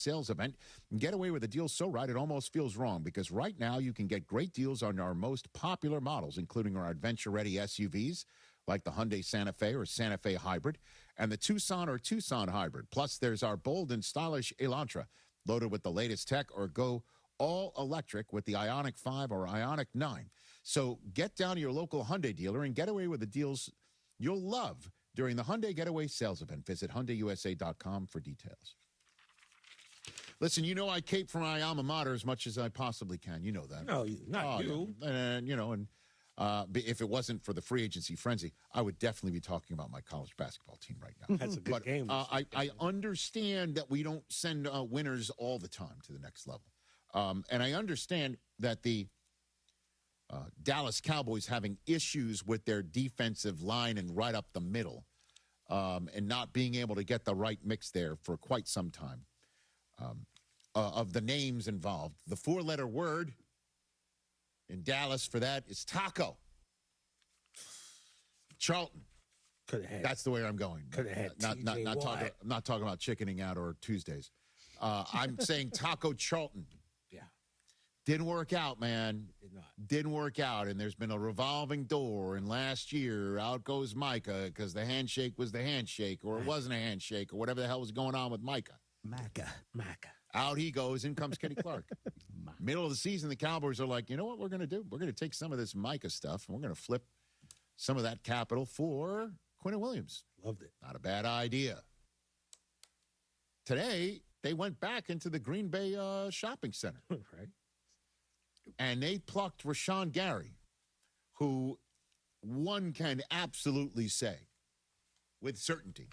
sales event and get away with a deal so right it almost feels wrong, because right now you can get great deals on our most popular models, including our adventure-ready SUVs like the Hyundai Santa Fe or Santa Fe Hybrid and the Tucson or Tucson Hybrid. Plus, there's our bold and stylish Elantra, loaded with the latest tech, or go all electric with the Ioniq 5 or Ioniq 9. So get down to your local Hyundai dealer and get away with the deals you'll love during the Hyundai Getaway Sales Event. Visit HyundaiUSA.com for details. Listen, you know I cape for my alma mater as much as I possibly can. You know that. No, not you. Yeah. And if it wasn't for the free agency frenzy, I would definitely be talking about my college basketball team right now. That's a good game. I understand that we don't send winners all the time to the next level. And I understand that the Dallas Cowboys having issues with their defensive line and right up the middle and not being able to get the right mix there for quite some time. Of the names involved. The four-letter word in Dallas for that is taco. Charlton. Could have had. That's the way I'm going. Could have had. I'm not talking about chickening out or Tuesdays. I'm saying Taco Charlton. Yeah. Didn't work out, man. Did not. Didn't work out, and there's been a revolving door. And last year, out goes Micah because the handshake was the handshake, or it wasn't a handshake, or whatever the hell was going on with Micah. Maca. Out he goes. In comes Kenny Clark. Middle of the season, the Cowboys are like, you know what we're going to do? We're going to take some of this Micah stuff, and we're going to flip some of that capital for Quinnen Williams. Loved it. Not a bad idea. Today, they went back into the Green Bay shopping center. Right. And they plucked Rashawn Gary, who one can absolutely say with certainty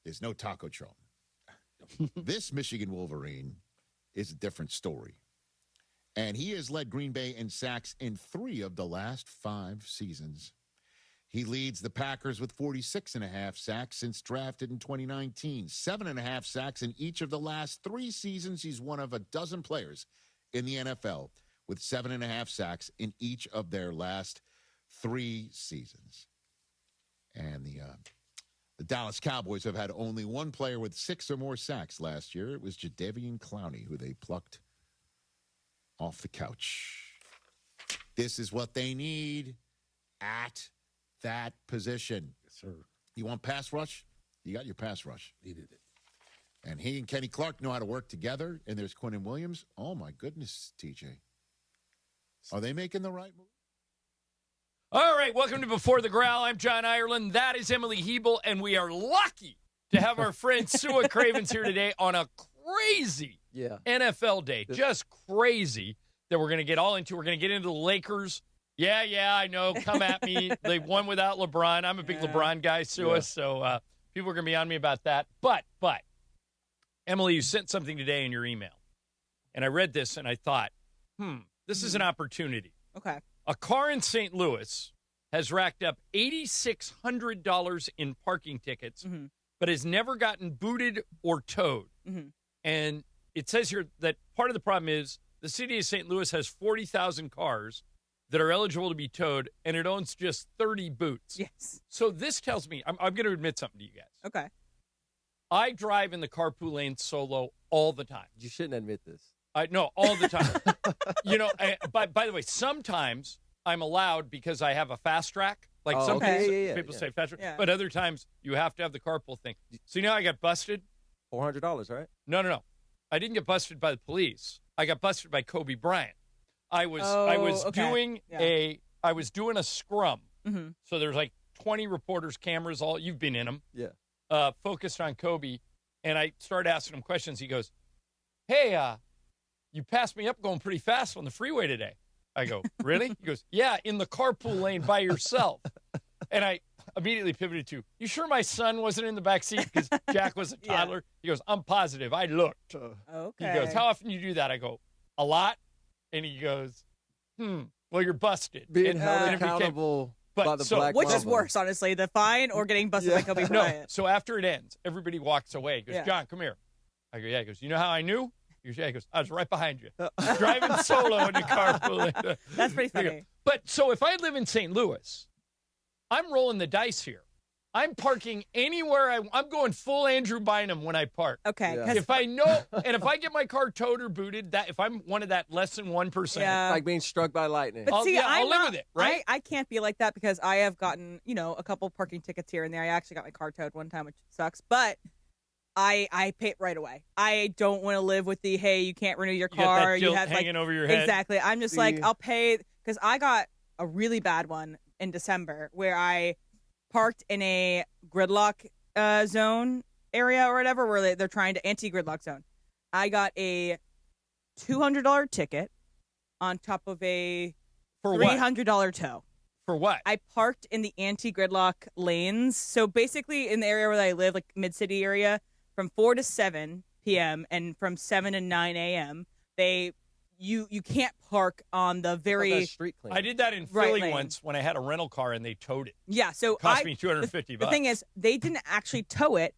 is no Taco Charlton. This Michigan Wolverine is a different story. And he has led Green Bay in sacks in 3 of the last 5 seasons. He leads the Packers with 46.5 sacks since drafted in 2019. 7.5 sacks in each of the last 3 seasons. He's one of a dozen players in the NFL with 7.5 sacks in each of their last 3 seasons. And the Dallas Cowboys have had only one player with 6 or more sacks last year. It was Jadeveon Clowney, who they plucked off the couch. This is what they need at that position. Yes, sir. You want pass rush? You got your pass rush. Needed it. And he and Kenny Clark know how to work together. And there's Quinnen Williams. Oh, my goodness, TJ. Are they making the right move? All right, welcome to Before the Growl. I'm John Ireland. That is Emily Hebel, and we are lucky to have our friend Sua Cravens here today on a crazy NFL day. Just crazy that we're going to get all into. We're going to get into the Lakers. Yeah, I know. Come at me. They won without LeBron. I'm a big LeBron guy, Sua, so people are going to be on me about that. But, Emily, you sent something today in your email, and I read this, and I thought, this is an opportunity. Okay. A car in St. Louis has racked up $8,600 in parking tickets, but has never gotten booted or towed. And it says here that part of the problem is the city of St. Louis has 40,000 cars that are eligible to be towed, and it owns just 30 boots. Yes. So this tells me, I'm going to admit something to you guys. Okay. I drive in the carpool lane solo all the time. You shouldn't admit this. No, all the time. By the way, sometimes I'm allowed because I have a fast track. Like some people say fast track. Yeah. But other times you have to have the carpool thing. So I got busted. $400, right? No. I didn't get busted by the police. I got busted by Kobe Bryant. I was doing a scrum. So there's like 20 reporters, cameras, all you've been in them. Yeah. Focused on Kobe, and I started asking him questions. He goes, "Hey, you passed me up going pretty fast on the freeway today." I go, "Really?" He goes, "Yeah, in the carpool lane by yourself." And I immediately pivoted to, "You sure my son wasn't in the back seat?" Because Jack was a toddler. He goes, "I'm positive. I looked." Okay. He goes, "How often do you do that?" I go, "A lot." And he goes, well, you're busted. Being held accountable by the Black Which Mamba. is worse, honestly, the fine or getting busted by Kobe Bryant? No. So after it ends, everybody walks away. He goes, "John, come here." I go, "Yeah." He goes, "You know how I knew?" He goes, "Yeah." He goes, "I was right behind you." Driving solo in the carpool. That's pretty funny. But so if I live in St. Louis, I'm rolling the dice here. I'm parking anywhere. I'm going full Andrew Bynum when I park. Okay. Yeah. If I know, and if I get my car towed or booted, that if I'm one of that less than 1%, Yeah. Like being struck by lightning. But see, I'll live with it, right? I can't be like that because I have gotten, a couple parking tickets here and there. I actually got my car towed one time, which sucks. But I pay it right away. I don't want to live with the, hey, you can't renew your car. You got that guilt have hanging over your head. Exactly. I'm just like, I'll pay, because I got a really bad one in December where I parked in a gridlock zone area or whatever, where they're trying to anti-gridlock zone. I got a $200 ticket on top of a $300 tow. For what? I parked in the anti-gridlock lanes. So basically in the area where I live, like mid-city area, from 4 to 7 p.m. and from 7 to 9 a.m., you can't park on the very street clean. I did that in Philly once when I had a rental car and they towed it. Yeah, so It cost me $250. The thing is, they didn't actually tow it.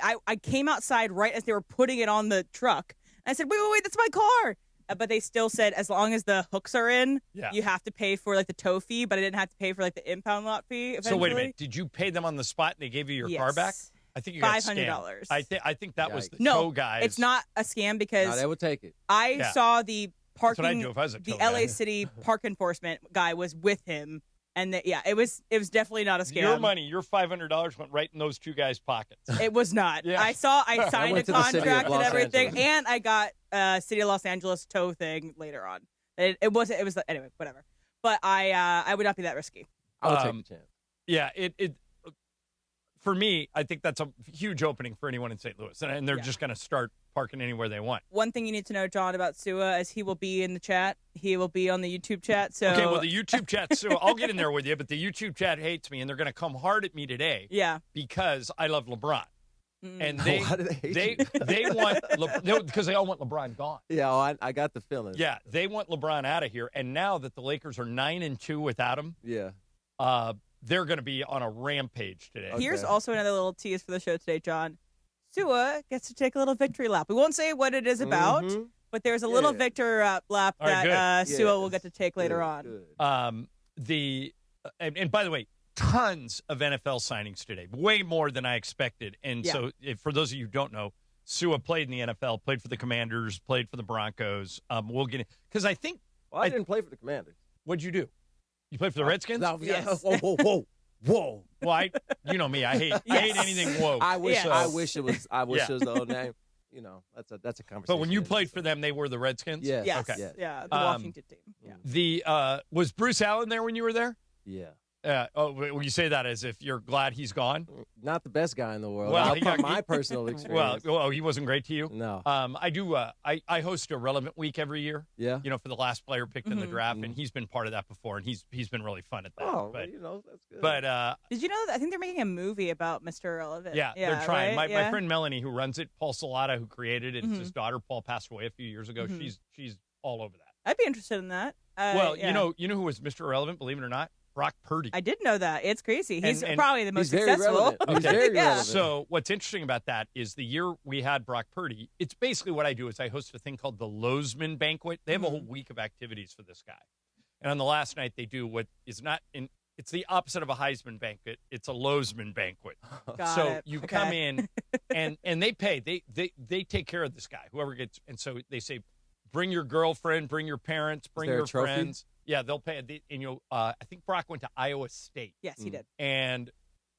I came outside right as they were putting it on the truck. And I said, wait, that's my car. But they still said as long as the hooks are in, you have to pay for like the tow fee. But I didn't have to pay for like the impound lot fee. Eventually. So wait a minute, did you pay them on the spot and they gave you your car back? I think you got $500. I think that was the no, tow guys. it's not a scam because No, they would take it. I saw the parking. That's what I'd do if I was a the tow guy. LA City park enforcement guy was with him, and it was definitely not a scam. Your money, your $500 went right in those two guys' pockets. It was not. Yeah. I signed a went to the city of contract and Los everything, Angeles. and I got City of Los Angeles tow thing later on. It was anyway, whatever. But I would not be that risky. I would take the chance. Yeah, it for me, I think that's a huge opening for anyone in St. Louis, and they're just going to start parking anywhere they want. One thing you need to know, John, about Sua is he will be in the chat. He will be on the YouTube chat. So Okay, well, the YouTube chat, Sua, I'll get in there with you, but the YouTube chat hates me, and they're going to come hard at me today. Yeah, because I love LeBron. And they Why do they hate you? they want because they all want LeBron gone. Yeah, I got the feeling. Yeah, they want LeBron out of here. And now that the Lakers are 9-2 without him, they're going to be on a rampage today. Here's also another little tease for the show today, John. Sua gets to take a little victory lap. We won't say what it is about, but there's a little victory lap that Sua will get to take later on. And by the way, tons of NFL signings today, way more than I expected. And so, for those of you who don't know, Sua played in the NFL, played for the Commanders, played for the Broncos. We'll get it because I think I didn't play for the Commanders. What'd you do? You played for the Redskins? No, Yes. Whoa. Well, you know me. I hate anything woke. I wish it was the old name. That's a conversation. But when you played for them, they were the Redskins? Yeah. Yes. Okay. Yeah, the Washington team. Yeah. Was Bruce Allen there when you were there? Yeah. Well, you say that as if you're glad he's gone? Not the best guy in the world. Well, from my personal experience. Well, he wasn't great to you? No. I do. I host a Relevant Week every year. Yeah. For the last player picked in the draft, and he's been part of that before, and he's been really fun at that. Oh, but, that's good. But did you know that I think they're making a movie about Mr. Irrelevant? Yeah, they're trying. Right? My friend Melanie, who runs it, Paul Salata, who created it, it's Mm-hmm. his daughter. Paul passed away a few years ago. She's all over that. I'd be interested in that. Well, you know who was Mr. Irrelevant? Believe it or not, Brock Purdy. I did know that. It's crazy. He's And probably the most he's very successful. relevant. He's very relevant. So what's interesting about that is the year we had Brock Purdy, it's basically what I do is I host a thing called the Lozman Banquet. They have a whole week of activities for this guy. And on the last night, they do what is not in – it's the opposite of a Heisman banquet. It's a Lozman banquet. You come in and they pay. They take care of this guy, whoever gets – and so they say, bring your girlfriend, bring your parents, bring your friends. Yeah, they'll pay. And I think Brock went to Iowa State. Yes, he did. And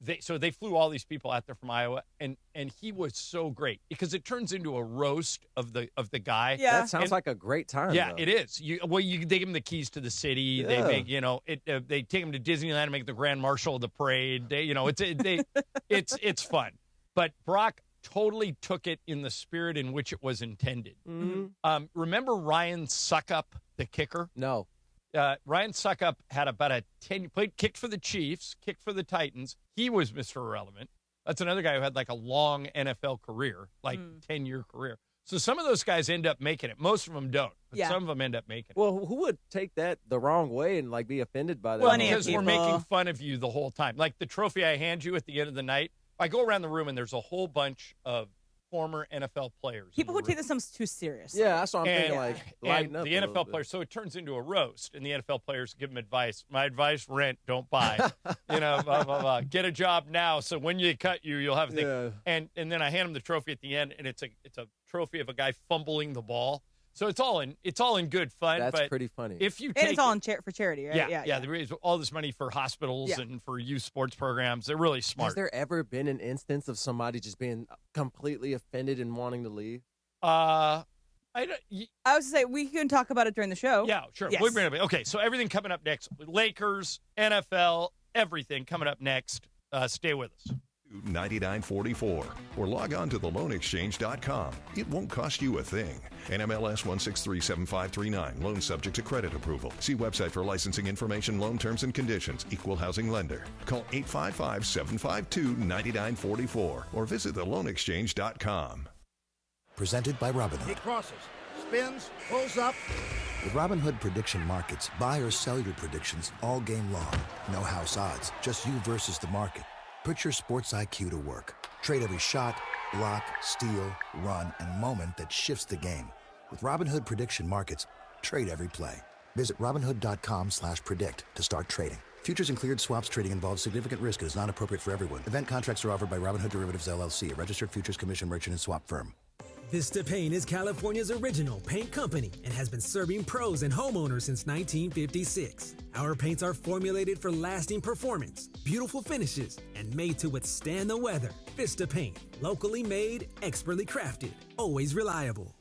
they flew all these people out there from Iowa, and he was so great because it turns into a roast of the guy. Yeah, that sounds like a great time. Yeah, though. it is. You give him the keys to the city. Yeah. They make they take him to Disneyland and make the grand marshal of the parade. It's fun. But Brock totally took it in the spirit in which it was intended. Mm-hmm. Remember Ryan Suckup, the kicker? No. Ryan Suckup had about a 10 kicked for the Chiefs, kicked for the Titans. He was Mr. Irrelevant. That's another guy who had like a long NFL career, like 10-year career. So some of those guys end up making it. Most of them don't, but some of them end up making it. Well, who would take that the wrong way and like be offended by that? Well, because we're making fun of you the whole time. Like the trophy I hand you at the end of the night, I go around the room and there's a whole bunch of former NFL players. People who take this too serious. Yeah, that's what I'm thinking. And Lighten up the NFL players, so it turns into a roast, and the NFL players give them advice. My advice: rent, don't buy. Blah, blah, blah. Get a job now, so when you cut you'll have a thing. Yeah. And then I hand them the trophy at the end, and it's a trophy of a guy fumbling the ball. So it's all in good fun. That's pretty funny. If you and it's all for charity, right? Yeah. There is all this money for hospitals and for youth sports programs. They're really smart. Has there ever been an instance of somebody just being completely offended and wanting to leave? I was to say we can talk about it during the show. Yeah, sure. Yes. We'll bring it up. Okay, so everything coming up next: Lakers, NFL, everything coming up next. Stay with us. $99.44 or log on to theloanexchange.com. It won't cost you a thing. NMLS 1637539. Loan subject to credit approval. See website for licensing information, loan terms and conditions. Equal housing lender. Call 855-752-9944 or visit theloanexchange.com. Presented by Robinhood. He crosses, spins, pulls up. With Robinhood prediction markets, buy or sell your predictions all game long. No house odds, just you versus the market. Put your sports IQ to work. Trade every shot, block, steal, run, and moment that shifts the game. With Robinhood prediction markets, trade every play. Visit Robinhood.com/predict to start trading. Futures and cleared swaps trading involves significant risk and is not appropriate for everyone. Event contracts are offered by Robinhood Derivatives LLC, a registered futures commission merchant and swap firm. Vista Paint is California's original paint company and has been serving pros and homeowners since 1956. Our paints are formulated for lasting performance, beautiful finishes, and made to withstand the weather. Vista Paint, locally made, expertly crafted, always reliable.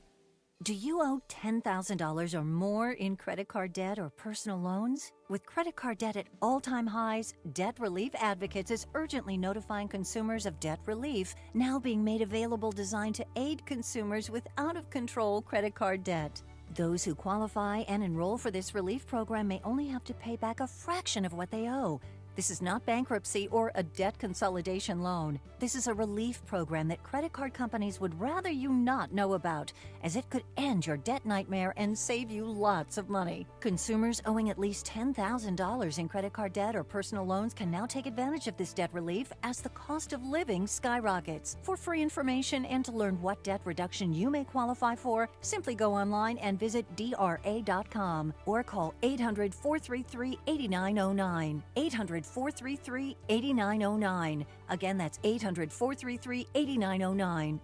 Do you owe $10,000 or more in credit card debt or personal loans? With credit card debt at all-time highs, Debt Relief Advocates is urgently notifying consumers of debt relief now being made available designed to aid consumers with out-of-control credit card debt. Those who qualify and enroll for this relief program may only have to pay back a fraction of what they owe. This is not bankruptcy or a debt consolidation loan. This is a relief program that credit card companies would rather you not know about, as it could end your debt nightmare and save you lots of money. Consumers owing at least $10,000 in credit card debt or personal loans can now take advantage of this debt relief as the cost of living skyrockets. For free information and to learn what debt reduction you may qualify for, simply go online and visit DRA.com or call 800-433-8909. 800-433-8909. Again, that's 800-433-8909.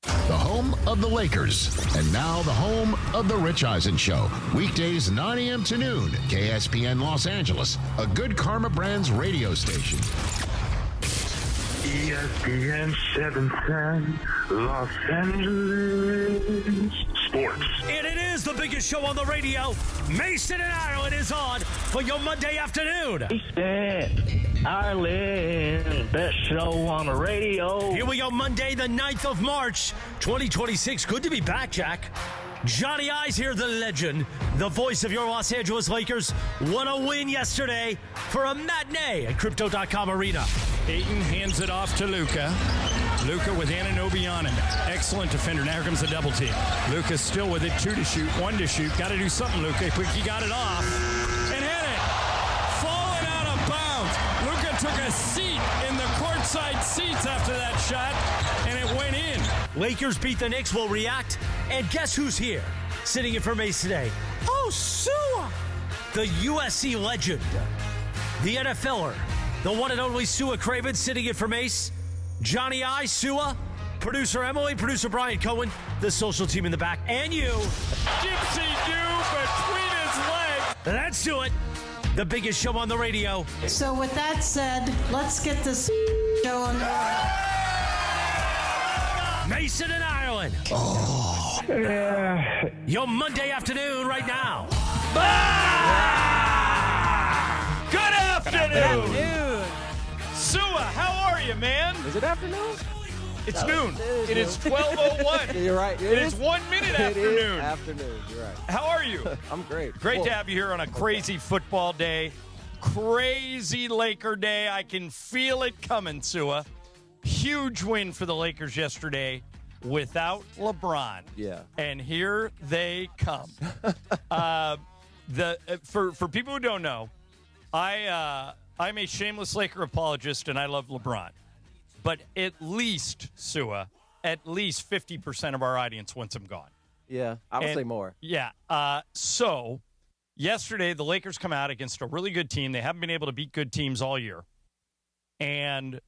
The home of the Lakers. And now the home of the Rich Eisen Show. Weekdays 9 a.m. to noon. KSPN Los Angeles. A Good Karma Brands radio station. ESPN 710 Los Angeles Sports. And it is the biggest show on the radio. Mason and Ireland is on for your Monday afternoon. Mason, Ireland, best show on the radio. Here we go, Monday, the 9th of March, 2026. Good to be back, Jack. Johnny I's here, the legend, the voice of your Los Angeles Lakers. What a win yesterday for a matinee at Crypto.com Arena. Ayton hands it off to Luka. Luka with Anunoby on him. Excellent defender. Now here comes the double team. Luka still with it. 2 to shoot, 1 to shoot. Got to do something, Luka. He got it off and hit it. Falling out of bounds. Luka took a seat in the courtside seats after that shot, and it went in. Lakers beat the Knicks. Will react. And guess who's here? Sitting in for Mace today. Oh, Sua! The USC legend. The NFLer. The one and only Sua Craven sitting in for Mace. Johnny I, Sua, producer Emily, producer Brian Cohen, the social team in the back, and you. Gypsy Jew between his legs. Let's do it. The biggest show on the radio. So with that said, let's get this show on the Mason and Ireland. Oh. Yeah. Your Monday afternoon right now. Good afternoon. Sua, how are you, man? Is it afternoon? It's noon. It is 12:01. You're right. It is 1 minute afternoon. It is afternoon. You're right. How are you? I'm great. Great to have you here on a crazy football day. Crazy Laker day. I can feel it coming, Sua. Huge win for the Lakers yesterday without LeBron. Yeah. And here they come. For people who don't know, I'm a shameless Laker apologist, and I love LeBron. But at least, Sua, at least 50% of our audience wants him gone. Yeah, I would say more. Yeah. So yesterday, the Lakers come out against a really good team. They haven't been able to beat good teams all year. And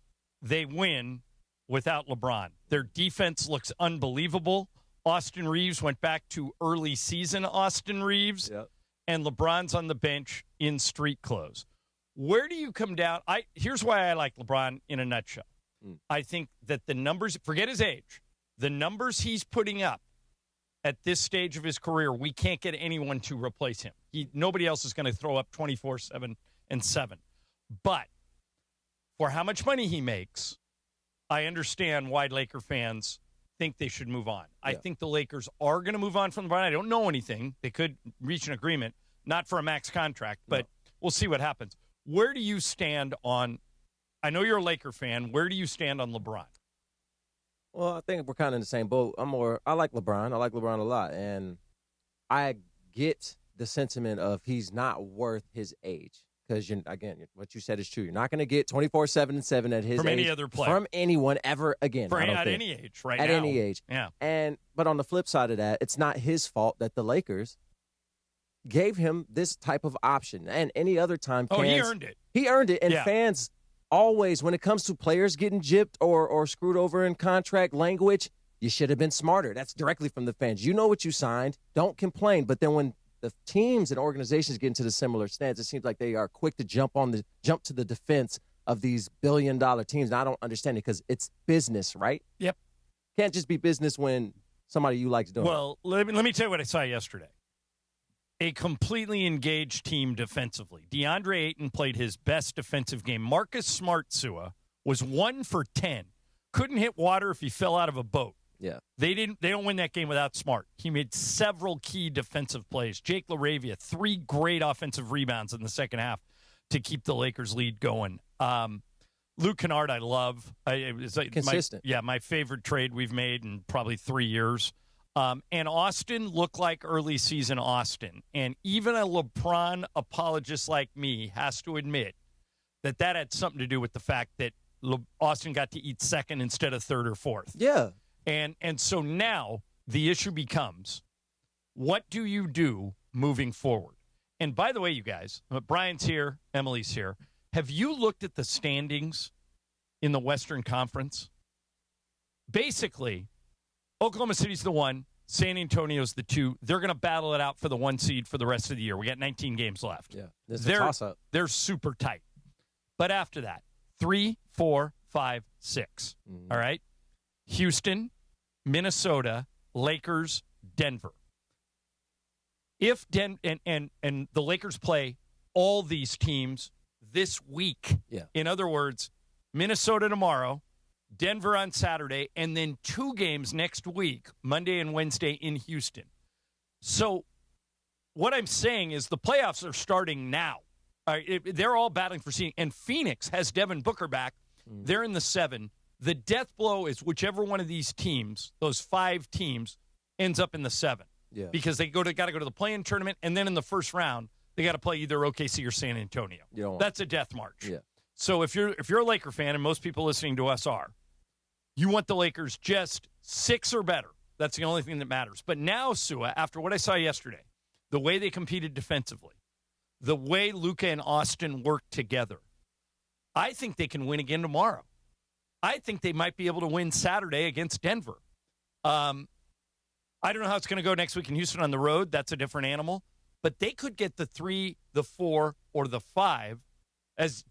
they win without LeBron. Their defense looks unbelievable. Austin Reeves went back to early season Austin Reeves. Yep. And LeBron's on the bench in street clothes. Where do you come down? Here's why I like LeBron in a nutshell. I think that the numbers, forget his age, the numbers he's putting up at this stage of his career, we can't get anyone to replace him. Nobody else is going to throw up 24/7 and 7. But for how much money he makes, I understand why Laker fans think they should move on. I think the Lakers are going to move on from LeBron. I don't know anything. They could reach an agreement, not for a max contract, but we'll see what happens. Where do you stand on, I know you're a Laker fan, where do you stand on LeBron? Well, I think we're kind of in the same boat. I like LeBron. I like LeBron a lot. And I get the sentiment of he's not worth his age. Because, again, what you said is true. You're not going to get 24/7 and 7 at his from age. Any other player. From anyone ever again. At any age right now. At any age. Yeah. But on the flip side of that, it's not his fault that the Lakers gave him this type of option. And any other time, fans, he earned it. He earned it. And fans always, when it comes to players getting gypped or screwed over in contract language, you should have been smarter. That's directly from the fans. You know what you signed. Don't complain. But then when the teams and organizations get into the similar stance, it seems like they are quick to jump to the defense of these billion-dollar teams. And I don't understand it because it's business, right? Yep. Can't just be business when somebody you like is doing it. Well, let me tell you what I saw yesterday. A completely engaged team defensively. DeAndre Ayton played his best defensive game. Marcus Smart, Sua, was 1 for 10. Couldn't hit water if he fell out of a boat. Yeah. They don't win that game without Smart. He made several key defensive plays. Jake LaRavia, 3 great offensive rebounds in the second half to keep the Lakers lead going. Luke Kennard, I love. It's like consistent. My favorite trade we've made in probably 3 years. And Austin looked like early season Austin. And even a LeBron apologist like me has to admit that had something to do with the fact that Austin got to eat second instead of third or fourth. Yeah. And so now the issue becomes, what do you do moving forward? And by the way, you guys, Brian's here, Emily's here. Have you looked at the standings in the Western Conference? Basically, Oklahoma City's the 1, San Antonio's the 2. They're going to battle it out for the 1 seed for the rest of the year. We got 19 games left. Yeah, this is a toss-up. They're super tight. But after that, 3, 4, 5, 6. Mm-hmm. All right? Houston, Minnesota, Lakers, Denver. If and the Lakers play all these teams this week. Yeah. In other words, Minnesota tomorrow, Denver on Saturday, and then 2 games next week, Monday and Wednesday in Houston. So what I'm saying is the playoffs are starting now. They're all battling for seeding. And Phoenix has Devin Booker back. They're in the 7. The death blow is whichever one of these teams, those 5 teams, ends up in the 7. Yeah. Because they got to go to the play-in tournament, and then in the first round, they got to play either OKC or San Antonio. That's a death march. Yeah. So if you're a Laker fan, and most people listening to us are, you want the Lakers just 6 or better. That's the only thing that matters. But now, Sua, after what I saw yesterday, the way they competed defensively, the way Luka and Austin worked together, I think they can win again tomorrow. I think they might be able to win Saturday against Denver. I don't know how it's going to go next week in Houston on the road. That's a different animal. But they could get the 3, the 4, or the 5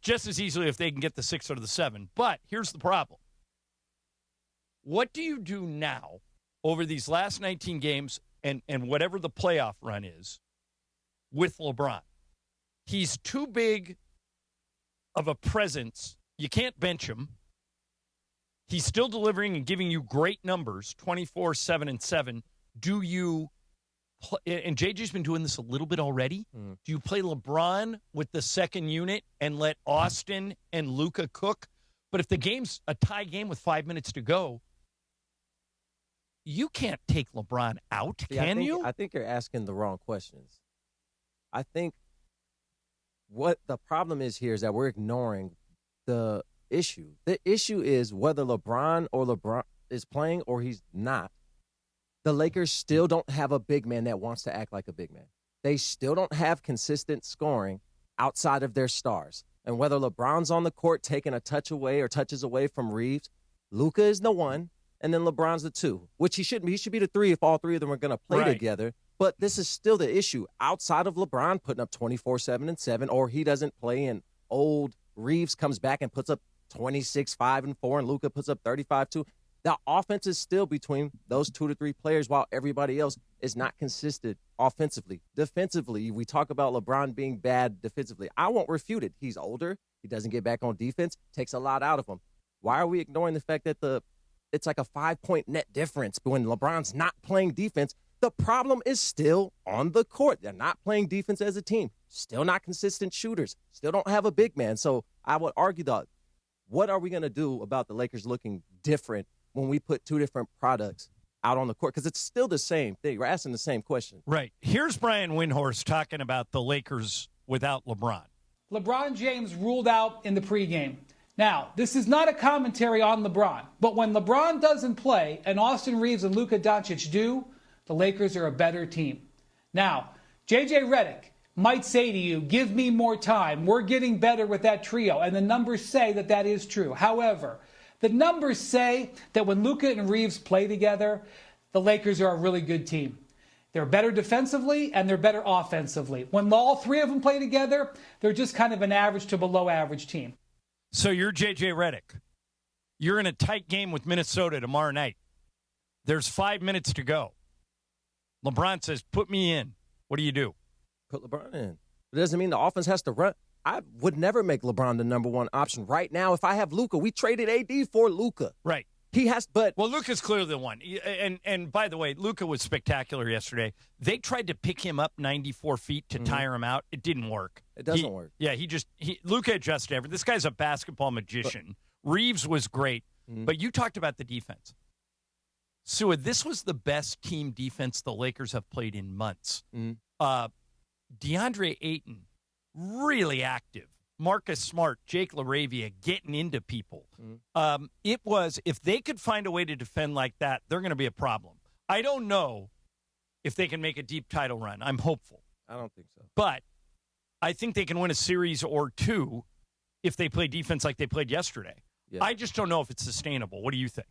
just as easily if they can get the 6 or the 7. But here's the problem. What do you do now over these last 19 games and whatever the playoff run is with LeBron? He's too big of a presence. You can't bench him. He's still delivering and giving you great numbers, 24, 7, and 7. Do you and JJ's been doing this a little bit already. Do you play LeBron with the second unit and let Austin and Luka cook? But if the game's a tie game with 5 minutes to go, you can't take LeBron out, can you? I think you're asking the wrong questions. I think what the problem is here is that we're ignoring the issue. The issue is whether LeBron is playing or he's not, the Lakers still don't have a big man that wants to act like a big man. They still don't have consistent scoring outside of their stars. And whether LeBron's on the court taking a touch away or touches away from Reeves, Luka is the one, and then LeBron's the two, which he shouldn't be. He should be the three if all three of them are going to play together. But this is still the issue. Outside of LeBron putting up 24, 7, and 7, or he doesn't play and old Reeves comes back and puts up 26, 5, and 4, and Luka puts up 35, 2. The offense is still between those 2 to 3 players while everybody else is not consistent offensively. Defensively, we talk about LeBron being bad defensively. I won't refute it. He's older. He doesn't get back on defense. Takes a lot out of him. Why are we ignoring the fact that it's like a 5-point net difference when LeBron's not playing defense? The problem is still on the court. They're not playing defense as a team. Still not consistent shooters. Still don't have a big man. So I would argue that what are we going to do about the Lakers looking different when we put 2 different products out on the court? Because it's still the same thing. We're asking the same question. Right. Here's Brian Windhorst talking about the Lakers without LeBron. LeBron James ruled out in the pregame. Now, this is not a commentary on LeBron, but when LeBron doesn't play and Austin Reeves and Luka Doncic do, the Lakers are a better team. Now, J.J. Redick might say to you, give me more time. We're getting better with that trio, and the numbers say that that is true. However, the numbers say that when Luka and Reeves play together, the Lakers are a really good team. They're better defensively and they're better offensively. When all three of them play together, they're just kind of an average to below average team. So you're J.J. Redick. You're in a tight game with Minnesota tomorrow night. There's 5 minutes to go. LeBron says, put me in. What do you do? Put LeBron in. It doesn't mean the offense has to run. I would never make LeBron the number one option right now. If I have Luka, we traded AD for Luka. Right. He has, but well, Luka's clearly the one. And by the way, Luka was spectacular yesterday. They tried to pick him up 94 feet to tire him out. It didn't work. It doesn't work. Yeah, Luka adjusted everything. This guy's a basketball magician. Reeves was great, but you talked about the defense. Sua, this was the best team defense the Lakers have played in months. DeAndre Ayton, really active. Marcus Smart, Jake LaRavia getting into people. It was, if they could find a way to defend like that, they're going to be a problem. I don't know if they can make a deep title run. I'm hopeful. I don't think so. But I think they can win a series or two if they play defense like they played yesterday. Yeah. I just don't know if it's sustainable. What do you think?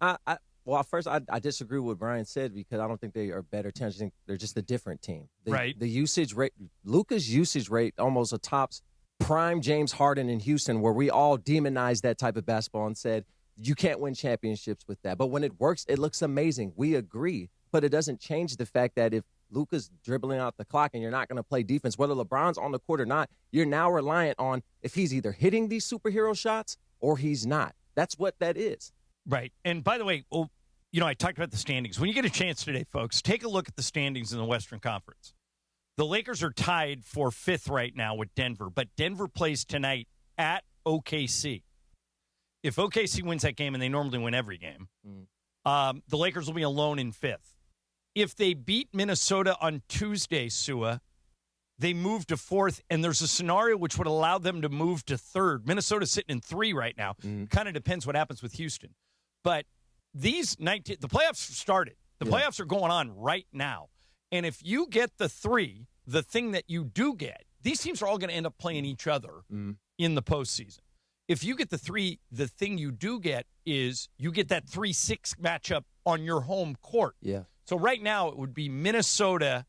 Well, first, I disagree with what Brian said because I don't think they are better teams. I think they're just a different team. Right. The usage rate, Luka's usage rate almost tops prime James Harden in Houston, where we all demonized that type of basketball and said, you can't win championships with that. But when it works, it looks amazing. We agree. But it doesn't change the fact that if Luka's dribbling out the clock and you're not going to play defense, whether LeBron's on the court or not, you're now reliant on if he's either hitting these superhero shots or he's not. That's what that is. Right. And by the way, I talked about the standings. When you get a chance today, folks, take a look at the standings in the Western Conference. The Lakers are tied for 5th right now with Denver, but Denver plays tonight at OKC. If OKC wins that game, and they normally win every game, the Lakers will be alone in 5th. If they beat Minnesota on Tuesday, Sua, they move to 4th, and there's a scenario which would allow them to move to 3rd. Minnesota's sitting in 3 right now. Kind of depends what happens with Houston. But the playoffs started. The playoffs are going on right now. And if you get the 3, the thing that you do get, these teams are all going to end up playing each other in the postseason. If you get the 3, the thing you do get is you get that 3-6 matchup on your home court. Yeah. So right now it would be Minnesota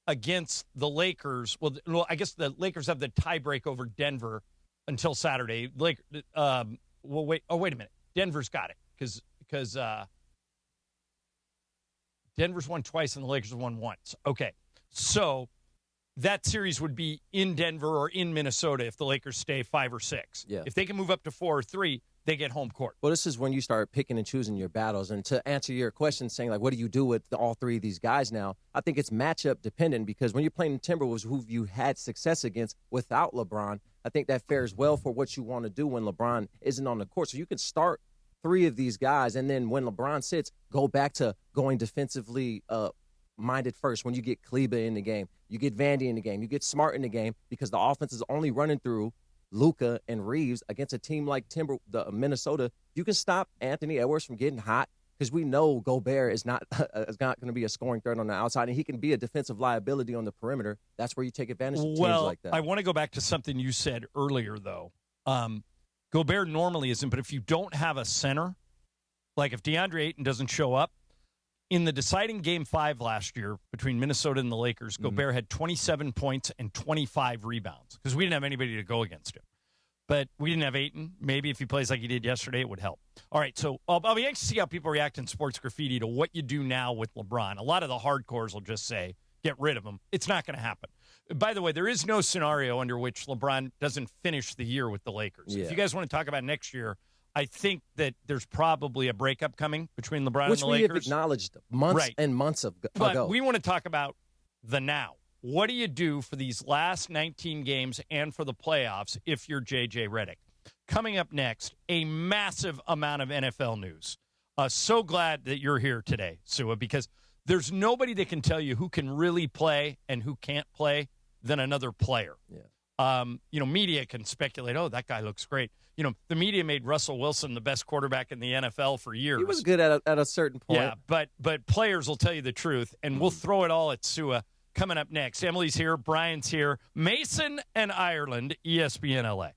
against the Lakers. Well, I guess the Lakers have the tiebreak over Denver until Saturday. Wait a minute. Denver's got it because Denver's won twice and the Lakers have won once. Okay, so that series would be in Denver or in Minnesota if the Lakers stay 5 or 6. Yeah. If they can move up to 4 or 3, they get home court. Well, this is when you start picking and choosing your battles. And to answer your question, saying, like, what do you do with all 3 of these guys now? I think it's matchup dependent because when you're playing the Timberwolves, who you had success against without LeBron, I think that fares well for what you want to do when LeBron isn't on the court. So you can start 3 of these guys, and then when LeBron sits, go back to going defensively minded first. When you get Kleba in the game, you get Vandy in the game, you get Smart in the game, because the offense is only running through Luka and Reeves against a team like Minnesota. you can stop Anthony Edwards from getting hot, because we know Gobert is not going to be a scoring threat on the outside, and he can be a defensive liability on the perimeter. That's where you take advantage of teams like that. I want to go back to something you said earlier, though. Gobert normally isn't, but if you don't have a center, like if DeAndre Ayton doesn't show up, in the deciding Game 5 last year between Minnesota and the Lakers, Gobert had 27 points and 25 rebounds because we didn't have anybody to go against him. But we didn't have Ayton. Maybe if he plays like he did yesterday, it would help. All right, so I'll be anxious to see how people react in sports graffiti to what you do now with LeBron. A lot of the hardcores will just say, get rid of him. It's not going to happen. By the way, there is no scenario under which LeBron doesn't finish the year with the Lakers. Yeah. If you guys want to talk about next year, I think that there's probably a breakup coming between LeBron and the Lakers. Which we have acknowledged months and months ago. But we want to talk about the now. What do you do for these last 19 games and for the playoffs if you're J.J. Redick? Coming up next, a massive amount of NFL news. So glad that you're here today, Sua, because there's nobody that can tell you who can really play and who can't play than another player. Yeah. Media can speculate, oh, that guy looks great. The media made Russell Wilson the best quarterback in the NFL for years. He was good at a certain point. Yeah, but players will tell you the truth, and we'll throw it all at Sua coming up next. Emily's here, Brian's here, Mason and Ireland, ESPN LA.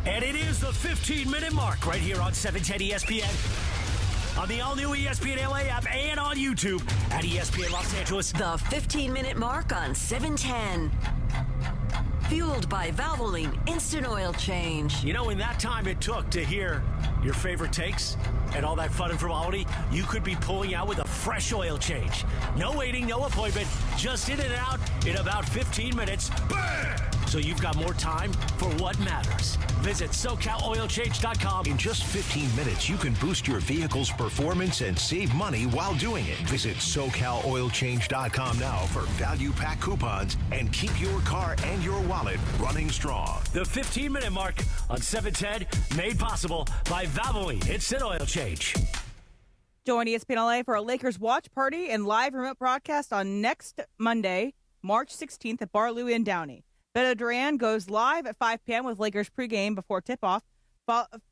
And it is the 15-minute mark right here on 710 ESPN. On the all-new ESPN LA app and on YouTube at ESPN Los Angeles. The 15-minute mark on 710. Fueled by Valvoline Instant Oil Change. In that time it took to hear your favorite takes and all that fun and frivolity, you could be pulling out with a fresh oil change. No waiting, no appointment, just in and out in about 15 minutes. Bam! So you've got more time for what matters. Visit SoCalOilChange.com. In just 15 minutes, you can boost your vehicle's performance and save money while doing it. Visit SoCalOilChange.com now for value pack coupons and keep your car and your wallet running strong. The 15-minute mark on 710, made possible by Valvoline Instant Oil Change. Join ESPN LA for a Lakers watch party and live remote broadcast on next Monday, March 16th at Bar Louie in Downey. Beto Duran goes live at 5 p.m. with Lakers pregame before tip-off.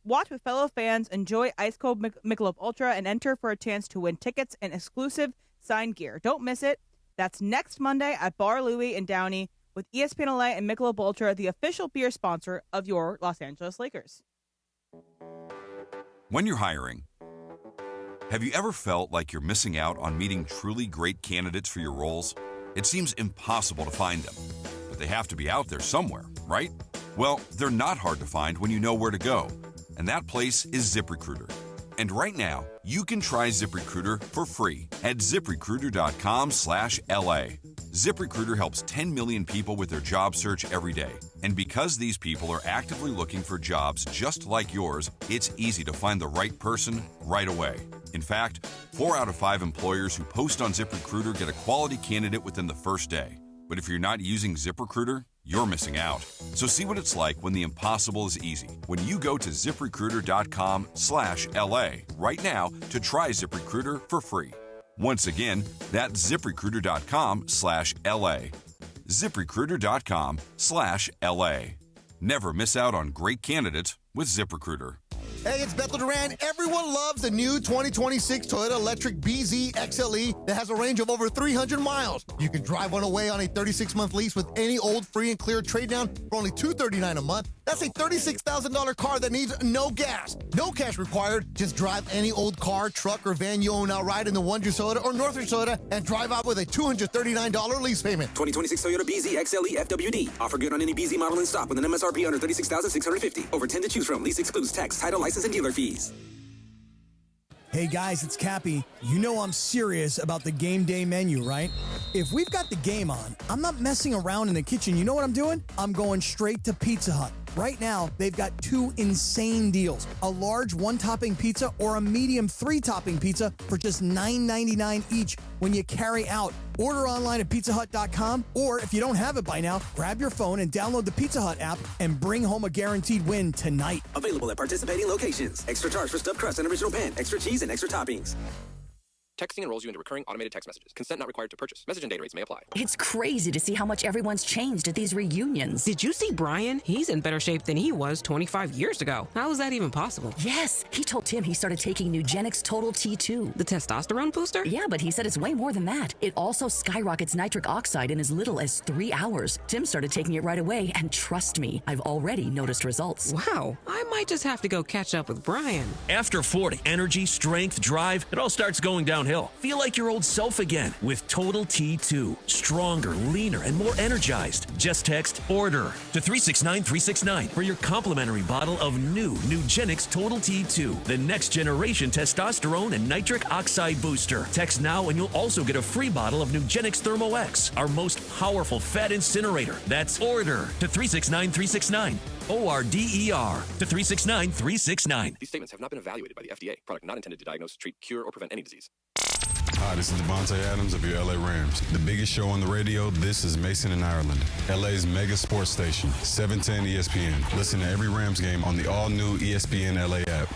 Watch with fellow fans, enjoy Ice Cold Michelob Ultra, and enter for a chance to win tickets and exclusive signed gear. Don't miss it. That's next Monday at Bar Louie in Downey with ESPN LA and Michelob Ultra, the official beer sponsor of your Los Angeles Lakers. When you're hiring, have you ever felt like you're missing out on meeting truly great candidates for your roles? It seems impossible to find them. They have to be out there somewhere, right? Well, they're not hard to find when you know where to go. And that place is ZipRecruiter. And right now, you can try ZipRecruiter for free at ZipRecruiter.com/LA. ZipRecruiter helps 10 million people with their job search every day. And because these people are actively looking for jobs just like yours, it's easy to find the right person right away. In fact, 4 out of 5 employers who post on ZipRecruiter get a quality candidate within the first day. But if you're not using ZipRecruiter, you're missing out. So see what it's like when the impossible is easy. When you go to ZipRecruiter.com/LA right now to try ZipRecruiter for free. Once again, that's ZipRecruiter.com/LA. ZipRecruiter.com/LA. Never miss out on great candidates with ZipRecruiter. Hey, it's Bethel Duran. Everyone loves the new 2026 Toyota Electric BZ XLE that has a range of over 300 miles. You can drive one away on a 36-month lease with any old free and clear trade down for only $239 a month. That's a $36,000 car that needs no gas. No cash required. Just drive any old car, truck, or van you own outright in the Wonders Toyota or Northridge Toyota and drive out with a $239 lease payment. 2026 Toyota BZ XLE FWD. Offer good on any BZ model in stock with an MSRP under $36,650. Over 10 to choose from. Lease excludes tax, title, license, and dealer fees. Hey guys, it's Cappy. You know I'm serious about the game day menu, right? If we've got the game on, I'm not messing around in the kitchen. You know what I'm doing? I'm going straight to Pizza Hut. Right now, they've got 2 insane deals. A large 1-topping pizza or a medium 3-topping pizza for just $9.99 each when you carry out. Order online at pizzahut.com, or if you don't have it by now, grab your phone and download the Pizza Hut app and bring home a guaranteed win tonight. Available at participating locations. Extra charge for stuffed crust and original pan, extra cheese, and extra toppings. Texting enrolls you into recurring automated text messages. Consent not required to purchase. Message and data rates may apply. It's crazy to see how much everyone's changed at these reunions. Did you see Brian? He's in better shape than he was 25 years ago. How is that even possible? Yes, he told Tim he started taking Nugenix Total T2. The testosterone booster? Yeah, but he said it's way more than that. It also skyrockets nitric oxide in as little as 3 hours. Tim started taking it right away, and trust me, I've already noticed results. Wow, I might just have to go catch up with Brian. After 40, energy, strength, drive, it all starts going downhill. Feel like your old self again with Total T2. Stronger, leaner, and more energized. Just text ORDER to 369-369 for your complimentary bottle of new Nugenix Total T2, the next generation testosterone and nitric oxide booster. Text now and you'll also get a free bottle of Nugenix Thermo X, our most powerful fat incinerator. That's ORDER to 369-369. ORDER to 369-369. These statements have not been evaluated by the FDA. Product not intended to diagnose, treat, cure, or prevent any disease. Hi, this is Devontae Adams of your LA Rams. The biggest show on the radio, this is Mason in Ireland. LA's mega sports station, 710 ESPN. Listen to every Rams game on the all-new ESPN LA app.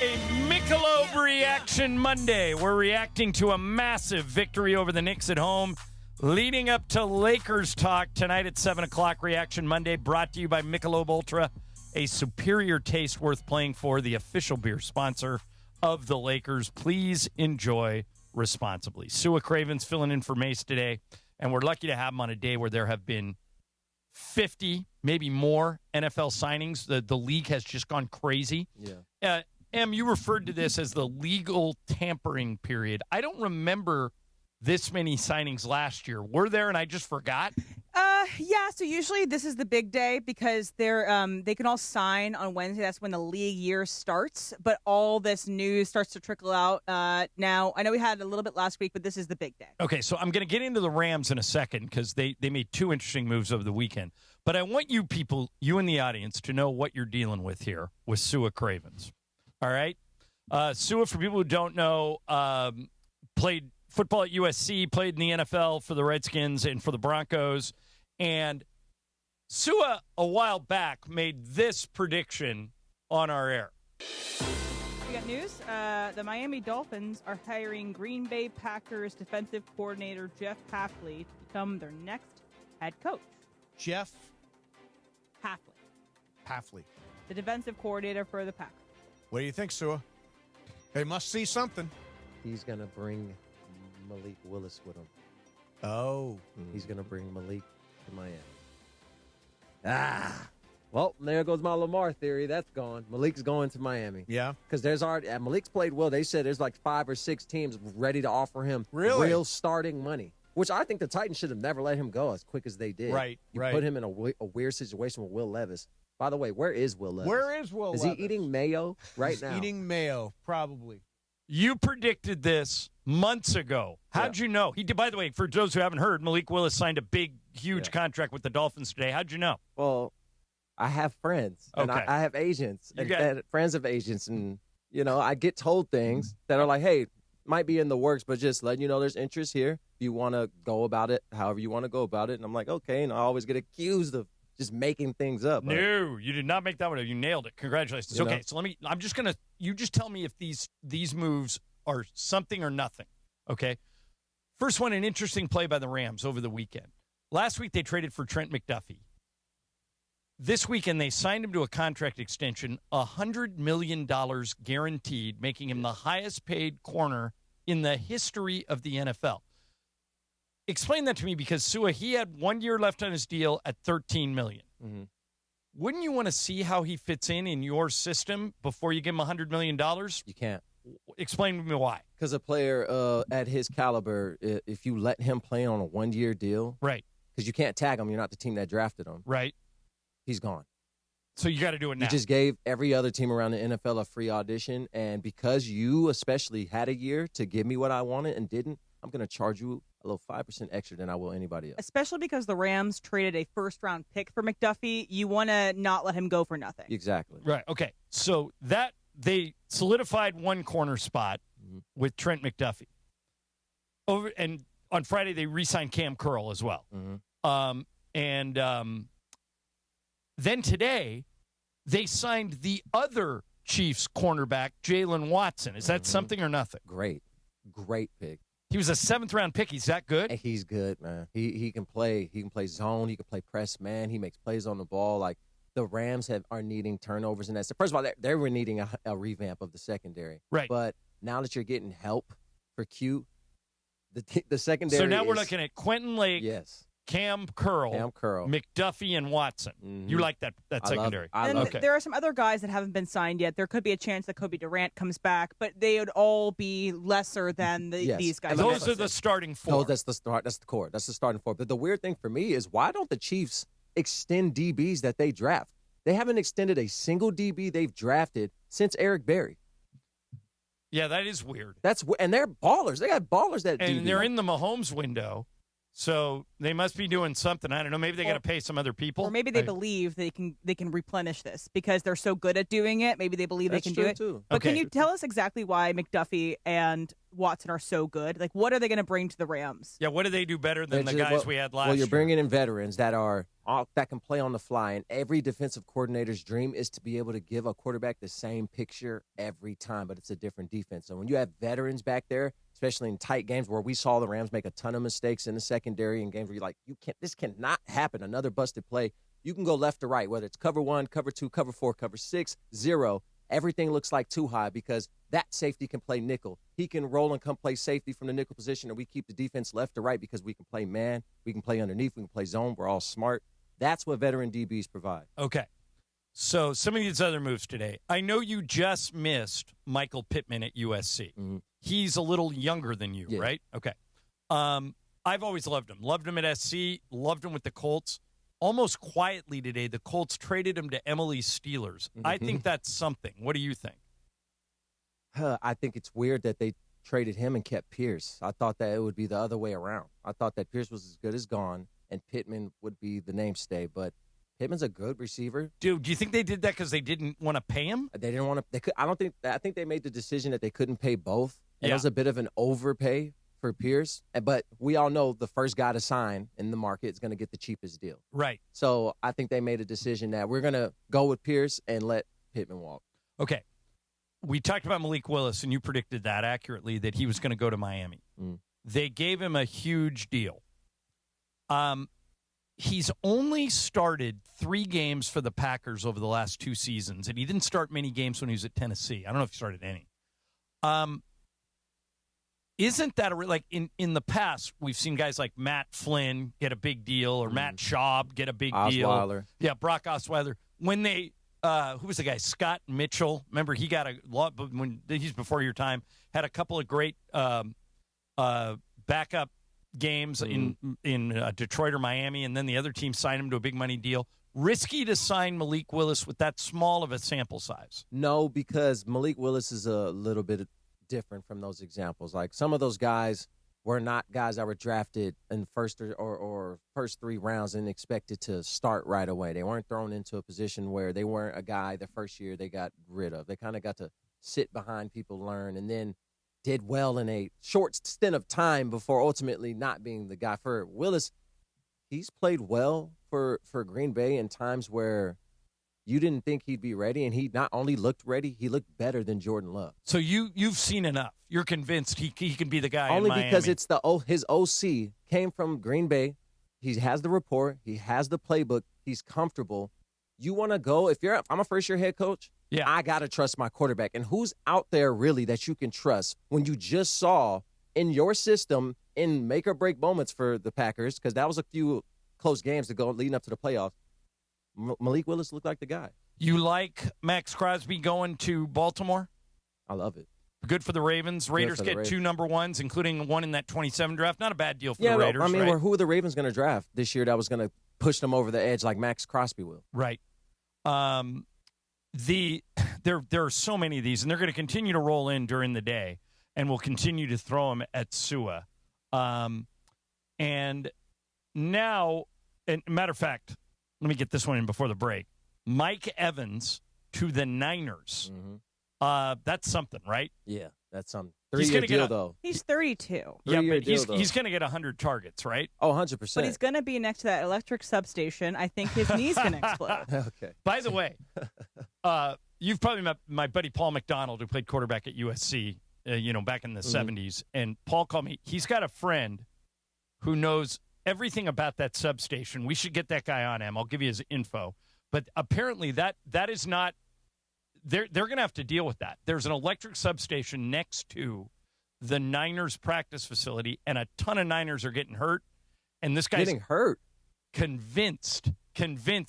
A Michelob Reaction Monday. We're reacting to a massive victory over the Knicks at home, leading up to Lakers talk tonight at 7 o'clock. Reaction Monday brought to you by Michelob Ultra, a superior taste worth playing for, the official beer sponsor of the Lakers. Please enjoy responsibly. Sua Craven's filling in for Mace today, and we're lucky to have him on a day where there have been 50, maybe more NFL signings. The league has just gone crazy. Yeah. Em, you referred to this as the legal tampering period. I don't remember this many signings last year. Were there and I just forgot? Yeah, so usually this is the big day because they can all sign on Wednesday. That's when the league year starts. But all this news starts to trickle out now. I know we had a little bit last week, but this is the big day. Okay, so I'm going to get into the Rams in a second because they made two interesting moves over the weekend. But I want you people, you in the audience, to know what you're dealing with here with Sua Cravens. All right? Sua, for people who don't know, played football at USC, played in the NFL for the Redskins and for the Broncos. And Sua, a while back, made this prediction on our air. We got news. The Miami Dolphins are hiring Green Bay Packers defensive coordinator Jeff Hafley to become their next head coach. Jeff Hafley, the defensive coordinator for the Packers. What do you think, Sua? They must see something. He's going to bring Malik Willis with him. Oh. He's going to bring Malik to Miami. Well, there goes my Lamar theory. That's gone. Malik's going to Miami. Yeah. Because there's already Malik's played well. They said there's like 5 or 6 teams ready to offer him real starting money, which I think the Titans should have never let him go as quick as they did. Right. You put him in a weird situation with Will Levis. By the way, where is Will Levis? Where is Will Levis? Is he eating mayo right now? He's eating mayo, probably. You predicted this months ago. How'd you know? He did. By the way, for those who haven't heard, Malik Willis signed a big, huge contract with the Dolphins today. How'd you know? Well, I have friends. And Okay. I have agents and friends of agents. And, I get told things that are like, hey, might be in the works, but just letting you know there's interest here. If you want to go about it, however you want to go about it. And I'm like, okay. And I always get accused of just making things up. No, you did not make that one up. You nailed it. Congratulations. Okay, so you just tell me if these moves are something or nothing. Okay. First one, an interesting play by the Rams over the weekend. Last week they traded for Trent McDuffie. This weekend they signed him to a contract extension, $100 million guaranteed, making him the highest paid corner in the history of the NFL. Explain that to me, because Sua, he had 1 year left on his deal at $13 million. Mm-hmm. Wouldn't you want to see how he fits in your system before you give him $100 million? You can't. Explain to me why. Because a player at his caliber, if you let him play on a 1 year deal, right? Because you can't tag him, you're not the team that drafted him, right? He's gone. So you got to do it now. You just gave every other team around the NFL a free audition, and because you especially had a year to give me what I wanted and didn't, I'm going to charge you a little 5% extra than I will anybody else. Especially because the Rams traded a first-round pick for McDuffie. You want to not let him go for nothing. Exactly. Right. Okay. So that they solidified one corner spot with Trent McDuffie. And on Friday they re-signed Cam Curl as well. Mm-hmm. Then today they signed the other Chiefs cornerback, Jalen Watson. Is that something or nothing? Great pick. He was a 7th-round pick. He's that good? He's good, man. He can play. He can play zone. He can play press man. He makes plays on the ball. Like, the Rams are needing turnovers in that. So first of all, they were needing a revamp of the secondary. Right. But now that you're getting help for Q, the secondary. So now we're looking at Quentin Lake. Yes. Cam Curl, McDuffie, and Watson. Mm-hmm. You like that secondary? There are some other guys that haven't been signed yet. There could be a chance that Kobe Durant comes back, but they would all be lesser than these guys. Those are the starting 4. No, that's the start. That's the core. That's the starting 4. But the weird thing for me is, why don't the Chiefs extend DBs that they draft? They haven't extended a single DB they've drafted since Eric Berry. Yeah, that is weird. And they're ballers. They got ballers that and DB. They're in the Mahomes window. So they must be doing something. I don't know. Maybe they got to pay some other people. Or maybe they believe they can replenish this because they're so good at doing it. Maybe they believe they can do it. Too. But can you tell us exactly why McDuffie and Watson are so good? Like, what are they going to bring to the Rams? Yeah, what do they do better than the guys we had last year? Well, you're bringing in veterans that can play on the fly, and every defensive coordinator's dream is to be able to give a quarterback the same picture every time, but it's a different defense. So when you have veterans back there, especially in tight games where we saw the Rams make a ton of mistakes in the secondary in games where you're like, this cannot happen, another busted play. You can go left to right, whether it's cover 1, cover 2, cover 4, cover 6, 0. Everything looks like too high because that safety can play nickel. He can roll and come play safety from the nickel position, and we keep the defense left to right because we can play man, we can play underneath, we can play zone. We're all smart. That's what veteran DBs provide. Okay. So some of these other moves today. I know you just missed Michael Pittman at USC. Mm-hmm. He's a little younger than you, right? Okay. I've always loved him. Loved him at SC. Loved him with the Colts. Almost quietly today, the Colts traded him to Emily's Steelers. Mm-hmm. I think that's something. What do you think? I think it's weird that they traded him and kept Pierce. I thought that it would be the other way around. I thought that Pierce was as good as gone, and Pittman would be the mainstay. But Pittman's a good receiver. Dude, do you think they did that because they didn't want to pay him? They didn't want to. They could. I think they made the decision that they couldn't pay both. And it was a bit of an overpay for Pierce. But we all know the first guy to sign in the market is going to get the cheapest deal. Right. So I think they made a decision that we're going to go with Pierce and let Pittman walk. Okay. We talked about Malik Willis, and you predicted that accurately, that he was going to go to Miami. Mm. They gave him a huge deal. He's only started 3 games for the Packers over the last 2 seasons, and he didn't start many games when he was at Tennessee. I don't know if he started any. Isn't that like in the past, we've seen guys like Matt Flynn get a big deal or Matt Schaub get a big deal. Yeah, Brock Osweiler. When they, who was the guy? Scott Mitchell. Remember, he got a lot, but when he's before your time, had a couple of great backup games in Detroit or Miami, and then the other team signed him to a big money deal. Risky to sign Malik Willis with that small of a sample size. No, because Malik Willis is a little bit different from those examples. Like, some of those guys were not guys that were drafted in first or first 3 rounds and expected to start right away. They weren't thrown into a position where they weren't a guy the first year they got rid of. They kind of got to sit behind people, learn, and then did well in a short stint of time before ultimately not being the guy. For Willis, he's played well for Green Bay in times where you didn't think he'd be ready, and he not only looked ready, he looked better than Jordan Love. So you've seen enough. You're convinced he can be the guy only in Miami. Because it's his OC came from Green Bay. He has the rapport. He has the playbook. He's comfortable. You want to go, if I'm a first-year head coach, I got to trust my quarterback. And who's out there really that you can trust when you just saw in your system in make-or-break moments for the Packers, because that was a few close games to go leading up to the playoffs, Malik Willis looked like the guy. You like Max Crosby going to Baltimore? I love it. Good for the Ravens. Raiders get 2 number 1s, including one in that 27 draft. Not a bad deal for the Raiders. I mean, right? Who are the Ravens going to draft this year that was going to push them over the edge like Max Crosby will? Right. There are so many of these, and they're going to continue to roll in during the day, and we'll continue to throw them at Sua. And now, and matter of fact, let me get this one in before the break. Mike Evans to the Niners. Mm-hmm. That's something, right? Yeah, that's something. 3-year deal, though. He's 32. Yeah, but he's going to get 100 targets, right? Oh, 100%. But he's going to be next to that electric substation. I think his knee's going to explode. Okay. By the way, You've probably met my buddy Paul McDonald, who played quarterback at USC, back in the 70s. And Paul called me. He's got a friend who knows everything about that substation. We should get that guy on him. I'll give you his info. But apparently that is not – they're going to have to deal with that. There's an electric substation next to the Niners practice facility, and a ton of Niners are getting hurt. And this guy's getting hurt. Convinced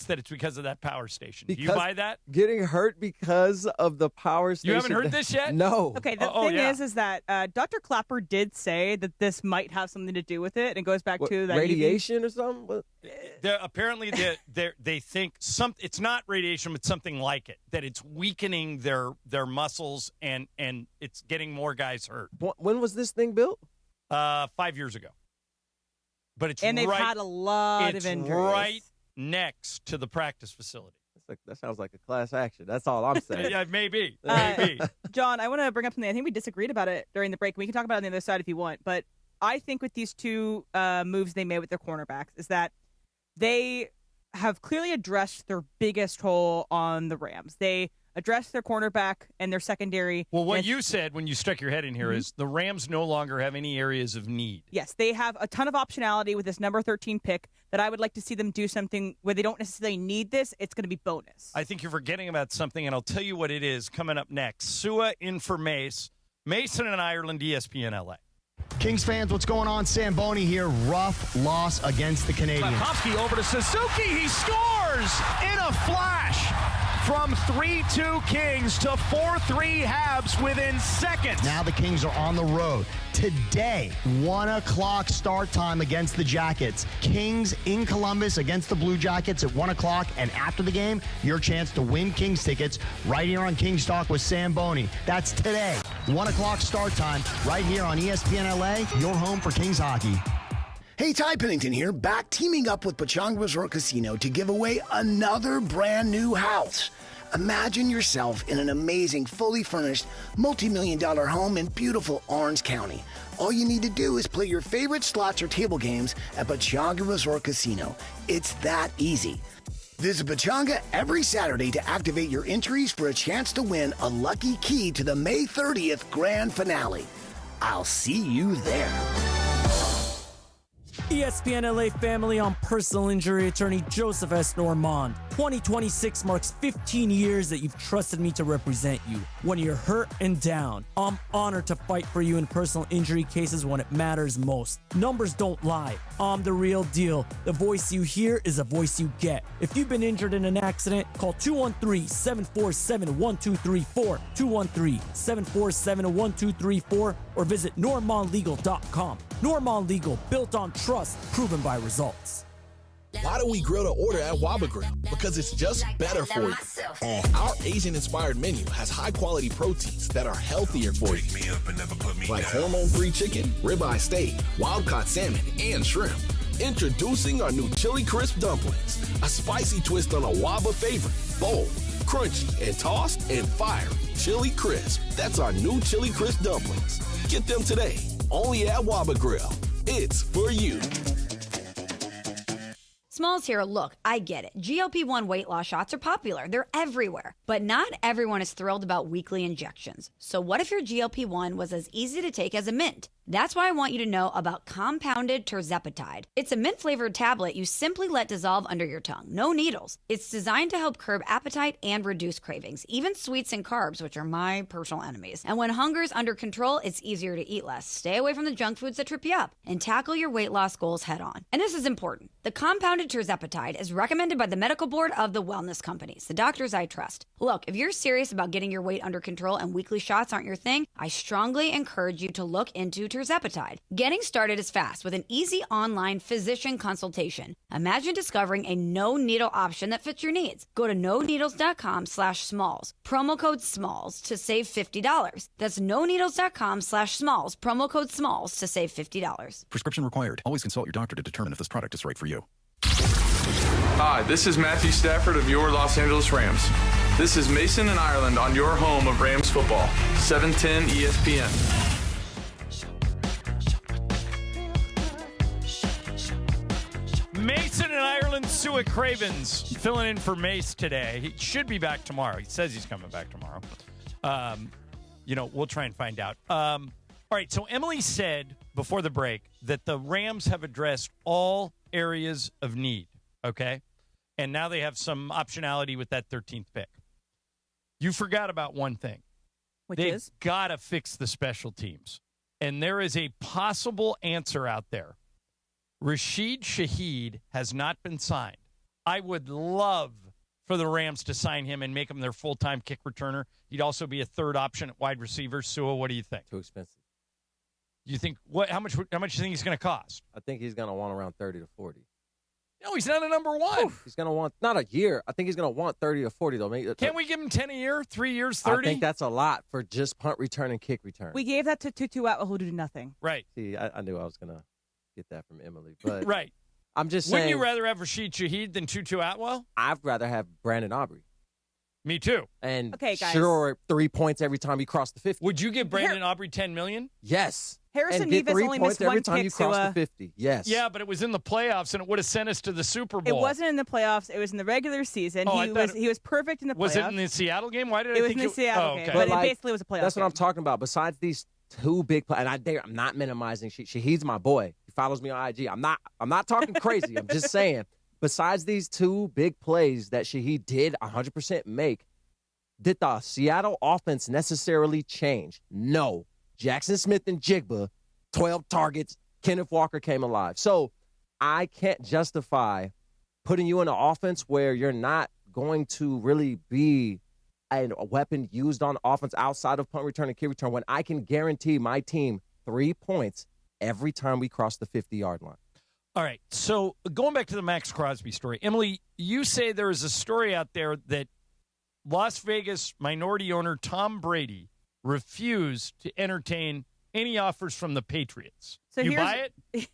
that it's because of that power station. Do you buy that? Getting hurt because of the power station. You haven't heard this yet? No. Okay, the thing is that Dr. Clapper did say that this might have something to do with it. And it goes back to that radiation or something? Apparently, they think it's not radiation, but something like it, that it's weakening their muscles and it's getting more guys hurt. When was this thing built? 5 years ago. But it's they've had a lot of injuries. Right next to the practice facility. That sounds like a class action. That's all I'm saying. Yeah, maybe. John, I want to bring up something. I think we disagreed about it during the break. We can talk about it on the other side if you want. But I think with these two moves they made with their cornerbacks is that they have clearly addressed their biggest hole on the Rams. They addressed their cornerback and their secondary. Well, what you said when you stuck your head in here is the Rams no longer have any areas of need. Yes, they have a ton of optionality with this number 13 pick that I would like to see them do something where they don't necessarily need this. It's going to be bonus. I think you're forgetting about something, and I'll tell you what it is coming up next. Sua in for Mace. Mason and Ireland, ESPN LA. Kings fans, what's going on? Sam Boney here. Rough loss against the Canadiens. Slavkovsky over to Suzuki. He scores in a flash. From 3-2 Kings to 4-3 Habs within seconds. Now the Kings are on the road. Today, 1 o'clock start time against the Jackets. Kings in Columbus against the Blue Jackets at 1 o'clock. And after the game, your chance to win Kings tickets right here on Kings Talk with Sam Boney. That's today. 1 o'clock start time right here on ESPN LA, your home for Kings hockey. Hey, Ty Pennington here, back teaming up with Pechanga Resort Casino to give away another brand new house. Imagine yourself in an amazing, fully furnished, multi-million-dollar home in beautiful Orange County. All you need to do is play your favorite slots or table games at Pechanga Resort Casino. It's that easy. Visit Pechanga every Saturday to activate your entries for a chance to win a lucky key to the May 30th grand finale. I'll see you there. ESPN LA family, I'm personal injury attorney Joseph S. Normand. 2026 marks 15 years that you've trusted me to represent you. When you're hurt and down, I'm honored to fight for you in personal injury cases when it matters most. Numbers don't lie. I'm the real deal. The voice you hear is a voice you get. If you've been injured in an accident, call 213-747-1234, 213-747-1234, or visit normandlegal.com. Normand Legal, built on trust, proven by results. Why do we grill to order at Waba Grill? Because it's just better for you. Our Asian-inspired menu has high-quality proteins that are healthier for you. Like hormone-free chicken, ribeye steak, wild-caught salmon, and shrimp. Introducing our new Chili Crisp Dumplings, a spicy twist on a Waba favorite. Bold, crunchy, and tossed, and fire. Chili Crisp. That's our new Chili Crisp Dumplings. Get them today, only at Waba Grill. It's for you. Smalls here, look, I get it. GLP-1 weight loss shots are popular. They're everywhere. But not everyone is thrilled about weekly injections. So what if your GLP-1 was as easy to take as a mint? That's why I want you to know about compounded terzepatide. It's a mint-flavored tablet you simply let dissolve under your tongue. No needles. It's designed to help curb appetite and reduce cravings, even sweets and carbs, which are my personal enemies. And when hunger's under control, it's easier to eat less. Stay away from the junk foods that trip you up and tackle your weight loss goals head on. And this is important. The compounded terzepatide is recommended by the medical board of the wellness companies, the doctors I trust. Look, if you're serious about getting your weight under control and weekly shots aren't your thing, I strongly encourage you to look into terzepatide. Getting started is fast with an easy online physician consultation. Imagine discovering a no-needle option that fits your needs. Go to noneedles.com/smalls, promo code SMALLS to save $50. That's noneedles.com/smalls, promo code SMALLS to save $50. Prescription required. Always consult your doctor to determine if this product is right for you. Hi, this is Matthew Stafford of your Los Angeles Rams. This is Mason and Ireland on your home of Rams football, 710 ESPN. Mason and Ireland gentlemen, Tua Cravens filling in for Mace today. He should be back tomorrow. He says he's coming back tomorrow. We'll try and find out. All right, so Emily said before the break that the Rams have addressed all areas of need, okay? And now they have some optionality with that 13th pick. You forgot about one thing. They've got to fix the special teams. And there is a possible answer out there. Rashid Shaheed has not been signed. I would love for the Rams to sign him and make him their full-time kick returner. He'd also be a third option at wide receiver. Sua, what do you think? Too expensive. You think how much do you think he's going to cost? I think he's going to want around 30 to 40. No, he's not a number one. He's going to want, not a year. I think he's going to want 30 to 40, though. Can't we give him 10 a year, 3 years, 30? I think that's a lot for just punt return and kick return. We gave that to Tutu Atwell, who did nothing. Right. See, I knew I was going to get that from Emily. But right. I'm just saying. Wouldn't you rather have Rashid Shaheed than Tutu Atwell? I'd rather have Brandon Aubrey. Me too. And okay, guys. Sure, 3 points every time you cross the 50. Would you give Brandon Aubrey $10 million? Yes. Harrison Nevis only missed one every time kick, you cross Sua. the 50. Yes. Yeah, but it was in the playoffs, and it would have sent us to the Super Bowl. It wasn't in the playoffs. It was in the regular season. He was perfect in the playoffs. Was it in the Seattle game? Why did it was in the Seattle game? But it basically was a playoff That's game. what I'm talking about. Besides these two big plays, and I'm not minimizing. Shahid's my boy. He follows me on IG. I'm not talking crazy. I'm just saying. Besides these two big plays that Shaheed did 100% make, did the Seattle offense necessarily change? No. Jackson Smith and Jigba, 12 targets. Kenneth Walker came alive. So I can't justify putting you in an offense where you're not going to really be a weapon used on offense outside of punt return and kick return when I can guarantee my team 3 points every time we cross the 50-yard line. All right, so going back to the Max Crosby story, Emily, you say there is a story out there that Las Vegas minority owner Tom Brady refused to entertain any offers from the Patriots. So you buy it?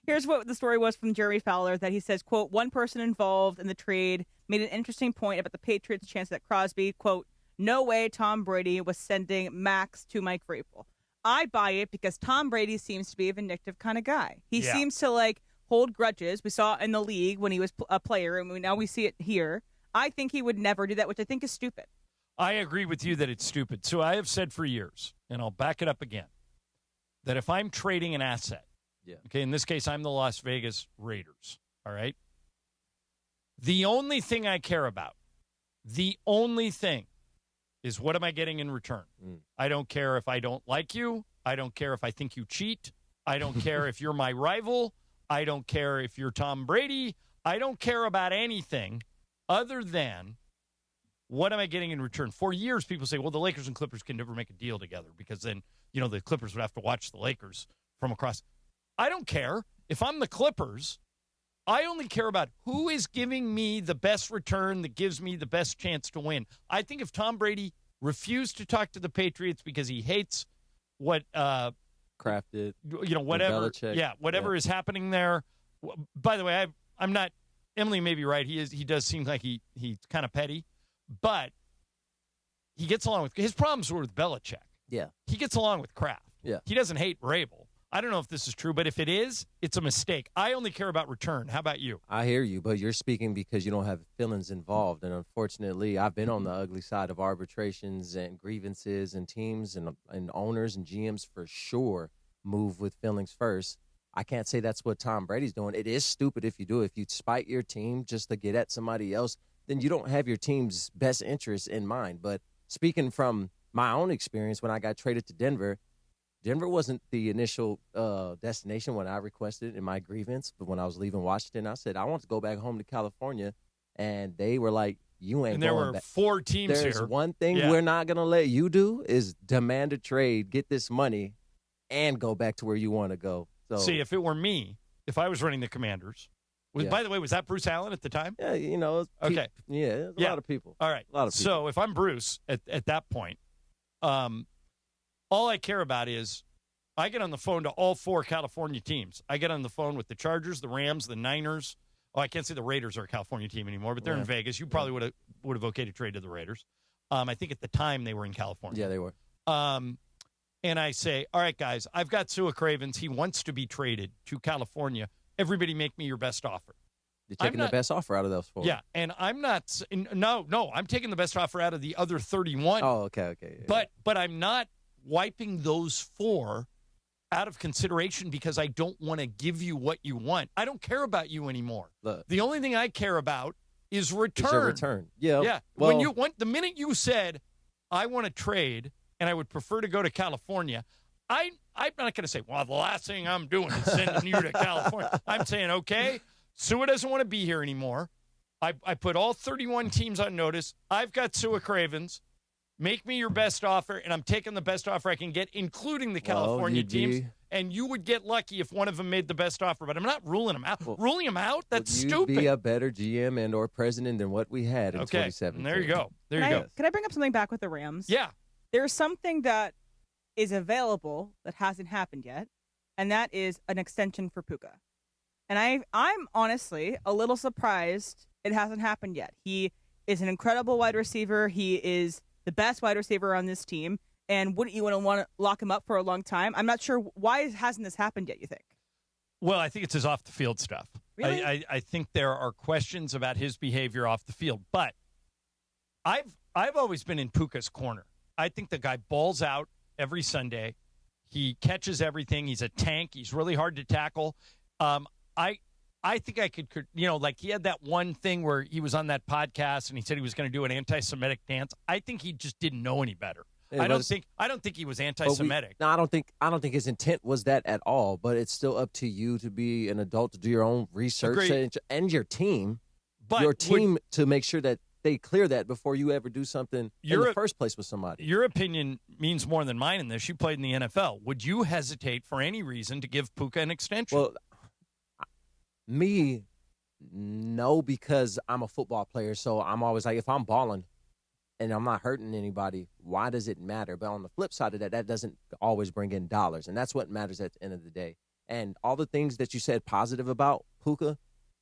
Here's what the story was from Jeremy Fowler, that he says, quote, one person involved in the trade made an interesting point about the Patriots' chance that Crosby, quote, no way Tom Brady was sending Max to Mike Vrabel. I buy it because Tom Brady seems to be a vindictive kind of guy. He seems to, hold grudges. We saw it in the league when he was a player, and now we see it here. I think he would never do that, which I think is stupid. I agree with you that it's stupid. So I have said for years, and I'll back it up again, that if I'm trading an asset, okay, in this case, I'm the Las Vegas Raiders, all right? The only thing I care about, is what am I getting in return? I don't care if I don't like you. I don't care if I think you cheat. I don't care if you're my rival. I don't care if you're Tom Brady. I don't care about anything other than what am I getting in return? For years, people say, well, the Lakers and Clippers can never make a deal together because then, the Clippers would have to watch the Lakers from across. I don't care. If I'm the Clippers, I only care about who is giving me the best return that gives me the best chance to win. I think if Tom Brady refused to talk to the Patriots because he hates what crafted, whatever, whatever is happening there. By the way, I'm not. Emily may be right. He does seem like he's kind of petty, but he gets along with his problems were with Belichick. Yeah, he gets along with Kraft. Yeah, he doesn't hate Vrabel. I don't know if this is true, but if it is, it's a mistake. I only care about return. How about you? I hear you, but you're speaking because you don't have feelings involved. And unfortunately, I've been on the ugly side of arbitrations and grievances, and teams and owners and GMs for sure move with feelings first. I can't say that's what Tom Brady's doing. It is stupid if you do. If you spite your team just to get at somebody else, then you don't have your team's best interests in mind. But speaking from my own experience, when I got traded to Denver wasn't the initial destination when I requested in my grievance. But when I was leaving Washington, I said, I want to go back home to California. And they were like, you ain't going back. And there were 4 teams here. There's one thing we're not going to let you do is demand a trade, get this money, and go back to where you want to go. So, see, if it were me, if I was running the Commanders, by the way, was that Bruce Allen at the time? Yeah, okay. A lot of people. All right. A lot of people. So if I'm Bruce at that point, all I care about is I get on the phone to all 4 California teams. I get on the phone with the Chargers, the Rams, the Niners. Oh, I can't say the Raiders are a California team anymore, but they're in Vegas. You probably would have okayed a trade to the Raiders. I think at the time they were in California. Yeah, they were. And I say, all right, guys, I've got Tua Cravens. He wants to be traded to California. Everybody make me your best offer. You're taking the best offer out of those 4. Yeah, and I'm not. No, I'm taking the best offer out of the other 31. Oh, okay. Yeah. But I'm not wiping those 4 out of consideration because I don't want to give you what you want. I don't care about you anymore. The only thing I care about is return. Is your return. Yeah. Yeah. Well, the minute you said, I want to trade and I would prefer to go to California, I'm not going to say, well, the last thing I'm doing is sending you to California. I'm saying, okay, Sua doesn't want to be here anymore. I put all 31 teams on notice. I've got Sua Cravens. Make me your best offer, and I'm taking the best offer I can get, including the California teams. And you would get lucky if one of them made the best offer, but I'm not ruling them out. Ruling them out? That's stupid. Be a better GM and or president than what we had in 2017. There you go. Can I bring up something back with the Rams? Yeah. There's something that is available that hasn't happened yet, and that is an extension for Puka. And I'm honestly a little surprised it hasn't happened yet. He is an incredible wide receiver. He is the best wide receiver on this team. And wouldn't you want to lock him up for a long time? I'm not sure. Why hasn't this happened yet, you think? Well, I think it's his off-the-field stuff. Really? I think there are questions about his behavior off the field. But I've always been in Puka's corner. I think the guy balls out every Sunday. He catches everything. He's a tank. He's really hard to tackle. I think I could, like he had that one thing where he was on that podcast and he said he was going to do an anti-Semitic dance. I think he just didn't know any better. I don't think he was anti-Semitic. No, I don't think his intent was that at all. But it's still up to you to be an adult, to do your own research and your team, to make sure that they clear that before you ever do something in the first place with somebody. Your opinion means more than mine in this. You played in the NFL. Would you hesitate for any reason to give Puka an extension? Well, me, no, because I'm a football player. So I'm always like, if I'm balling and I'm not hurting anybody, why does it matter? But on the flip side of that doesn't always bring in dollars. And that's what matters at the end of the day. And all the things that you said positive about Puka,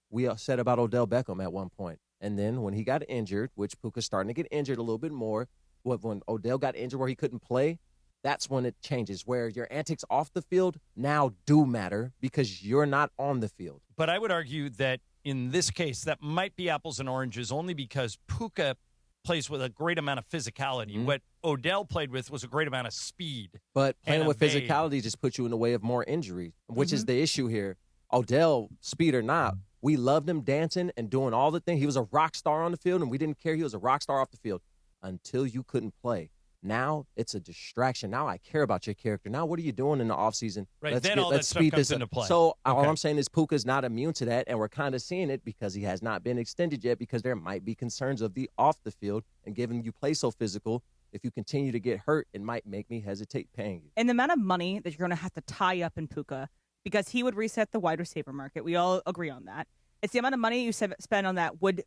we said about Odell Beckham at one point. And then when he got injured, which Puka's starting to get injured a little bit more, when Odell got injured where he couldn't play, that's when it changes, where your antics off the field now do matter because you're not on the field. But I would argue that in this case, that might be apples and oranges only because Puka plays with a great amount of physicality. Mm-hmm. What Odell played with was a great amount of speed. But playing with physicality just puts you in the way of more injuries, which is the issue here. Odell, speed or not, we loved him dancing and doing all the things. He was a rock star on the field, and we didn't care. He was a rock star off the field until you couldn't play. Now it's a distraction. Now I care about your character. Now what are you doing in the offseason? Right, let's speed this into play. So all I'm saying is Puka's not immune to that, and we're kind of seeing it because he has not been extended yet because there might be concerns of the off the field, and given you play so physical, if you continue to get hurt, it might make me hesitate paying you. And the amount of money that you're going to have to tie up in Puka because he would reset the wide receiver market. We all agree on that. It's the amount of money you spend on that would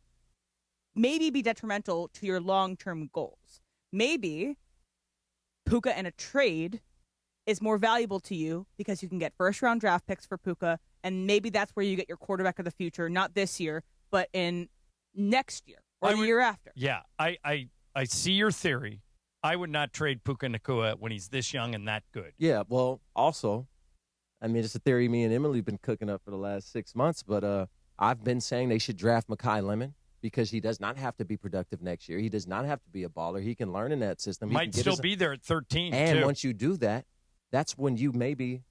maybe be detrimental to your long-term goals. Maybe Puka and a trade is more valuable to you because you can get first-round draft picks for Puka, and maybe that's where you get your quarterback of the future, not this year, but in next year or the year after. Yeah, I see your theory. I would not trade Puka Nacua when he's this young and that good. Yeah, well, also, I mean, it's a theory me and Emily have been cooking up for the last 6 months, but I've been saying they should draft Mekhi Lemon because he does not have to be productive next year. He does not have to be a baller. He can learn in that system. He might still be there at 13, and too. once you do that, that's when you maybe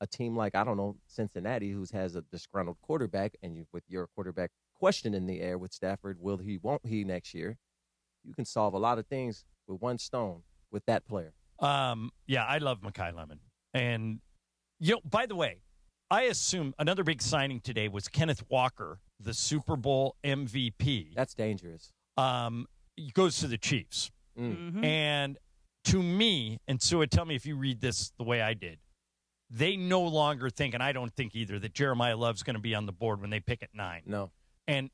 a team like, I don't know, Cincinnati, who has a disgruntled quarterback, and you, with your quarterback question in the air with Stafford, will he, won't he next year, you can solve a lot of things with one stone with that player. Yeah, I love Mekhi Lemon. And, by the way, I assume another big signing today was Kenneth Walker, the Super Bowl MVP. That's dangerous. He goes to the Chiefs. Mm-hmm. And to me, and Sua, tell me if you read this the way I did, they no longer think, and I don't think either, that Jeremiah Love's going to be on the board when they pick at 9. No. And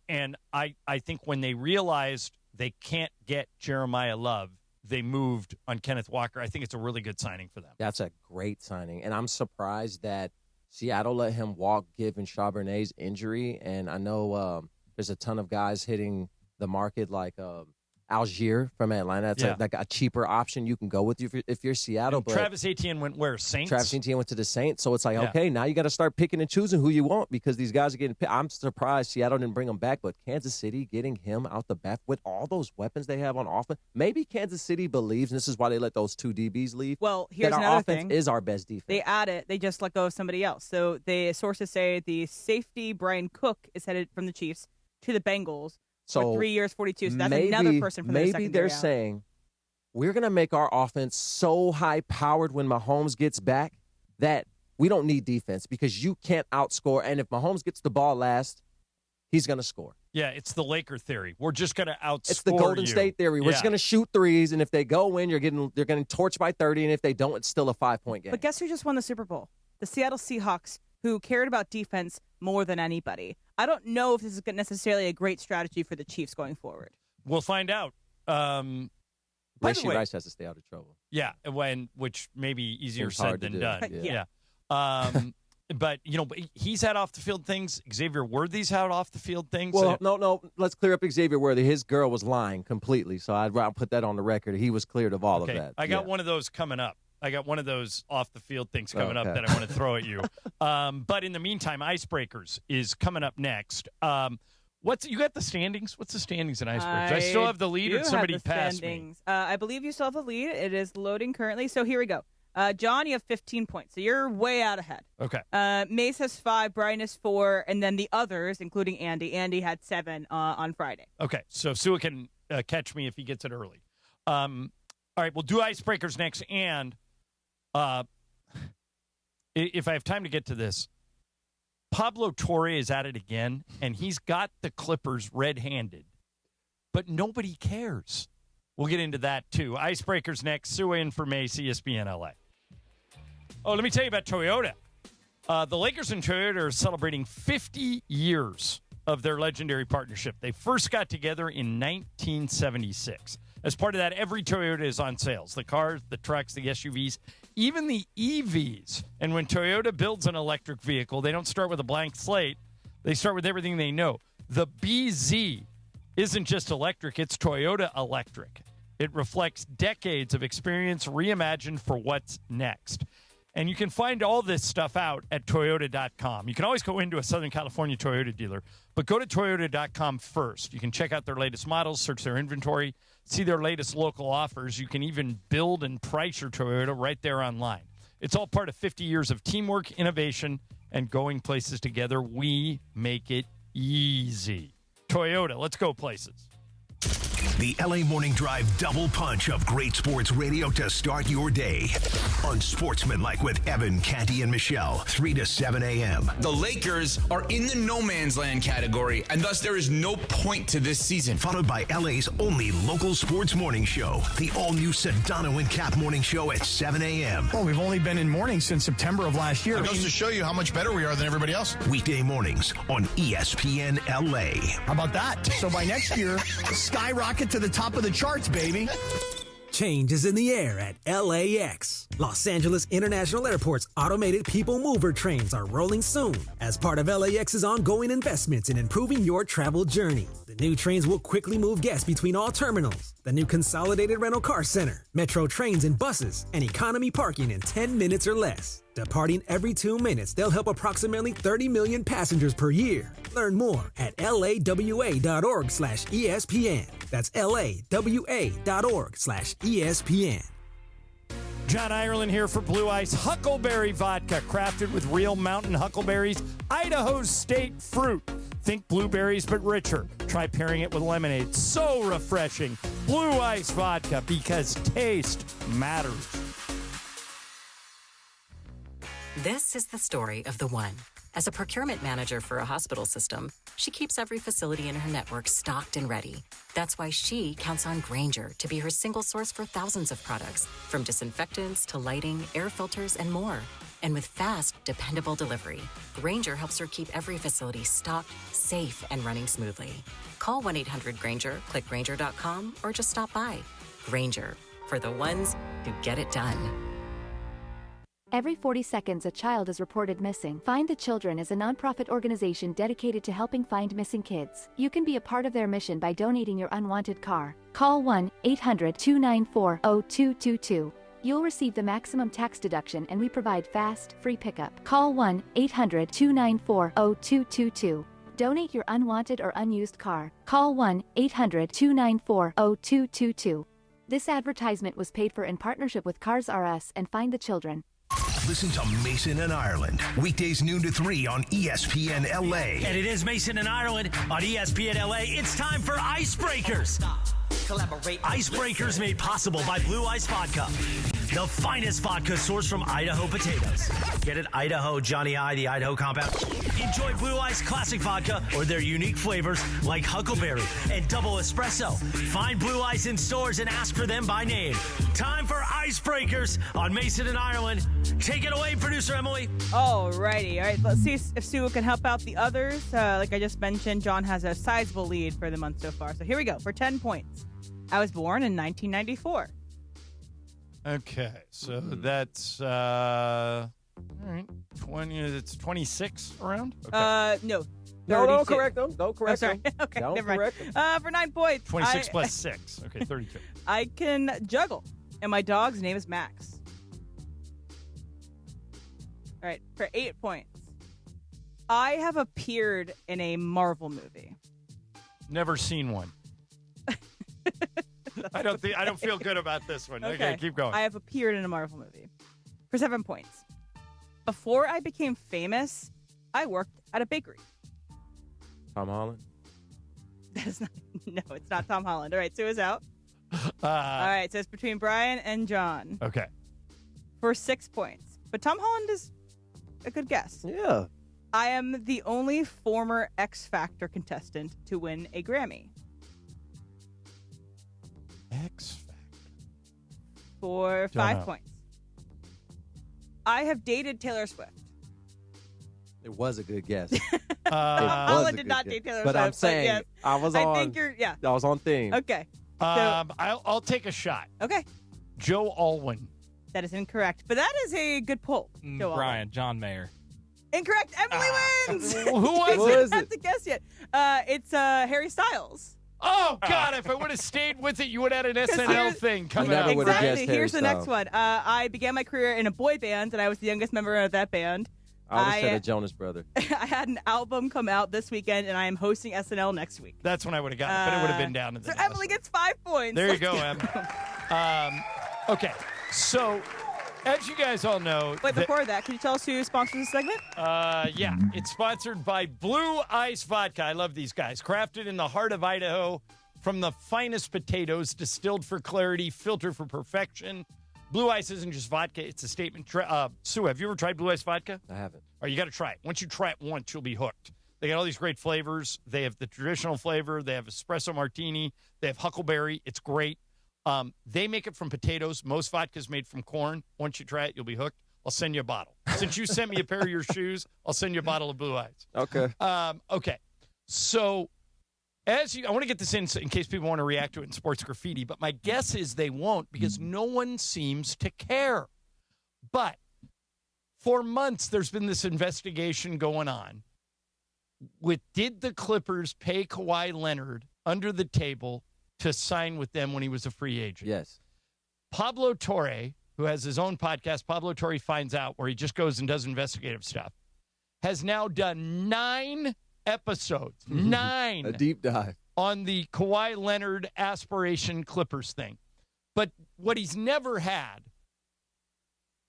I think when they realized they can't get Jeremiah Love, they moved on Kenneth Walker. I think it's a really good signing for them. That's a great signing. And I'm surprised that Seattle let him walk given Charbonnet's injury. And I know there's a ton of guys hitting the market like Algier from Atlanta. That's like a cheaper option you can go with if you're Seattle. But Travis Etienne went where? Saints? Travis Etienne went to the Saints. So it's like, okay, now you got to start picking and choosing who you want because these guys are getting picked. I'm surprised Seattle didn't bring him back, but Kansas City getting him out the back with all those weapons they have on offense. Maybe Kansas City believes, and this is why they let those 2 DBs leave, well, here's that our another offense thing. is our best defense. They add it. They just let go of somebody else. So the sources say the safety Brian Cook is headed from the Chiefs to the Bengals. So for 3 years, 42. So that's another person from their secondary. Maybe they're saying, we're going to make our offense so high-powered when Mahomes gets back that we don't need defense because you can't outscore. And if Mahomes gets the ball last, he's going to score. Yeah, it's the Laker theory. We're just going to outscore It's the Golden you. State theory. We're just going to shoot threes, and if they go in, they're getting torched by 30, and if they don't, it's still a 5-point game. But guess who just won the Super Bowl? The Seattle Seahawks, who cared about defense more than anybody. I don't know if this is necessarily a great strategy for the Chiefs going forward. We'll find out. Rashee Rice has to stay out of trouble. Yeah, which may be easier said than done. Yeah. But, he's had off-the-field things. Xavier Worthy's had off-the-field things. Well, no. Let's clear up Xavier Worthy. His girl was lying completely, so I'll put that on the record. He was cleared of all of that. I got one of those coming up. I got one of those off-the-field things coming up that I want to throw at you. But in the meantime, Icebreakers is coming up next. You got the standings? What's the standings in Icebreakers? I still have the lead, or somebody passed me? I believe you still have the lead. It is loading currently. So here we go. John, you have 15 points, so you're way out ahead. Okay. Mace has 5, Brian has 4, and then the others, including Andy. Andy had 7 on Friday. Okay, so Sua can catch me if he gets it early. All right, we'll do Icebreakers next, and if I have time to get to this, Pablo Torre is at it again, and he's got the Clippers red-handed, but nobody cares. We'll get into that, too. Icebreakers next. Sua in for Mace, ESPN LA. Oh, let me tell you about Toyota. The Lakers and Toyota are celebrating 50 years of their legendary partnership. They first got together in 1976. As part of that, every Toyota is on sales. The cars, the trucks, the SUVs, even the EVs. And when Toyota builds an electric vehicle, they don't start with a blank slate. They start with everything they know. The BZ isn't just electric, it's Toyota electric. It reflects decades of experience reimagined for what's next. And you can find all this stuff out at Toyota.com. You can always go into a Southern California Toyota dealer, but go to Toyota.com first. You can check out their latest models, search their inventory, see their latest local offers. You can even build and price your Toyota right there online. It's all part of 50 years of teamwork, innovation, and going places together. We make it easy. Toyota, let's go places. The LA Morning Drive double punch of great sports radio to start your day. Unsportsmanlike with Evan, Canty, and Michelle, 3 to 7 a.m. The Lakers are in the no man's land category, and thus there is no point to this season. Followed by LA's only local sports morning show, the all-new Sedano and Cap morning show at 7 a.m. Well, we've only been in morning since September of last year. It goes to show you how much better we are than everybody else. Weekday mornings on ESPN LA. How about that? So by next year, skyrocket to the top of the charts, baby. Change is in the air at LAX. Los Angeles International Airport's automated people mover trains are rolling soon as part of LAX's ongoing investments in improving your travel journey. The new trains will quickly move guests between all terminals. The new consolidated rental car center, metro trains and buses, and economy parking in 10 minutes or less. Departing every 2 minutes, they'll help approximately 30 million passengers per year. Learn more at lawa.org/ESPN. That's lawa.org/ESPN. John Ireland here for Blue Ice Huckleberry Vodka, crafted with real mountain huckleberries, Idaho's state fruit. Think blueberries, but richer. Try pairing it with lemonade. So refreshing. Blue Ice Vodka, because taste matters. This is the story of the one. As a procurement manager for a hospital system, she keeps every facility in her network stocked and ready. That's why she counts on Grainger to be her single source for thousands of products, from disinfectants to lighting, air filters, and more. And with fast, dependable delivery, Grainger helps her keep every facility stocked, safe, and running smoothly. Call 1-800-GRAINGER, click Grainger.com, or just stop by. Grainger, for the ones who get it done. Every 40 seconds, a child is reported missing. Find the Children is a nonprofit organization dedicated to helping find missing kids. You can be a part of their mission by donating your unwanted car. Call 1-800-294-0222. You'll receive the maximum tax deduction, and we provide fast, free pickup. Call 1-800-294-0222. Donate your unwanted or unused car. Call 1-800-294-0222. This advertisement was paid for in partnership with Cars R Us and Find the Children. Listen to Mason and Ireland, weekdays noon to 3 on ESPN LA. And it is Mason and Ireland on ESPN LA. It's time for Icebreakers. Icebreakers made possible by Blue Ice Vodka, the finest vodka sourced from Idaho potatoes. Get it? Idaho, Johnny I, the Idaho compound. Enjoy Blue Ice Classic Vodka or their unique flavors like Huckleberry and Double Espresso. Find Blue Ice in stores and ask for them by name. Time for Icebreakers on Mason and Ireland. Take it away, producer Emily. Alrighty. All right, let's see if Sue can help out the others. Like I just mentioned, John has a sizable lead for the month so far. So here we go for 10 points. I was born in 1994. Okay, so that's all right. 20. It's 26 around. Okay. No. No, correct them. No, correct sorry. them. Okay, Don't never mind. correct them. For 9 points. 26 plus 6. Okay, 32. I can juggle, and my dog's name is Max. All right, for 8 points. I have appeared in a Marvel movie. Never seen one. I don't feel good about this one. Okay, keep going. I have appeared in a Marvel movie. For 7 points. Before I became famous, I worked at a bakery. Tom Holland? That is not. No, it's not Tom Holland. All right, Sue is out. All right, so it's between Brian and John. Okay. For 6 points. But Tom Holland is a good guess. Yeah. I am the only former X Factor contestant to win a Grammy. X Factor. For 5 points. I have dated Taylor Swift. It was a good guess. Holland did not date Taylor Swift. But I'm saying, yes. I was on theme. Okay. I'll take a shot. Okay. Joe Alwyn. That is incorrect, but that is a good pull. Joe Brian, Alwyn. John Mayer. Incorrect. Emily wins. Who was it? I have to guess yet. It's Harry Styles. Oh, God, if I would have stayed with it, you would have had an SNL thing coming out. Exactly. Here's the next one. I began my career in a boy band, and I was the youngest member of that band. I would have said a Jonas Brother. I had an album come out this weekend, and I am hosting SNL next week. That's when I would have gotten it, but it would have been down to the So Emily gets 5 points. There you go, Em. Okay, so as you guys all know... Wait, before that, can you tell us who sponsors this segment? Yeah, it's sponsored by Blue Ice Vodka. I love these guys. Crafted in the heart of Idaho from the finest potatoes, distilled for clarity, filtered for perfection. Blue Ice isn't just vodka, it's a statement. Sue, have you ever tried Blue Ice Vodka? I haven't. Oh, you got to try it. Once you try it once, you'll be hooked. They got all these great flavors. They have the traditional flavor. They have espresso martini. They have huckleberry. It's great. They make it from potatoes. Most vodka is made from corn. Once you try it, you'll be hooked. I'll send you a bottle. Since you sent me a pair of your shoes, I'll send you a bottle of Blue Ice. Okay. Okay. So I want to get this in case people want to react to it in sports graffiti, but my guess is they won't because no one seems to care. But for months, there's been this investigation going on with did the Clippers pay Kawhi Leonard under the table to sign with them when he was a free agent? Yes. Pablo Torre, who has his own podcast, Pablo Torre Finds Out, where he just goes and does investigative stuff, has now done 9 episodes. 9. A deep dive. On the Kawhi Leonard aspiration Clippers thing. But what he's never had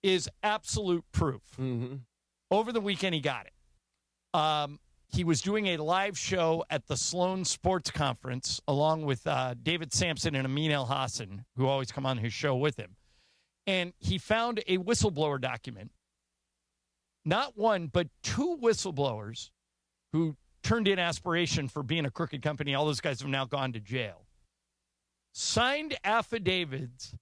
is absolute proof. Mm-hmm. Over the weekend, he got it. He was doing a live show at the Sloan Sports Conference along with David Sampson and Amin El-Hassan, who always come on his show with him. And he found a whistleblower document. Not one, but 2 whistleblowers who turned in aspiration for being a crooked company. All those guys have now gone to jail. Signed affidavits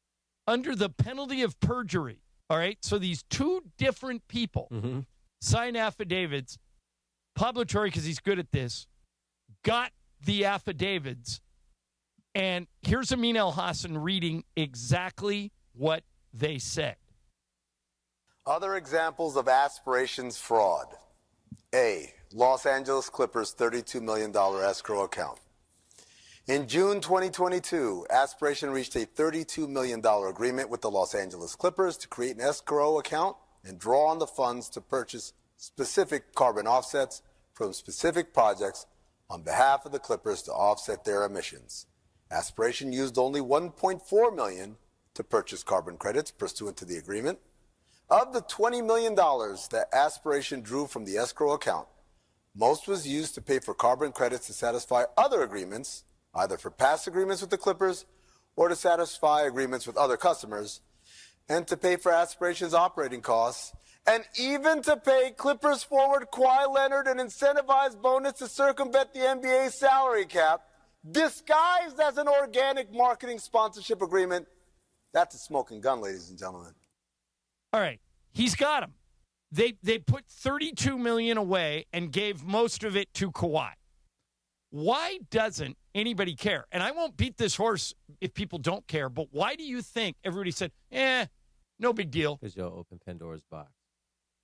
under the penalty of perjury. All right? So these 2 different people signed affidavits. Pablo Torre, because he's good at this, got the affidavits. And here's Amin El-Hassan reading exactly what they said. Other examples of aspirations fraud. A, Los Angeles Clippers $32 million escrow account. In June 2022, Aspiration reached a $32 million agreement with the Los Angeles Clippers to create an escrow account and draw on the funds to purchase specific carbon offsets from specific projects on behalf of the Clippers to offset their emissions. Aspiration used only $1.4 million to purchase carbon credits pursuant to the agreement. Of the $20 million that Aspiration drew from the escrow account, most was used to pay for carbon credits to satisfy other agreements, either for past agreements with the Clippers or to satisfy agreements with other customers, and to pay for Aspiration's operating costs, and even to pay Clippers forward Kawhi Leonard an incentivized bonus to circumvent the NBA salary cap, disguised as an organic marketing sponsorship agreement. That's a smoking gun, ladies and gentlemen. All right, he's got him. They put $32 million away and gave most of it to Kawhi. Why doesn't anybody care? And I won't beat this horse if people don't care, but why do you think everybody said, no big deal? Because you'll open Pandora's box.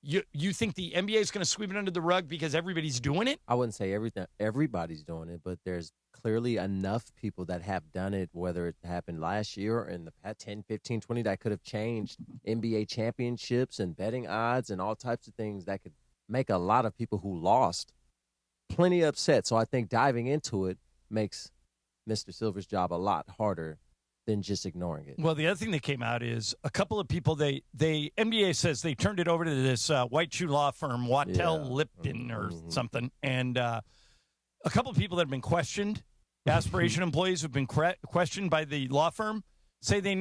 You think the NBA is going to sweep it under the rug because everybody's doing it? I wouldn't say everybody's doing it, but there's clearly enough people that have done it, whether it happened last year or in the past 10, 15, 20, that could have changed NBA championships and betting odds and all types of things that could make a lot of people who lost plenty upset. So I think diving into it makes Mr. Silver's job a lot harder than just ignoring it. Well, the other thing that came out is a couple of people, NBA says they turned it over to this white shoe law firm, Waddell Lipton or something, and a couple of people that have been questioned, Aspiration employees who've been questioned by the law firm, say the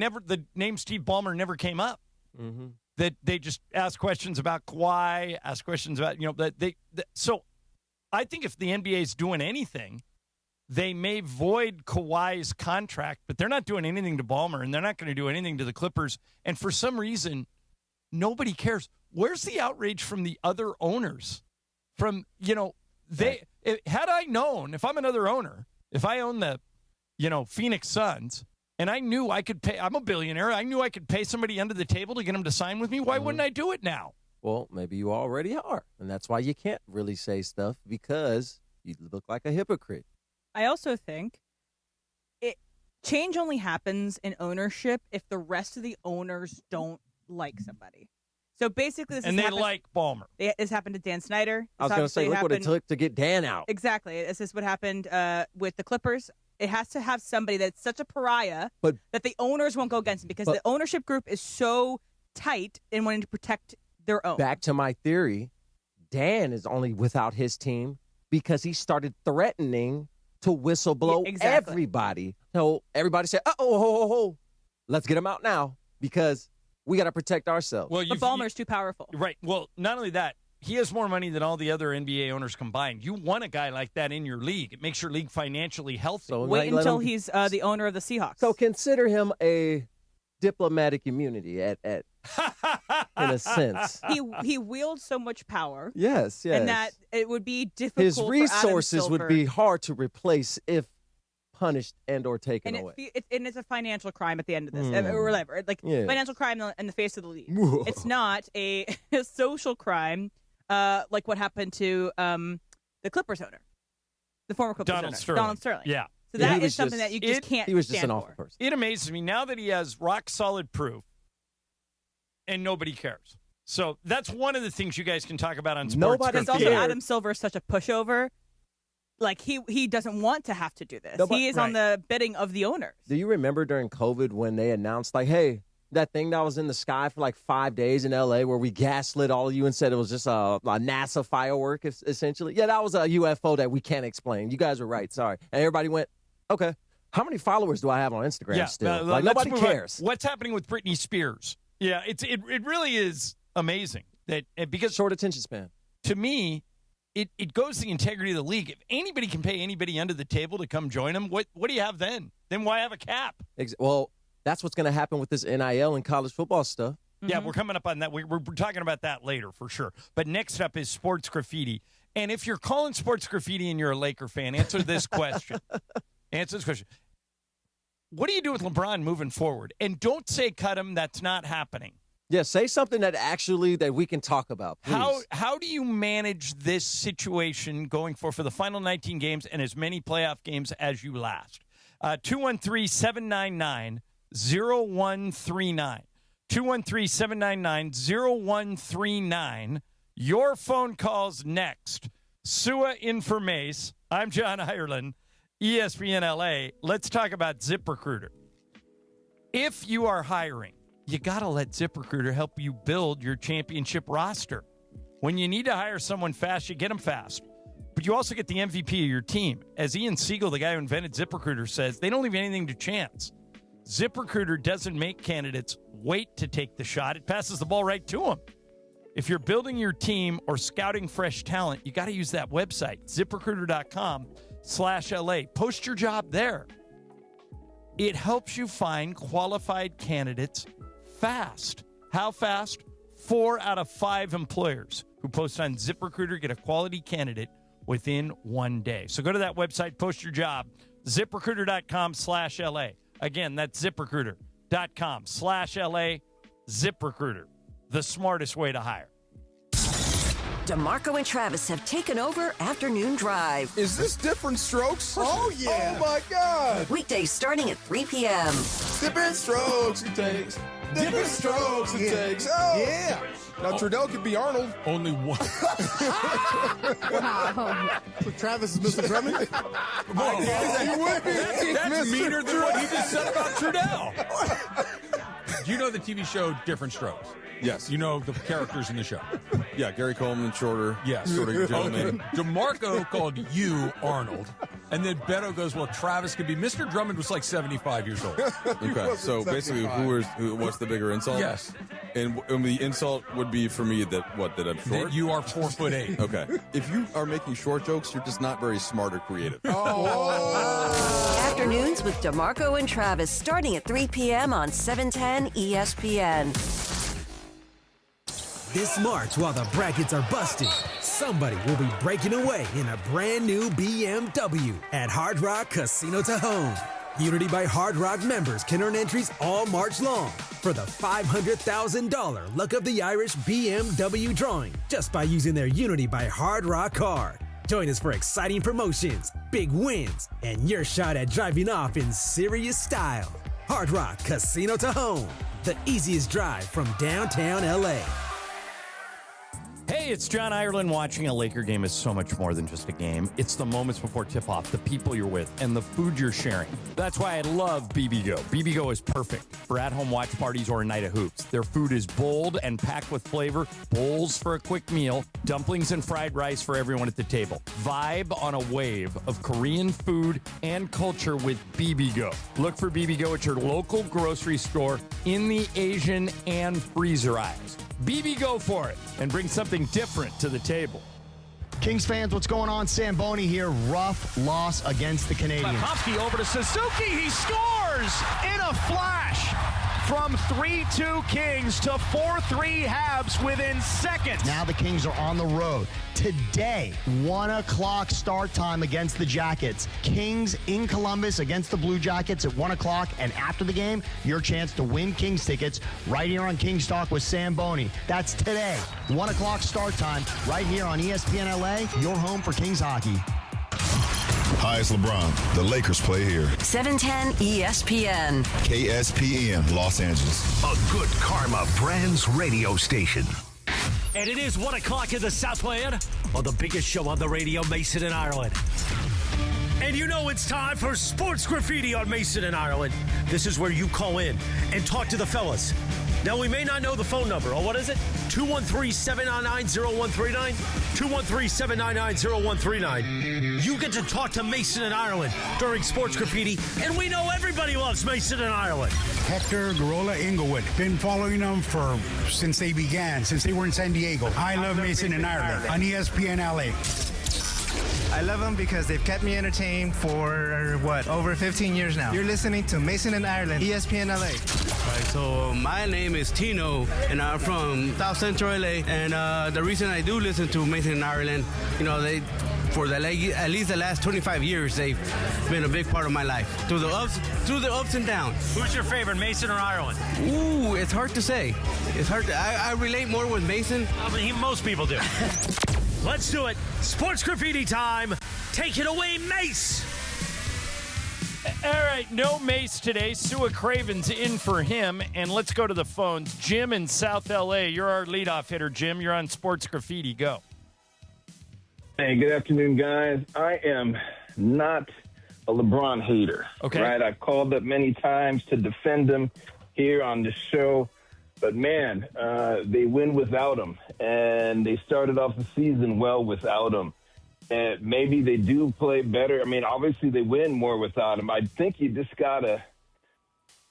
name Steve Ballmer never came up. Mm-hmm. That they just ask questions about Kawhi, ask questions about, so I think if the NBA is doing anything, they may void Kawhi's contract, but they're not doing anything to Ballmer, and they're not going to do anything to the Clippers. And for some reason, nobody cares. Where's the outrage from the other owners? Had I known, if I'm another owner, if I own the, Phoenix Suns, and I knew I could pay, I'm a billionaire, I knew I could pay somebody under the table to get them to sign with me, why wouldn't I do it now? Well, maybe you already are, and that's why you can't really say stuff, because you look like a hypocrite. I also think change only happens in ownership if the rest of the owners don't like somebody. So basically, like Ballmer. This happened to Dan Snyder. I was going to say, look what it took to get Dan out. Exactly. This is what happened with the Clippers. It has to have somebody that's such a pariah that the owners won't go against him, because the ownership group is so tight in wanting to protect their own. Back to my theory, Dan is only without his team because he started threatening to whistle-blow everybody. So everybody said, let's get him out now because we got to protect ourselves. Well, but Ballmer's too powerful. Right. Well, not only that, he has more money than all the other NBA owners combined. You want a guy like that in your league. It makes your league financially healthy. So wait until he's the owner of the Seahawks. So consider him a diplomatic immunity at in a sense. He wields so much power. Yes. And that it would be difficult. His resources would be hard to replace if punished and or taken away. And it's a financial crime at the end of this, or whatever. Financial crime in the face of the league. It's not a social crime like what happened to the Clippers owner, the former Clippers owner, Donald Sterling. Yeah. So that is something that you just can't. He was just an awful person. It amazes me now that he has rock solid proof, and nobody cares. So that's one of the things you guys can talk about on sports. Because also Adam Silver is such a pushover. Like he doesn't want to have to do this. He is on the bidding of the owners. Do you remember during COVID when they announced, like, hey, that thing that was in the sky for like 5 days in LA where we gaslit all of you and said it was just a NASA firework, essentially? Yeah, that was a UFO that we can't explain. You guys were right. Sorry. And everybody went, okay, how many followers do I have on Instagram still? Nobody cares. What's happening with Britney Spears? Yeah, it really is amazing that because short attention span. To me, it goes to the integrity of the league. If anybody can pay anybody under the table to come join them, what do you have then? Then why have a cap? Well, that's what's going to happen with this NIL and college football stuff. Yeah, we're coming up on that. We're talking about that later for sure. But next up is sports graffiti. And if you're calling sports graffiti and you're a Laker fan, answer this question. Answer this question. What do you do with LeBron moving forward? And don't say cut him. That's not happening. Yeah, say something that we can talk about, please. How do you manage this situation going for the final 19 games and as many playoff games as you last? 213-799-0139. 213-799-0139. Your phone calls next. Sua Informace. I'm John Ireland, ESPN LA. Let's talk about ZipRecruiter. If you are hiring, you got to let ZipRecruiter help you build your championship roster. When you need to hire someone fast, you get them fast. But you also get the MVP of your team. As Ian Siegel, the guy who invented ZipRecruiter, says, they don't leave anything to chance. ZipRecruiter doesn't make candidates wait to take the shot. It passes the ball right to them. If you're building your team or scouting fresh talent, you got to use that website, ZipRecruiter.com/LA. Post your job there. It helps you find qualified candidates fast. How fast? 4 out of 5 employers who post on ZipRecruiter get a quality candidate within 1 day. So go to that website, post your job, ZipRecruiter.com/LA. Again, that's ZipRecruiter.com/LA. ZipRecruiter, the smartest way to hire. DeMarco and Travis have taken over Afternoon Drive. Is this Different Strokes? Oh, yeah. Oh, my God. Weekdays starting at 3 p.m. Different strokes it takes. Different strokes it takes. Oh. Yeah. Now, Trudell could be Arnold. Only one. Wow. So Travis is Mr. Drummond? That's meaner than what he just said about Trudell. Do you know the TV show Different Strokes? Yes. You know the characters in the show? Yeah, Gary Coleman, shorter. Yes. Sort of gentleman. DeMarco called you Arnold. And then Beto goes, well, Travis could be. Mr. Drummond was like 75 years old. Okay, so basically, what's the bigger insult? Yes. And the insult would be for me that I'm short? That you are 4'8". Okay. If you are making short jokes, you're just not very smart or creative. Afternoons with DeMarco and Travis starting at 3 p.m. on 710 ESPN. This March, while the brackets are busted, somebody will be breaking away in a brand new BMW at Hard Rock Casino Tahoe. Unity by Hard Rock members can earn entries all March long for the $500,000 Luck of the Irish BMW drawing just by using their Unity by Hard Rock card. Join us for exciting promotions, big wins, and your shot at driving off in serious style. Hard Rock Casino Tahoe, the easiest drive from downtown LA. Hey, it's John Ireland. Watching a Laker game is so much more than just a game. It's the moments before tip-off, the people you're with, and the food you're sharing. That's why I love BBGO. BBGO is perfect for at-home watch parties or a night of hoops. Their food is bold and packed with flavor, bowls for a quick meal, dumplings and fried rice for everyone at the table. Vibe on a wave of Korean food and culture with BBGO. Look for BBGO at your local grocery store in the Asian and freezer aisles. BB, go for it and bring something different to the table. Kings fans, what's going on? Sam Boney here. Rough loss against the Canadians. Slavkovsky over to Suzuki. He scores in a flash. From 3-2 Kings to 4-3 Habs within seconds. Now the Kings are on the road. Today, 1 o'clock start time against the Jackets. Kings in Columbus against the Blue Jackets at 1 o'clock. And after the game, your chance to win Kings tickets right here on Kings Talk with Sam Boney. That's today, 1 o'clock start time right here on ESPN LA, your home for Kings hockey. Hi, it's LeBron. The Lakers play here. 710 ESPN. KSPN, Los Angeles. A good karma brands radio station. And it is 1 o'clock in the Southland on the biggest show on the radio, Mason and Ireland. And you know it's time for Sports Graffiti on Mason and Ireland. This is where you call in and talk to the fellas. Now, we may not know the phone number. Oh, what is it? 213-799-0139? 213-799-0139. You get to talk to Mason and Ireland during Sports Graffiti, and we know everybody loves Mason and Ireland. Hector Garola Inglewood. Been following them since they began, since they were in San Diego. I love Mason and Ireland on ESPN LA. I love them because they've kept me entertained for, over 15 years now. You're listening to Mason and Ireland, ESPN LA. All right, so my name is Tino, and I'm from South Central LA. And the reason I do listen to Mason and Ireland, for at least the last 25 years, they've been a big part of my life through the ups and downs. Who's your favorite, Mason or Ireland? Ooh, it's hard to say. It's hard to. I relate more with Mason. I mean, most people do. Let's do it. Sports graffiti time. Take it away, Mace. All right, no Mace today. Sua Craven's in for him, and let's go to the phones. Jim in South L.A., you're our leadoff hitter. Jim, you're on Sports Graffiti. Go. Hey, good afternoon, guys. I am not a LeBron hater. Okay. Right? I've called up many times to defend him here on the show, but man, they win without him, and they started off the season well without him. And maybe they do play better. I mean, obviously they win more without him. I think you just got to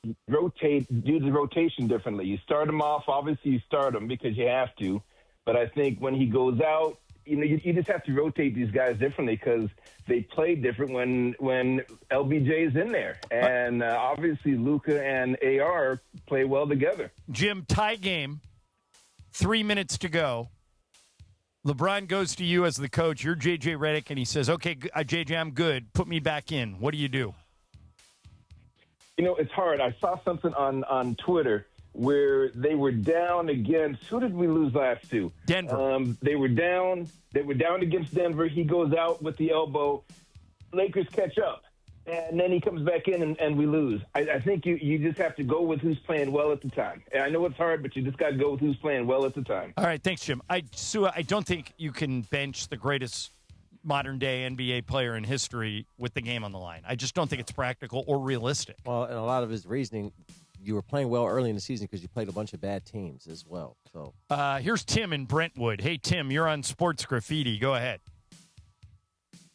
do the rotation differently. You start him off, obviously you start him because you have to. But I think when he goes out, you just have to rotate these guys differently because they play different when LBJ is in there. And obviously Luka and AR play well together. Jim, tie game, 3 minutes to go. LeBron goes to you as the coach. You're J.J. Redick, and he says, okay, J.J., I'm good. Put me back in. What do you do? It's hard. I saw something on Twitter where they were down against – who did we lose last to? Denver. They were down against Denver. He goes out with the elbow. Lakers catch up. And then he comes back in and we lose. I think you just have to go with who's playing well at the time. And I know it's hard, but you just got to go with who's playing well at the time. All right, thanks, Jim. Sua, I don't think you can bench the greatest modern-day NBA player in history with the game on the line. I just don't think it's practical or realistic. Well, and a lot of his reasoning, you were playing well early in the season because you played a bunch of bad teams as well. So here's Tim in Brentwood. Hey, Tim, you're on Sports Graffiti. Go ahead.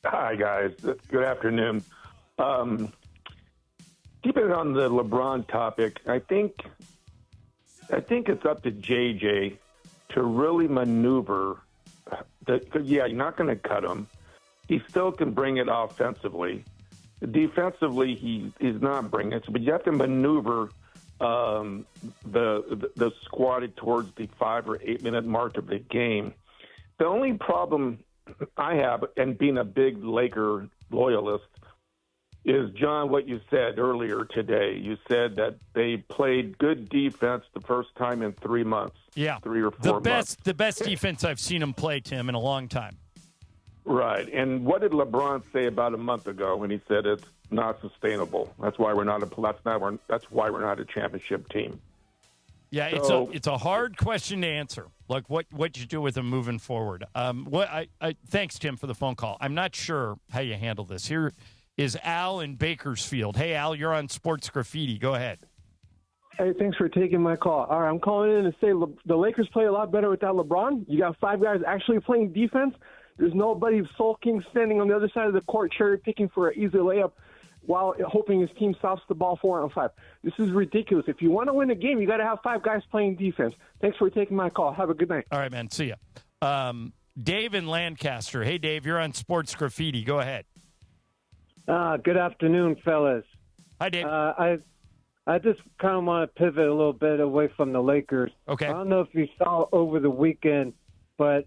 Hi, guys. Good afternoon. Keeping on the LeBron topic, I think it's up to JJ to really maneuver. You're not going to cut him. He still can bring it offensively. Defensively, he's not bringing it. But you have to maneuver the squad towards the 5 or 8 minute mark of the game. The only problem I have, and being a big Laker loyalist, is, John, what you said earlier today. You said that they played good defense the first time in 3 months. Yeah. 3 or 4 months. The best defense I've seen them play, Tim, in a long time. Right. And what did LeBron say about a month ago when he said it's not sustainable? That's why we're not a championship team. Yeah, So- it's a hard question to answer. Like what you do with them moving forward. Thanks, Tim, for the phone call. I'm not sure how you handle this. Here is Al in Bakersfield. Hey, Al, you're on Sports Graffiti. Go ahead. Hey, thanks for taking my call. All right, I'm calling in to say the Lakers play a lot better without LeBron. You got 5 guys actually playing defense. There's nobody sulking, standing on the other side of the court, cherry-picking for an easy layup while hoping his team stops the ball 4-on-5. This is ridiculous. If you want to win a game, you got to have 5 guys playing defense. Thanks for taking my call. Have a good night. All right, man. See ya. Dave in Lancaster. Hey, Dave, you're on Sports Graffiti. Go ahead. Good afternoon, fellas. Hi, Dave. I just kind of want to pivot a little bit away from the Lakers. Okay. I don't know if you saw over the weekend, but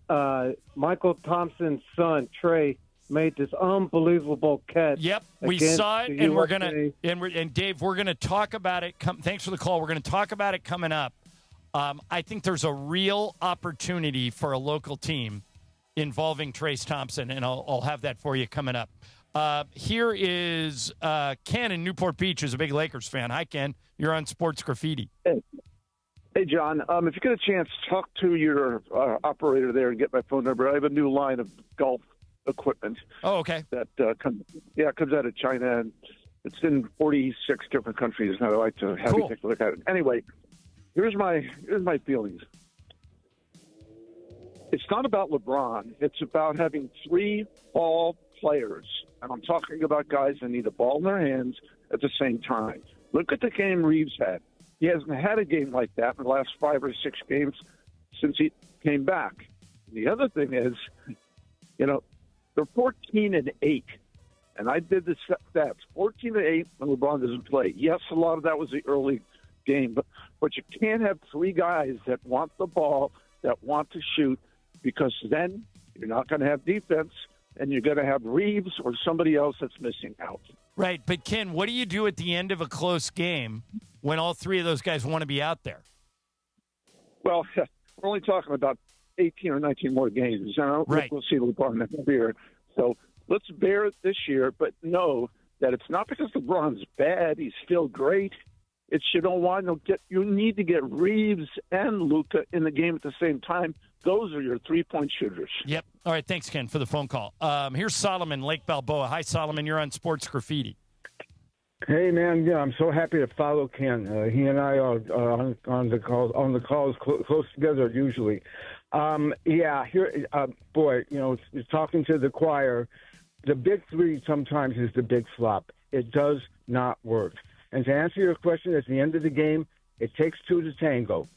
Michael Thompson's son, Trey, made this unbelievable catch. Yep, we saw it, and we're gonna and Dave, we're gonna talk about it. Thanks for the call. We're gonna talk about it coming up. I think there's a real opportunity for a local team involving Trace Thompson, and I'll have that for you coming up. Here is Ken in Newport Beach, who's a big Lakers fan. Hi, Ken. You're on Sports Graffiti. Hey, John. If you get a chance, talk to your operator there and get my phone number. I have a new line of golf equipment. Oh, okay. That comes out of China, and it's in 46 different countries. And I'd like to have you take a look at it. Anyway, here's my feelings. It's not about LeBron. It's about having 3 ball players. And I'm talking about guys that need a ball in their hands at the same time. Look at the game Reeves had. He hasn't had a game like that in the last 5 or 6 games since he came back. The other thing is, they're 14-8. And I did the stats. 14-8 when LeBron doesn't play. Yes, a lot of that was the early game, but you can't have 3 guys that want the ball, that want to shoot, because then you're not going to have defense, and you're going to have Reeves or somebody else that's missing out. Right, but Ken, what do you do at the end of a close game when all three of those guys want to be out there? Well, we're only talking about 18 or 19 more games. And I don't think we'll see LeBron next year. So let's bear it this year, but know that it's not because LeBron's bad. He's still great. It's you need to get Reeves and Luka in the game at the same time. Those are your three-point shooters. Yep. All right, thanks, Ken, for the phone call. Here's Solomon, Lake Balboa. Hi, Solomon. You're on Sports Graffiti. Hey, man. Yeah, I'm so happy to follow Ken. He and I are on the calls close together usually. Boy, it's talking to the choir. The big three sometimes is the big flop. It does not work. And to answer your question, at the end of the game, it takes two to tango.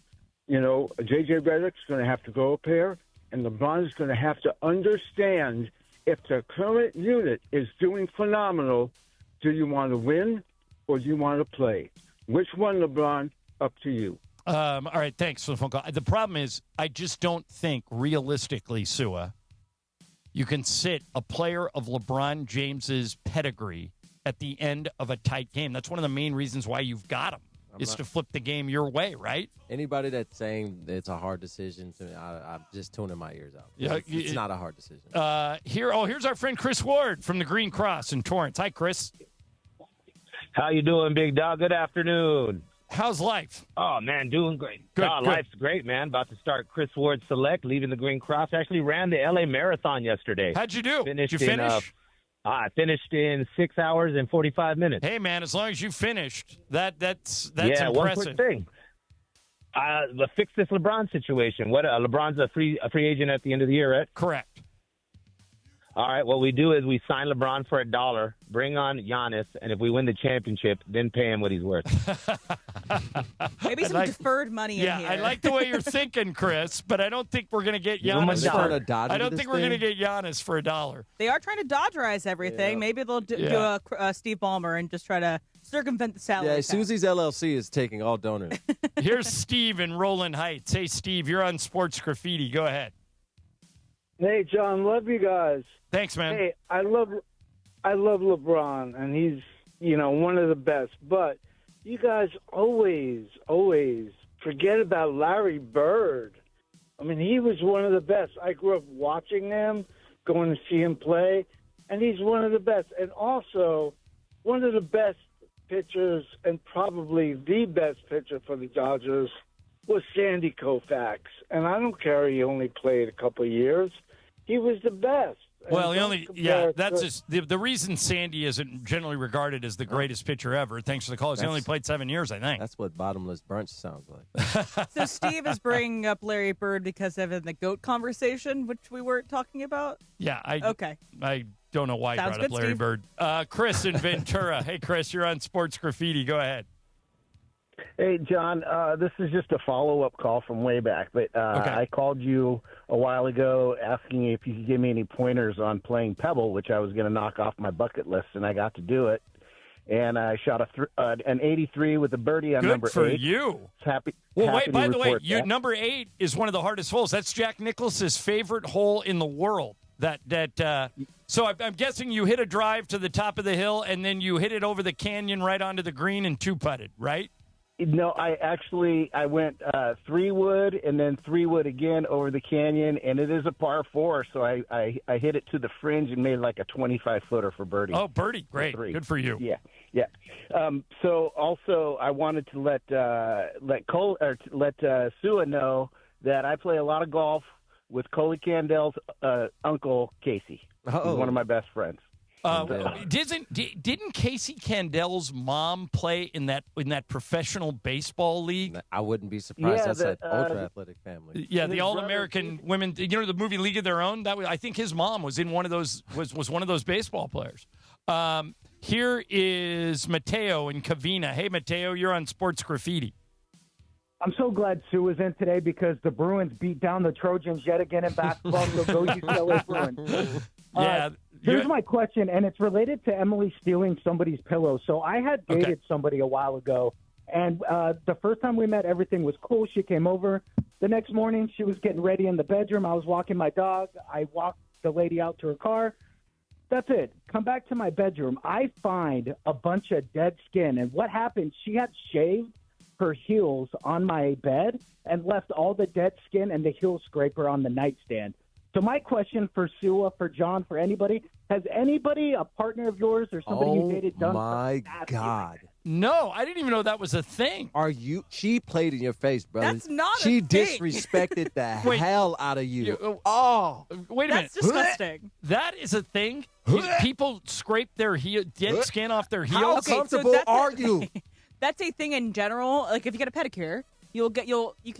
J.J. Redick's going to have to go up here, and LeBron is going to have to understand if the current unit is doing phenomenal, do you want to win or do you want to play? Which one, LeBron? Up to you. All right, thanks for the phone call. The problem is I just don't think realistically, Sua, you can sit a player of LeBron James's pedigree at the end of a tight game. That's one of the main reasons why you've got him, to flip the game your way, right? Anybody that's saying it's a hard decision, I'm just tuning my ears out. Yeah, it's not a hard decision. Here's our friend Chris Ward from the Green Cross in Torrance. Hi, Chris. How you doing, big dog? Good afternoon. How's life? Oh, man, doing great. Good. Life's great, man. About to start Chris Ward Select, leaving the Green Cross. Actually ran the L.A. Marathon yesterday. How'd you do? Did you finish? I finished in 6 hours and 45 minutes. Hey, man, as long as you finished, that's yeah, impressive. One quick thing. Fix this LeBron situation. LeBron's a free agent at the end of the year, right? Correct. All right, what we do is we sign LeBron for $1, bring on Giannis, and if we win the championship, then pay him what he's worth. Maybe some deferred money in here. Yeah, I like the way you're thinking, Chris, but I don't think we're going to get Giannis I don't think we're going to get Giannis for $1. They are trying to Dodgerize everything. Yeah. Maybe they'll do a Steve Ballmer and just try to circumvent the salary. Yeah, Susie's LLC is taking all donors. Here's Steve in Roland Heights. Hey, Steve, you're on Sports Graffiti. Go ahead. Hey, John, love you guys. Thanks, man. Hey, I love LeBron, and he's, one of the best. But you guys always forget about Larry Bird. I mean, he was one of the best. I grew up watching him, going to see him play, and he's one of the best. And also, one of the best pitchers, and probably the best pitcher for the Dodgers, was Sandy Koufax. And I don't care he only played a couple of years. He was the best. Well, that's just the reason Sandy isn't generally regarded as the greatest pitcher ever. Thanks for the call. He only played 7 years, I think. That's what bottomless brunch sounds like. So Steve is bringing up Larry Bird because of the GOAT conversation, which we weren't talking about? Yeah. Okay. I don't know why Sounds you brought up Larry Steve. Bird. Chris in Ventura. Hey, Chris, you're on Sports Graffiti. Go ahead. Hey, John, this is just a follow-up call from way back, but I called you a while ago asking if you could give me any pointers on playing Pebble, which I was going to knock off my bucket list, and I got to do it. And I shot an 83 with a birdie on number 8. Good for you. Happy wait, by the way, that. number 8 is one of the hardest holes. That's Jack Nicklaus's favorite hole in the world. So I'm guessing you hit a drive to the top of the hill, and then you hit it over the canyon right onto the green and two-putted, right? No, I went 3-wood and then 3-wood again over the canyon, and it is a par 4, so I hit it to the fringe and made like a 25-footer for birdie. Oh, birdie, great, good for you. Yeah. So also I wanted to let Sua know that I play a lot of golf with Coley Candel's uncle Casey. He's one of my best friends. Didn't Casey Candel's mom play in that professional baseball league? I wouldn't be surprised. That's an ultra-athletic family. Yeah, the All-American women. The movie League of Their Own. I think his mom was in one of those. Was one of those baseball players. Here is Mateo in Covina. Hey, Mateo, you're on Sports Graffiti. I'm so glad Sue is in today because the Bruins beat down the Trojans yet again in basketball. So go UCLA Bruins. Here's my question, and it's related to Emily stealing somebody's pillow. So I had dated somebody a while ago, and the first time we met, everything was cool. She came over. The next morning, she was getting ready in the bedroom. I was walking my dog. I walked the lady out to her car. That's it. Come back to my bedroom. I find a bunch of dead skin. And what happened, she had shaved her heels on my bed and left all the dead skin and the heel scraper on the nightstand. So my question for Sua, for John, for anybody, has anybody, a partner of yours or somebody you dated, done my God. No, I didn't even know that was a thing. She played in your face, brother. That's not a She thing. disrespected the hell out of you. Wait a minute. That's disgusting. That is a thing? People scrape their dead skin off their heels? How comfortable are you? That's a thing in general. Like if you get a pedicure, you can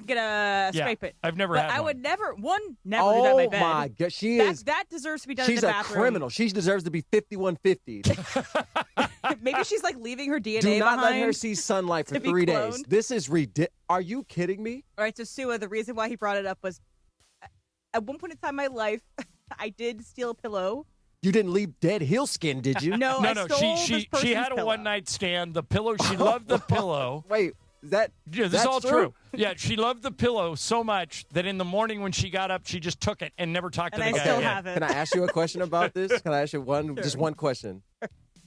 get a scrape it. I've never but had I one. would never do that in my bed. Oh my God, that deserves to be done in She's the a bathroom. criminal. She deserves to be 5150. Maybe she's like leaving her DNA Do not behind. let her see sunlight for to be 3 days. cloned. This is ridiculous. Are you kidding me? All right, so Sua, the reason why he brought it up was at one point in time in my life, I did steal a pillow. You didn't leave dead heel skin, did you? No, I stole She this had a pillow. one-night stand. The pillow, she loved the pillow. Wait, is that this is all true? Yeah, she loved the pillow so much that in the morning when she got up, she just took it and never talked to the guy still again. have it. Can I ask you a question about this? Can I ask you just one question?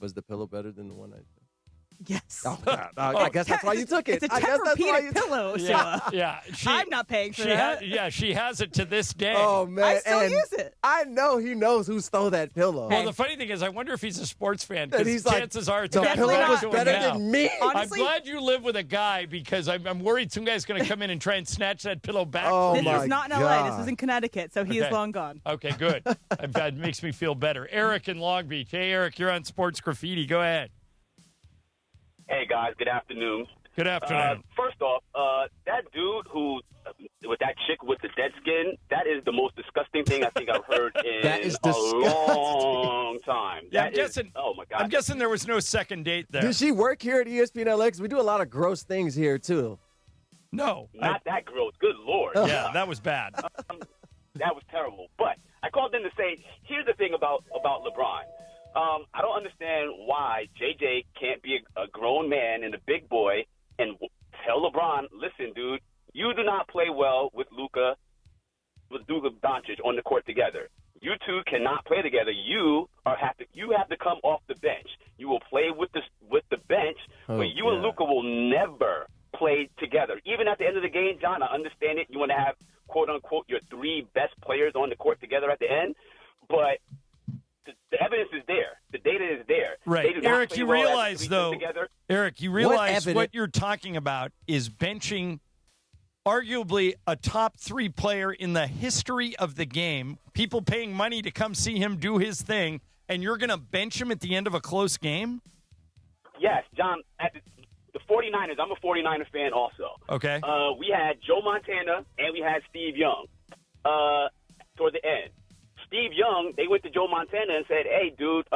Was the pillow better than the one I Yes. Oh, I guess that's why you took it. It's a I guess that's why you Tempur-Pedic pillow, Yeah, Sua. yeah. I'm not paying for that. She has it to this day. Oh man, I still and use it. I know he knows who stole that pillow. Well, the funny thing is, I wonder if he's a sports fan And because he's like, chances are it's the got pillow back was to him better now. than me. Honestly, I'm glad you live with a guy because I'm worried some guy's going to come in and try and snatch that pillow back Oh, from This you. is not in LA. This is in Connecticut, so he is long gone. Okay, good. That makes me feel better. Eric in Long Beach. Hey, Eric, you're on Sports Graffiti. Go ahead. Hey, guys. Good afternoon. Good afternoon. First off, that dude who, with that chick with the dead skin, that is the most disgusting thing I think I've heard in That is a disgusting. long time. Yeah, That I'm is- guessing. oh, my God. I'm guessing there was no second date there. Did she work here at ESPN LA? 'Cause we do a lot of gross things here too. No. Not that gross. Good Lord. Yeah, that was bad. That was terrible. But I called in to say, here's the thing about LeBron. I don't understand why JJ can't be a grown man and a big boy and tell LeBron, listen, dude, you do not play well with Luka Doncic on the court together. You two cannot play together. You have to come off the bench. You will play with the bench, but you and Luka will never play together. Even at the end of the game, John, I understand it. You want to have, quote unquote, your three best players on the court together at the end, but the evidence is there. The data is there. Right. They do not Eric, play you well as realize, three though, together. Eric, you realize what you're talking about is benching arguably a top 3 player in the history of the game, people paying money to come see him do his thing, and you're going to bench him at the end of a close game? Yes, John, at the 49ers, I'm a 49er fan also. Okay. We had Joe Montana and we had Steve Young toward the end. Steve Young, they went to Joe Montana and said, hey, dude,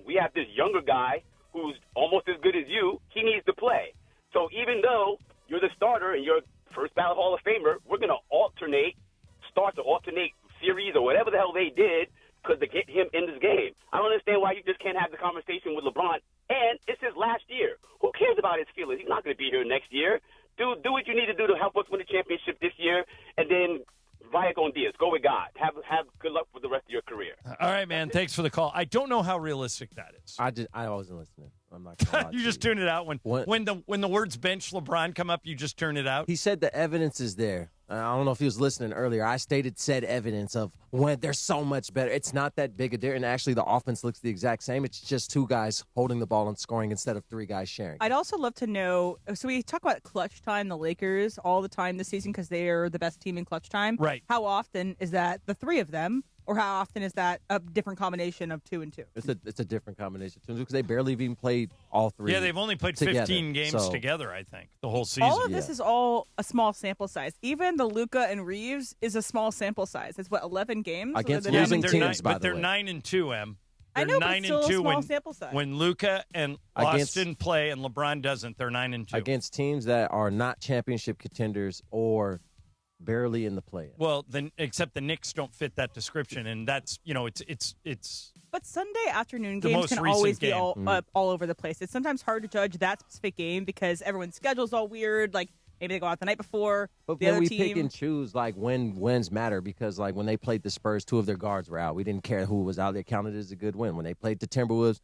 we have this younger guy who's almost as good as you. He needs to play. So even though you're the starter and you're first ballot Hall of Famer, we're going to alternate series or whatever the hell they did because to get him in this game. I don't understand why you just can't have the conversation with LeBron. And it's his last year. Who cares about his feelings? He's not going to be here next year. Do what you need to do to help us win the championship this year, and then via con Diaz. Go with God. Have good luck for the rest of your career. All right, man. Thanks for the call. I don't know how realistic that is. I wasn't listening. I'm not gonna lie You to just tune it out when the words bench LeBron come up. You just turn it out. He said the evidence is there. I don't know if he was listening earlier. I stated said evidence of when they're so much better. It's not that big a difference. And actually, the offense looks the exact same. It's just 2 guys holding the ball and scoring instead of 3 guys sharing. I'd also love to know. So we talk about clutch time, the Lakers, all the time this season because they are the best team in clutch time. Right. How often is that the 3 of them, or how often is that a different combination of 2 and 2? It's a different combination because they barely even played all 3. Yeah, they've only played together. 15 games together, I think, the whole season. All of this is all a small sample size. Even the Luka and Reeves is a small sample size. It's 11 games against losing losing teams. But they're 9-2, Em. I They're know, but 9 still and 2 a small sample size. when Luka and Against- Austin play and LeBron doesn't. They're 9-2 against teams that are not championship contenders or barely in the play. Well, then except the Knicks don't fit that description, and that's it's. But Sunday afternoon The games most can recent always be game. all over the place. It's sometimes hard to judge that specific game because everyone's schedule's all weird. Like Maybe they go out the night before. But the then other we team. pick and choose like when wins matter because like when they played the Spurs, 2 of their guards were out. We didn't care who was out. They counted it as a good win. When they played the Timberwolves,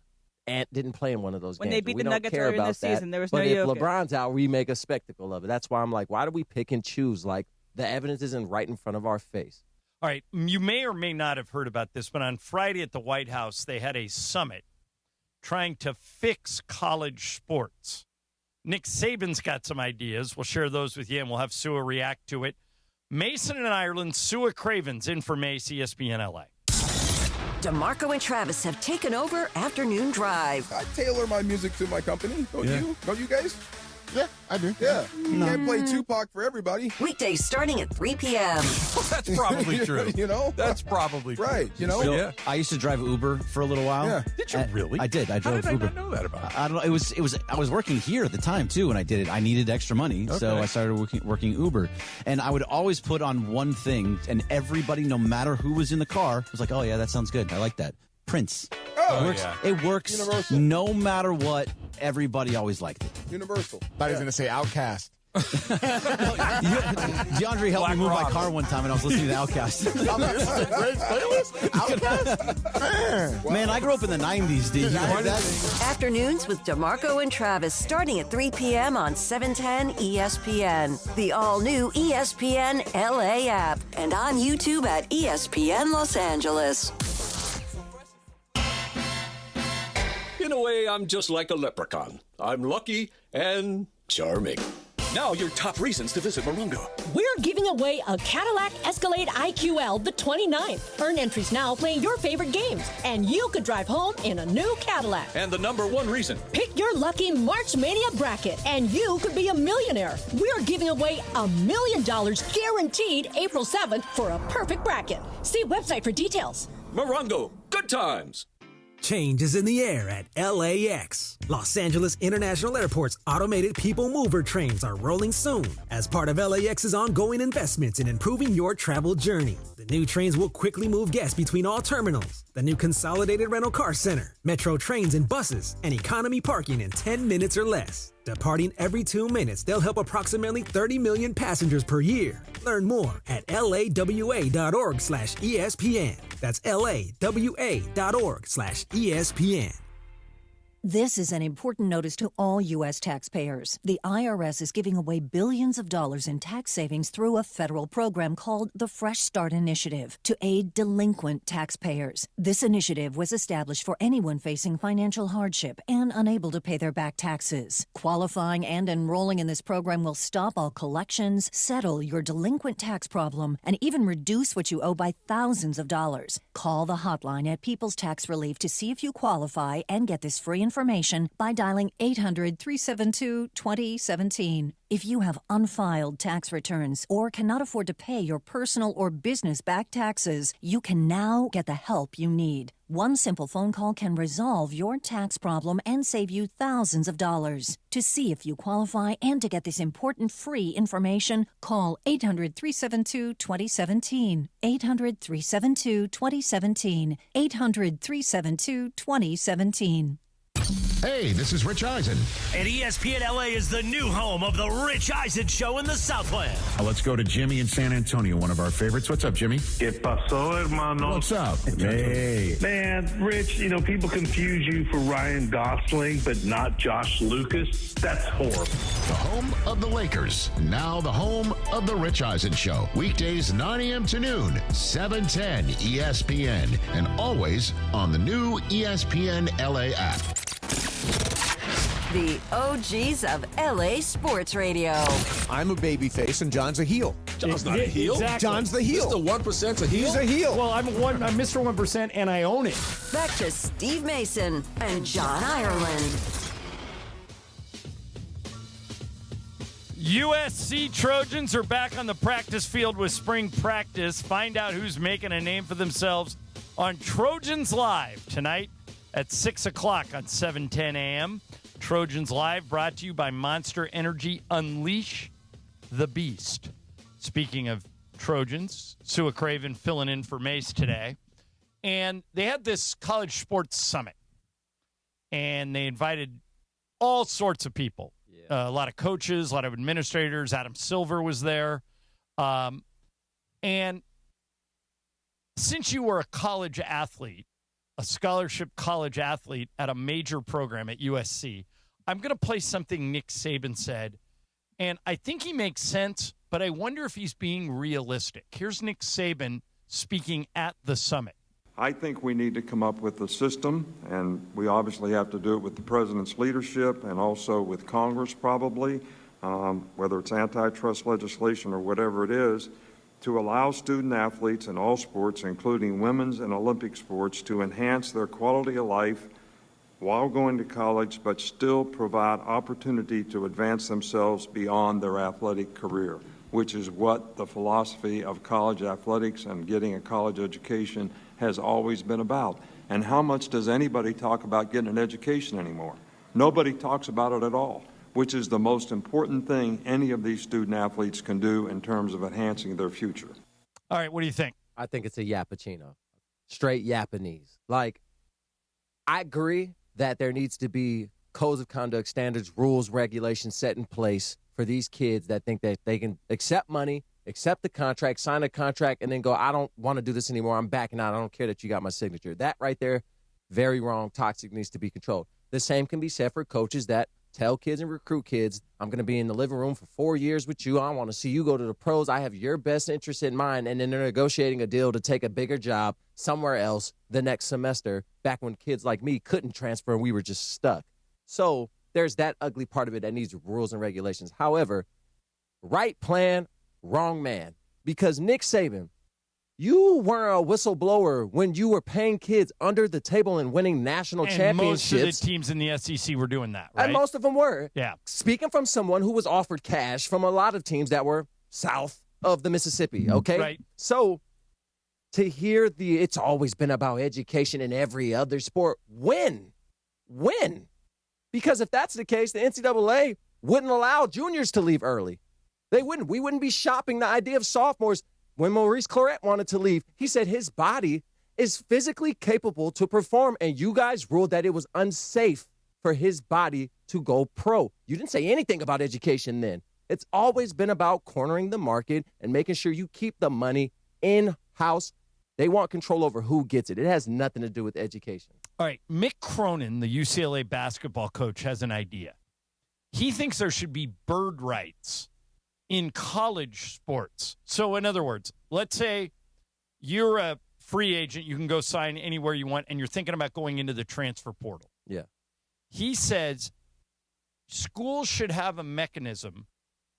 Ant didn't play in one of those When games. they beat we the don't Nuggets care earlier in about this season, there was but no if Jokic. LeBron's out, we make a spectacle of it. That's why I'm like, why do we pick and choose? Like the evidence isn't right in front of our face. All right, you may or may not have heard about this, but on Friday at the White House, they had a summit trying to fix college sports. Nick Saban's got some ideas. We'll share those with you, and we'll have Sua react to it. Mason in Ireland, Sua Cravens in for Mace, ESPN LA. DeMarco and Travis have taken over Afternoon Drive. I tailor my music to my company. Don't you? Don't you guys? Yeah, I do. Yeah. You can't play Tupac for everybody. Weekdays starting at 3 p.m. That's probably true. You know? That's probably true. Right. You know? Yeah. I used to drive Uber for a little while. Yeah. Did you really? I did. I drove How did Uber. I not know that about I don't know. It was. I was working here at the time too, when I did it. I needed extra money, so Okay. I started working Uber. And I would always put on one thing, and everybody, no matter who was in the car, was like, "Oh yeah, that sounds good. I like that." Prince. Oh, it works. yeah. It works. Universal. No matter what. Everybody always liked it. Universal. Thought he was going to say Outcast. DeAndre helped me move my car one time, and I was listening to Outkast. This is a great playlist. Outcast. Man, I grew up in the '90s. Did you hear that? Afternoons with DeMarco and Travis starting at 3 p.m. on 710 ESPN. The all-new ESPN LA app. And on YouTube at ESPN Los Angeles. In a way, I'm just like a leprechaun. I'm lucky and charming. Now your top reasons to visit Morongo. We're giving away a Cadillac Escalade IQL the 29th. Earn entries now playing your favorite games, and you could drive home in a new Cadillac. And the number one reason. Pick your lucky March Mania bracket, and you could be a millionaire. We're giving away $1 million guaranteed April 7th for a perfect bracket. See website for details. Morongo, good times. Change is in the air at LAX. Los Angeles International Airport's automated people mover trains are rolling soon as part of LAX's ongoing investments in improving your travel journey. The new trains will quickly move guests between all terminals. The new consolidated rental car center, metro trains and buses, and economy parking in 10 minutes or less. Departing every 2 minutes, they'll help approximately 30 million passengers per year. Learn more at lawa.org/ESPN. That's lawa.org/ESPN. This is an important notice to all U.S. taxpayers. The IRS is giving away billions of dollars in tax savings through a federal program called the Fresh Start Initiative to aid delinquent taxpayers. This initiative was established for anyone facing financial hardship and unable to pay their back taxes. Qualifying and enrolling in this program will stop all collections, settle your delinquent tax problem, and even reduce what you owe by thousands of dollars. Call the hotline at People's Tax Relief to see if you qualify and get this free information by dialing 800-372-2017. If you have unfiled tax returns or cannot afford to pay your personal or business back taxes, you can now get the help you need. One simple phone call can resolve your tax problem and save you thousands of dollars. To see if you qualify and to get this important free information, call 800-372-2017. 800-372-2017. 800-372-2017. Hey, this is Rich Eisen. And ESPN LA is the new home of the Rich Eisen Show in the Southland. Let's go to Jimmy in San Antonio, one of our favorites. What's up, Jimmy? ¿Qué pasó, hermano? What's up? Hey. Man, Rich, people confuse you for Ryan Gosling, but not Josh Lucas. That's horrible. The home of the Lakers, now the home of the Rich Eisen Show. Weekdays 9 a.m. to noon, 710 ESPN, and always on the new ESPN LA app. The OGs of LA Sports Radio. I'm a babyface and John's a heel. John's not a heel. Exactly. John's the heel. He's the 1% a heel. He's a heel. Well, I'm Mr. 1% and I own it. Back to Steve Mason and John Ireland. USC Trojans are back on the practice field with spring practice. Find out who's making a name for themselves on Trojans Live tonight at 6 o'clock on 710 a.m. Trojans Live brought to you by Monster Energy. Unleash the Beast. Speaking of Trojans, Sua Craven filling in for Mace today. And they had this college sports summit. And they invited all sorts of people. a lot of coaches, a lot of administrators. Adam Silver was there. And since you were a college athlete, a scholarship college athlete at a major program at USC, I'm going to play something Nick Saban said, and I think he makes sense, but I wonder if he's being realistic. Here's Nick Saban speaking at the summit. I think we need to come up with a system, and we obviously have to do it with the president's leadership and also with Congress probably, whether it's antitrust legislation or whatever it is, to allow student athletes in all sports, including women's and Olympic sports, to enhance their quality of life while going to college, but still provide opportunity to advance themselves beyond their athletic career, which is what the philosophy of college athletics and getting a college education has always been about. And how much does anybody talk about getting an education anymore? Nobody talks about it at all, which is the most important thing any of these student athletes can do in terms of enhancing their future. All right, what do you think? I think it's a yappuccino. Straight Japanese. Like, I agree that there needs to be codes of conduct, standards, rules, regulations set in place for these kids that think that they can accept money, accept the contract, sign a contract, and then go, I don't want to do this anymore. I'm backing out. I don't care that you got my signature. That right there, very wrong. Toxic, needs to be controlled. The same can be said for coaches that tell kids and recruit kids, I'm going to be in the living room for 4 years with you. I want to see you go to the pros. I have your best interest in mind. And then they're negotiating a deal to take a bigger job somewhere else the next semester, back when kids like me couldn't transfer and we were just stuck. So there's that ugly part of it that needs rules and regulations. However, right plan, wrong man. Because Nick Saban, you weren't a whistleblower when you were paying kids under the table and winning national championships. Most of the teams in the SEC were doing that, right? And most of them were. Yeah. Speaking from someone who was offered cash from a lot of teams that were south of the Mississippi, okay? Right. So to hear it's always been about education in every other sport, when? Because if that's the case, the NCAA wouldn't allow juniors to leave early. They wouldn't. We wouldn't be shopping the idea of sophomores. When Maurice Clarett wanted to leave, he said his body is physically capable to perform, and you guys ruled that it was unsafe for his body to go pro. You didn't say anything about education then. It's always been about cornering the market and making sure you keep the money in-house. They want control over who gets it. It has nothing to do with education. All right, Mick Cronin, the UCLA basketball coach, has an idea. He thinks there should be bird rights in college sports. So in other words, let's say you're a free agent, you can go sign anywhere you want, and you're thinking about going into the transfer portal. Yeah. He says schools should have a mechanism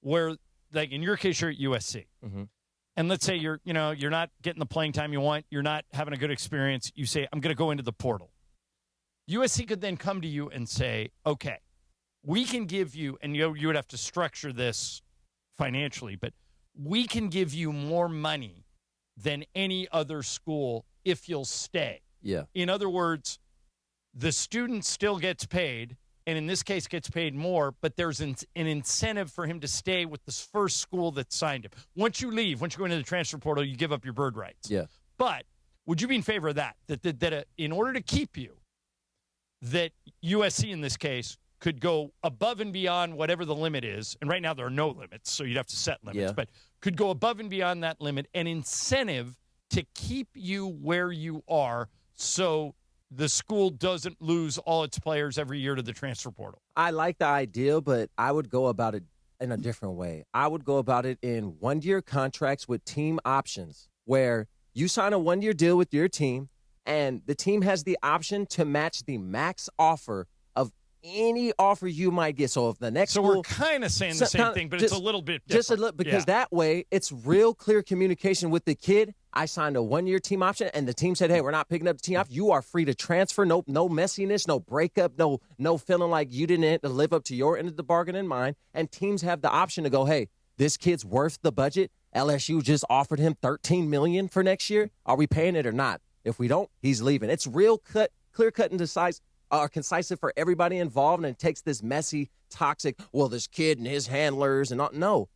where, like in your case, you're at USC. Mm-hmm. And let's say you're not getting the playing time you want, you're not having a good experience, you say, I'm going to go into the portal. USC could then come to you and say, okay, we can give you, and you would have to structure this financially, but we can give you more money than any other school if you'll stay. Yeah. In other words, the student still gets paid, and in this case gets paid more, but there's an incentive for him to stay with this first school that signed him. Once you leave, once you go into the transfer portal, you give up your bird rights. Yeah. But would you be in favor of that? That in order to keep you, that USC in this case could go above and beyond whatever the limit is, and right now there are no limits, so you'd have to set limits, but could go above and beyond that limit, an incentive to keep you where you are so the school doesn't lose all its players every year to the transfer portal. I like the idea, but I would go about it in a different way. I would go about it in one-year contracts with team options, where you sign a one-year deal with your team, and the team has the option to match the max offer of any offer you might get. So if the next So school, we're kind of saying the same thing, but it's a little bit different. Just a little, because that way it's real clear communication with the kid. I signed a one-year team option, and the team said, hey, we're not picking up the team option. You are free to transfer. No messiness, no breakup, no feeling like you didn't live up to your end of the bargain in mind. And teams have the option to go, hey, this kid's worth the budget. LSU just offered him $13 million for next year. Are we paying it or not? If we don't, he's leaving. It's real clear-cut and concise for everybody involved, and it takes this messy, toxic, well, this kid and his handlers and all. No.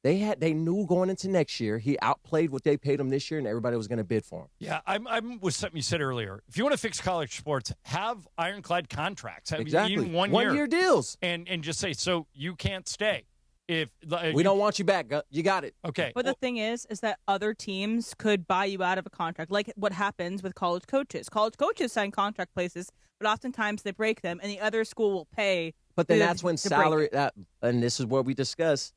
They knew going into next year he outplayed what they paid him this year, and everybody was going to bid for him. Yeah, I'm with something you said earlier. If you want to fix college sports, have ironclad contracts. Exactly. Even 1 1 year. year deals. And just say, so you can't stay. If we don't want you back, you got it. Okay. But the thing is that other teams could buy you out of a contract, like what happens with college coaches. College coaches sign contract places, but oftentimes they break them, and the other school will pay. But then that's when salary, and this is what we discuss.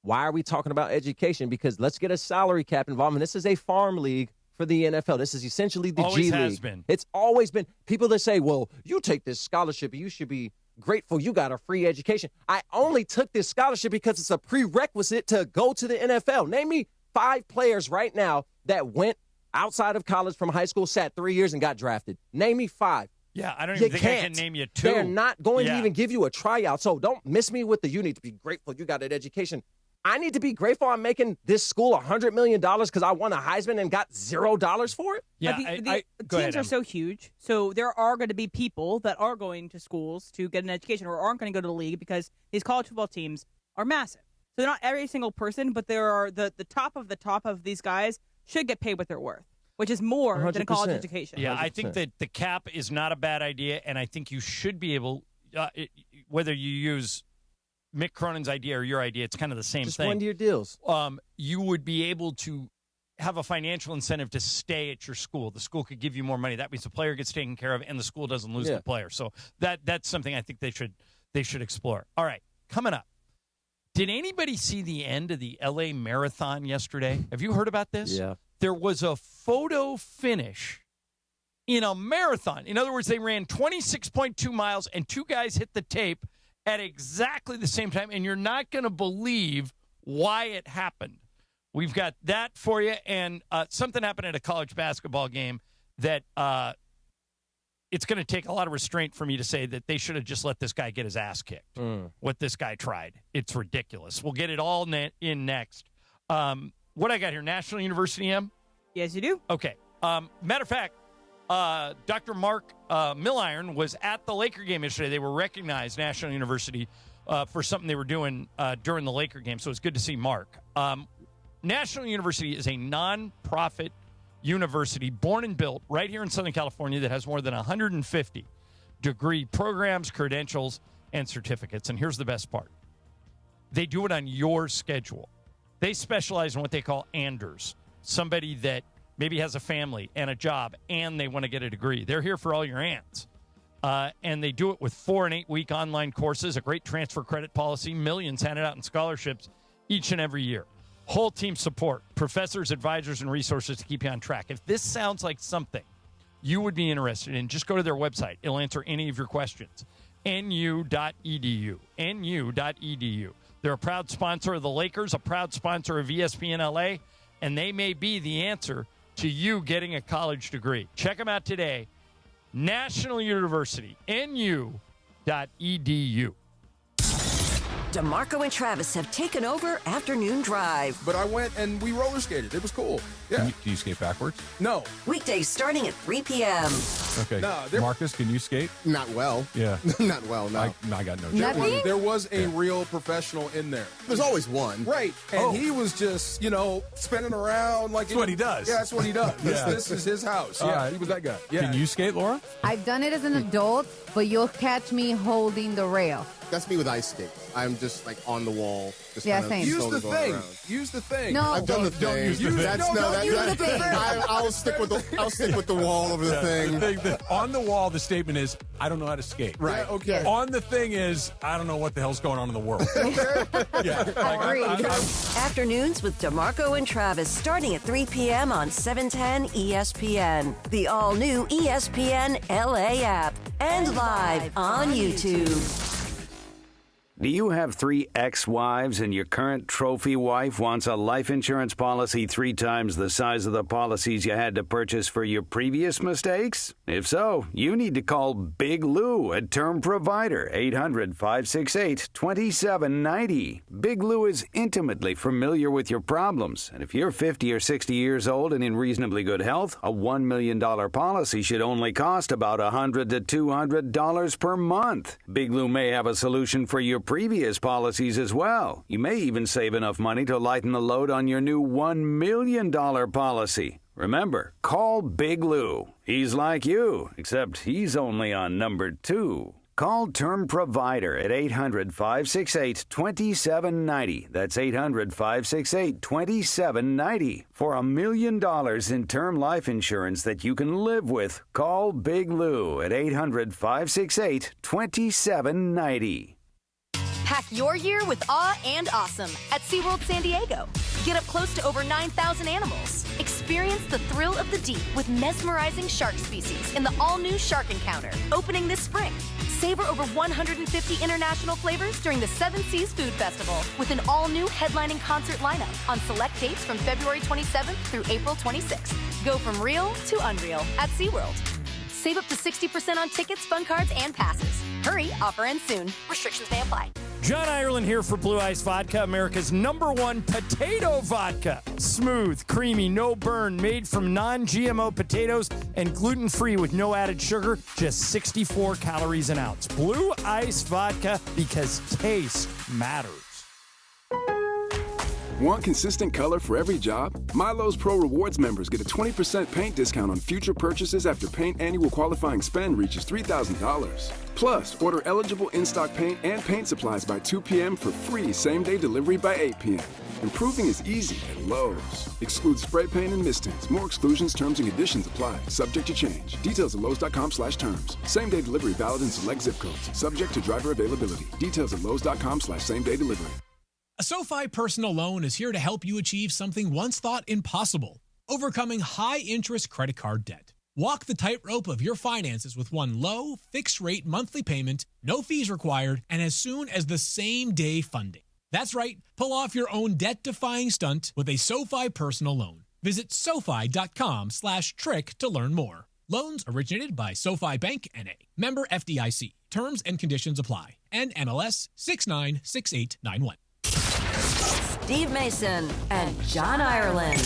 Why are we talking about education? Because let's get a salary cap involved. And this is a farm league for the NFL. This is essentially the always G League. Has been. It's always been. People that say, well, you take this scholarship, you should be grateful you got a free education. I only took this scholarship because it's a prerequisite to go to the NFL. Name me 5 players right now that went outside of college from high school, sat 3 years, and got drafted. Name me 5. Yeah, I don't even think I can name you 2. They're not going to even give you a tryout. So don't miss me with you need to be grateful you got an education. I need to be grateful I'm making this school $100 million because I won a Heisman and got $0 for it? Yeah, the teams are so huge, so there are going to be people that are going to schools to get an education or aren't going to go to the league because these college football teams are massive. So not every single person, but there are the top of these guys should get paid what they're worth, which is more 100%. Than a college education. Yeah, 100%. I think that the cap is not a bad idea, and I think you should be able, whether you use Mick Cronin's idea or your idea, it's kind of the same Just thing. 1 year deals. You would be able to have a financial incentive to stay at your school. The school could give you more money. That means the player gets taken care of and the school doesn't lose the player. So that's something I think they should explore. All right, coming up. Did anybody see the end of the LA Marathon yesterday? Have you heard about this? Yeah. There was a photo finish in a marathon. In other words, they ran 26.2 miles and 2 guys hit the tape at exactly the same time, and you're not going to believe why it happened. We've got that for you, and something happened at a college basketball game that it's going to take a lot of restraint for me to say that they should have just let this guy get his ass kicked. What this guy tried. It's ridiculous. We'll get it all in next. What I got here, National University, M? Yes, you do. Okay. Matter of fact, Dr. Mark Milliron was at the Laker game yesterday. They were recognized, National University, for something they were doing during the Laker game. So it's good to see Mark. National University is a non-profit university born and built right here in Southern California that has more than 150 degree programs, credentials, and certificates. And here's the best part. They do it on your schedule. They specialize in what they call Anders, somebody that maybe has a family and a job, and they want to get a degree. They're here for all your ants. And they do it with 4 and 8 week online courses, a great transfer credit policy, millions handed out in scholarships each and every year. Whole team support, professors, advisors, and resources to keep you on track. If this sounds like something you would be interested in, just go to their website. It'll answer any of your questions. nu.edu. nu.edu. They're a proud sponsor of the Lakers, a proud sponsor of ESPN LA, and they may be the answer to you getting a college degree. Check them out today. National University, nu.edu. DeMarco and Travis have taken over Afternoon Drive. But I went and we roller skated. It was cool. Yeah. Can you skate backwards? No. Weekdays starting at 3 p.m. Okay. No, Marcus, can you skate? Not well. Yeah. Not well, no. I got no chance. There was a real professional in there. There's always one. Right. And he was just, spinning around like... That's what he does. Yeah, that's what he does. Yeah. This is his house. All Yeah, right. he was that guy. Yeah. Can you skate, Laura? I've done it as an adult, but you'll catch me holding the rail. That's me with ice skates. I'm just like on the wall. Just Yeah, kind of same. Use slowly the going thing. around. Use the thing. No. I've done the thing. Don't use the thing. Don't use the thing. I'll stick with the wall over the thing. On the wall, the statement is, I don't know how to skate. Right. Yeah, okay. On the thing is, I don't know what the hell's going on in the world. Agreed. Afternoons with DeMarco and Travis starting at 3 p.m. on 710 ESPN. The all-new ESPN LA app and live on YouTube. Do you have 3 ex-wives and your current trophy wife wants a life insurance policy 3 times the size of the policies you had to purchase for your previous mistakes? If so, you need to call Big Lou at Term Provider, 800-568-2790. Big Lou is intimately familiar with your problems, and if you're 50 or 60 years old and in reasonably good health, a $1 million policy should only cost about $100 to $200 per month. Big Lou may have a solution for your previous policies as well. You may even save enough money to lighten the load on your new $1 million policy. Remember, call Big Lou. He's like you, except he's only on number 2. Call Term Provider at 800-568-2790. That's 800-568-2790. For $1 million in term life insurance that you can live with, call Big Lou at 800-568-2790. Pack your year with awe and awesome at SeaWorld San Diego. Get up close to over 9,000 animals. Experience the thrill of the deep with mesmerizing shark species in the all-new Shark Encounter, opening this spring. Savor over 150 international flavors during the Seven Seas Food Festival with an all-new headlining concert lineup on select dates from February 27th through April 26th. Go from real to unreal at SeaWorld. Save up to 60% on tickets, fun cards, and passes. Hurry, offer ends soon. Restrictions may apply. John Ireland here for Blue Ice Vodka, America's #1 potato vodka. Smooth, creamy, no burn, made from non-GMO potatoes and gluten-free with no added sugar, just 64 calories an ounce. Blue Ice Vodka, because taste matters. Want consistent color for every job? Milo's Pro Rewards members get a 20% paint discount on future purchases after paint annual qualifying spend reaches $3,000. Plus, order eligible in-stock paint and paint supplies by 2 p.m. for free same-day delivery by 8 p.m. Improving is easy at Lowe's. Excludes spray paint and mist tints. More exclusions, terms, and conditions apply. Subject to change. Details at Lowe's.com/terms. Same-day delivery valid in select zip codes. Subject to driver availability. Details at Lowe's.com/same-day delivery. A SoFi personal loan is here to help you achieve something once thought impossible: overcoming high-interest credit card debt. Walk the tightrope of your finances with one low, fixed-rate monthly payment, no fees required, and as soon as the same-day funding. That's right. Pull off your own debt-defying stunt with a SoFi personal loan. Visit SoFi.com/trick to learn more. Loans originated by SoFi Bank, N.A. Member FDIC. Terms and conditions apply. NMLS 696891. Steve Mason and John Ireland.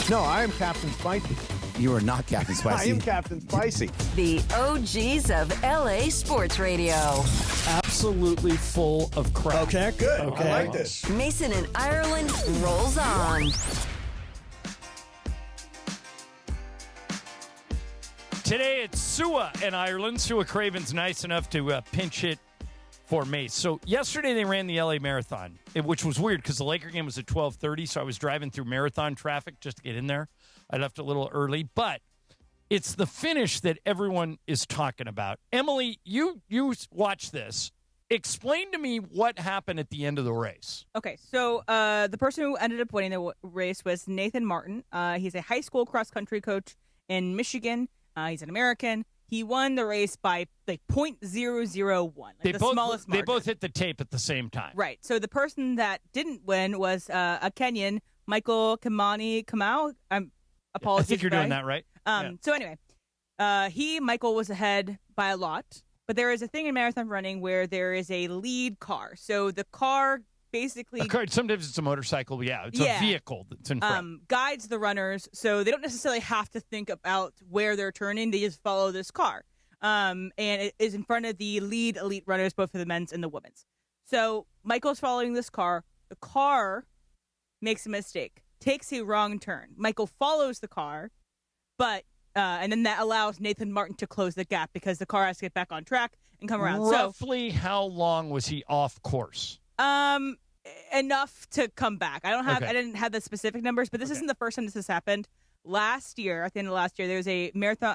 No, I am Captain Spicy. You are not Captain Spicy. I am Captain Spicy. The OGs of LA Sports Radio. Absolutely full of crap. Okay, good. Okay. I like this. Mason and Ireland rolls on. Today it's Sua and Ireland. Sua Craven's nice enough to pinch hit for Mace. So yesterday they ran the LA Marathon, which was weird because the Laker game was at 12:30, so I was driving through marathon traffic just to get in there. I left a little early, but it's the finish that everyone is talking about. Emily, you watch this. Explain to me what happened at the end of the race. Okay, so the person who ended up winning the race was Nathan Martin. He's a high school cross-country coach in Michigan. He's an American. He won the race by like 0.001, like smallest margin. They both hit the tape at the same time. Right. So the person that didn't win was a Kenyan, Michael Kamau. Apologies. I think you're doing that right. So anyway, Michael was ahead by a lot. But there is a thing in marathon running where there is a lead car. So the car basically... Sometimes it's a motorcycle. It's a vehicle that's in front. Guides the runners. So they don't necessarily have to think about where they're turning. They just follow this car. And it is in front of the lead elite runners, both for the men's and the women's. So Michael's following this car. The car makes a mistake, takes a wrong turn. Michael follows the car, but... and then that allows Nathan Martin to close the gap because the car has to get back on track and come around. Roughly how long was he off course? Enough to come back. I didn't have the specific numbers, but this isn't the first time this has happened. Last year, at the end of last year, there was a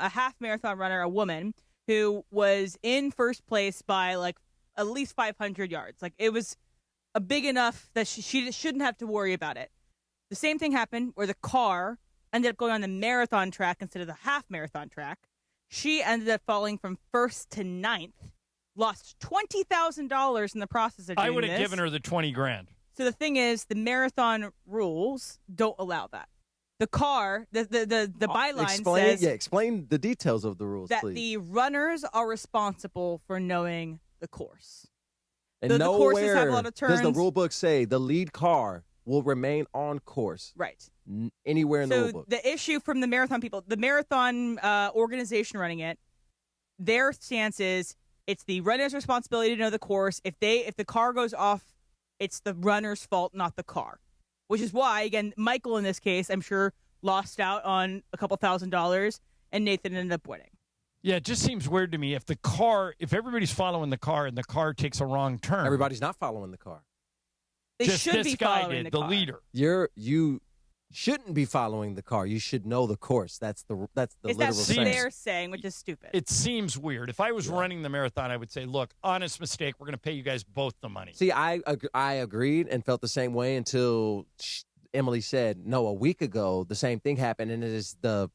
half marathon runner, a woman, who was in first place by like at least 500 yards. Like it was big enough that she shouldn't have to worry about it. The same thing happened where the car ended up going on the marathon track instead of the half marathon track. She ended up falling from first to ninth, lost $20,000 in the process of doing this. I would have given her the $20,000. So the thing is, the marathon rules don't allow that. The car, the byline says... Yeah, explain the details of the rules, that please. The runners are responsible for knowing the course. And the courses have a lot of turns. Does the rule book say the lead car will remain on course? Right. Anywhere in the rule book. So the issue from the marathon people, the marathon organization running it, their stance is It's the runner's responsibility to know the course. If the car goes off, it's the runner's fault, not the car. Which is why, again, Michael in this case, I'm sure, lost out on a couple $1,000s, and Nathan ended up winning. Yeah, it just seems weird to me if everybody's following the car and the car takes a wrong turn. Everybody's not following the car. They just should this be guy following did, the the car. leader. You shouldn't be following the car. You should know the course. That's the literal saying. They're saying, which is stupid. It seems weird. If I was running the marathon, I would say, look, honest mistake. We're going to pay you guys both the money. See, I agreed and felt the same way until Emily said, no, a week ago, the same thing happened, and it is the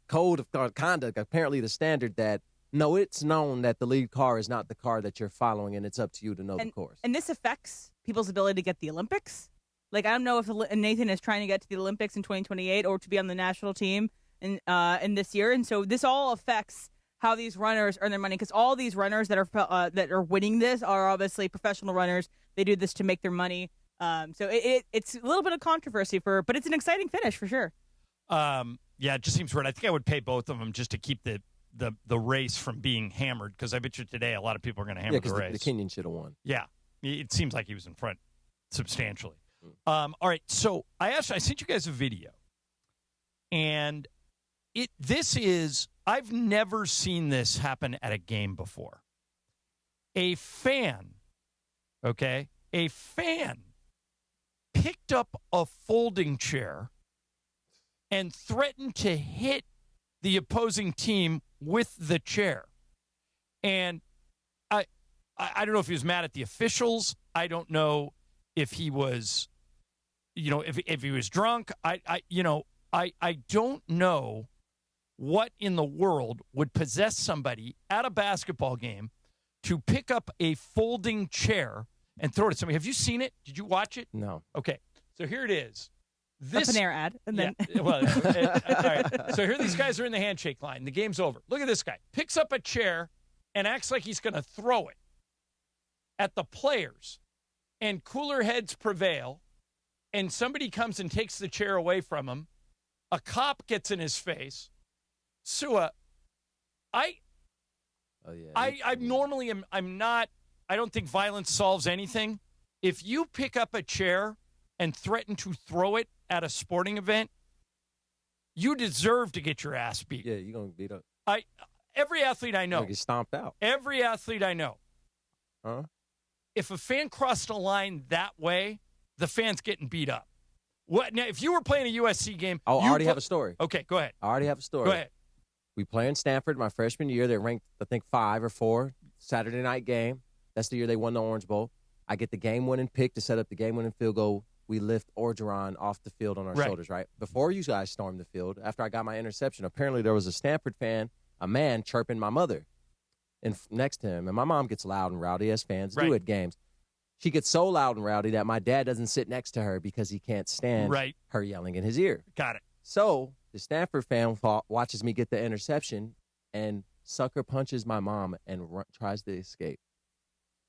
code of conduct, apparently the standard that, no, it's known that the lead car is not the car that you're following, and it's up to you to know the course. And this affects people's ability to get the Olympics. Like, I don't know if Nathan is trying to get to the Olympics in 2028 or to be on the national team in this year. And so this all affects how these runners earn their money, because all these runners that are winning this are obviously professional runners. They do this to make their money. So it's a little bit of controversy but it's an exciting finish for sure. Yeah, it just seems weird. I think I would pay both of them just to keep the race from being hammered, because I bet you today a lot of people are going to hammer the race. The Kenyan should have won. Yeah, it seems like he was in front substantially. All right, so I sent you guys a video, and I've never seen this happen at a game before. A fan picked up a folding chair and threatened to hit the opposing team with the chair. And I don't know if he was mad at the officials. I don't know if he was, if he was drunk. I don't know what in the world would possess somebody at a basketball game to pick up a folding chair and throw it at somebody. Have you seen it? Did you watch it? No. Okay. So here it is. A Panera ad. And then all right. So here these guys are in the handshake line. The game's over. Look at this guy. Picks up a chair and acts like he's going to throw it at the players. And cooler heads prevail. And somebody comes and takes the chair away from him. A cop gets in his face. Sua, I normally I'm not. I don't think violence solves anything. If you pick up a chair and threaten to throw it at a sporting event, you deserve to get your ass beat. Yeah, you're going to beat up. Every athlete I know. Get stomped out. Every athlete I know. Huh? If a fan crossed a line that way, the fan's getting beat up. What now? If you were playing a USC game, I already have a story. Okay, go ahead. I already have a story. Go ahead. We play in Stanford my freshman year. They ranked, I think, 5 or 4. Saturday night game. That's the year they won the Orange Bowl. I get the game-winning pick to set up the game-winning field goal. We lift Orgeron off the field on our shoulders, right? Before you guys stormed the field, after I got my interception, apparently there was a Stanford fan, a man, chirping my mother next to him. And my mom gets loud and rowdy, as fans do at games. She gets so loud and rowdy that my dad doesn't sit next to her because he can't stand her yelling in his ear. Got it. So the Stanford fan watches me get the interception and sucker punches my mom and tries to escape.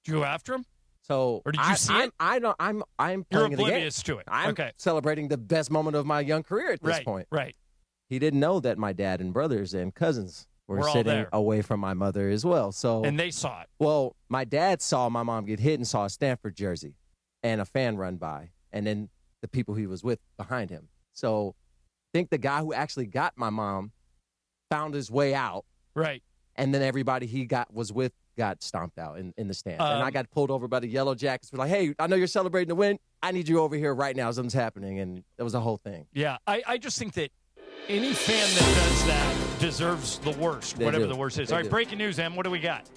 Did you go after him? So, or did you see it? I'm playing You're the game. oblivious to it. I'm celebrating the best moment of my young career at this point. Right. He didn't know that my dad and brothers and cousins were sitting away from my mother as well. So, and they saw it. Well, my dad saw my mom get hit and saw a Stanford jersey and a fan run by, and then the people he was with behind him. So, I think the guy who actually got my mom found his way out. Right. And then everybody he was with got stomped out in the stand. And I got pulled over by the Yellow Jackets. We're like, hey, I know you're celebrating the win. I need you over here right now. Something's happening. And that was the whole thing. Yeah, I just think that any fan that does that deserves the worst, whatever the worst is. All right, breaking news, Em. What do we got?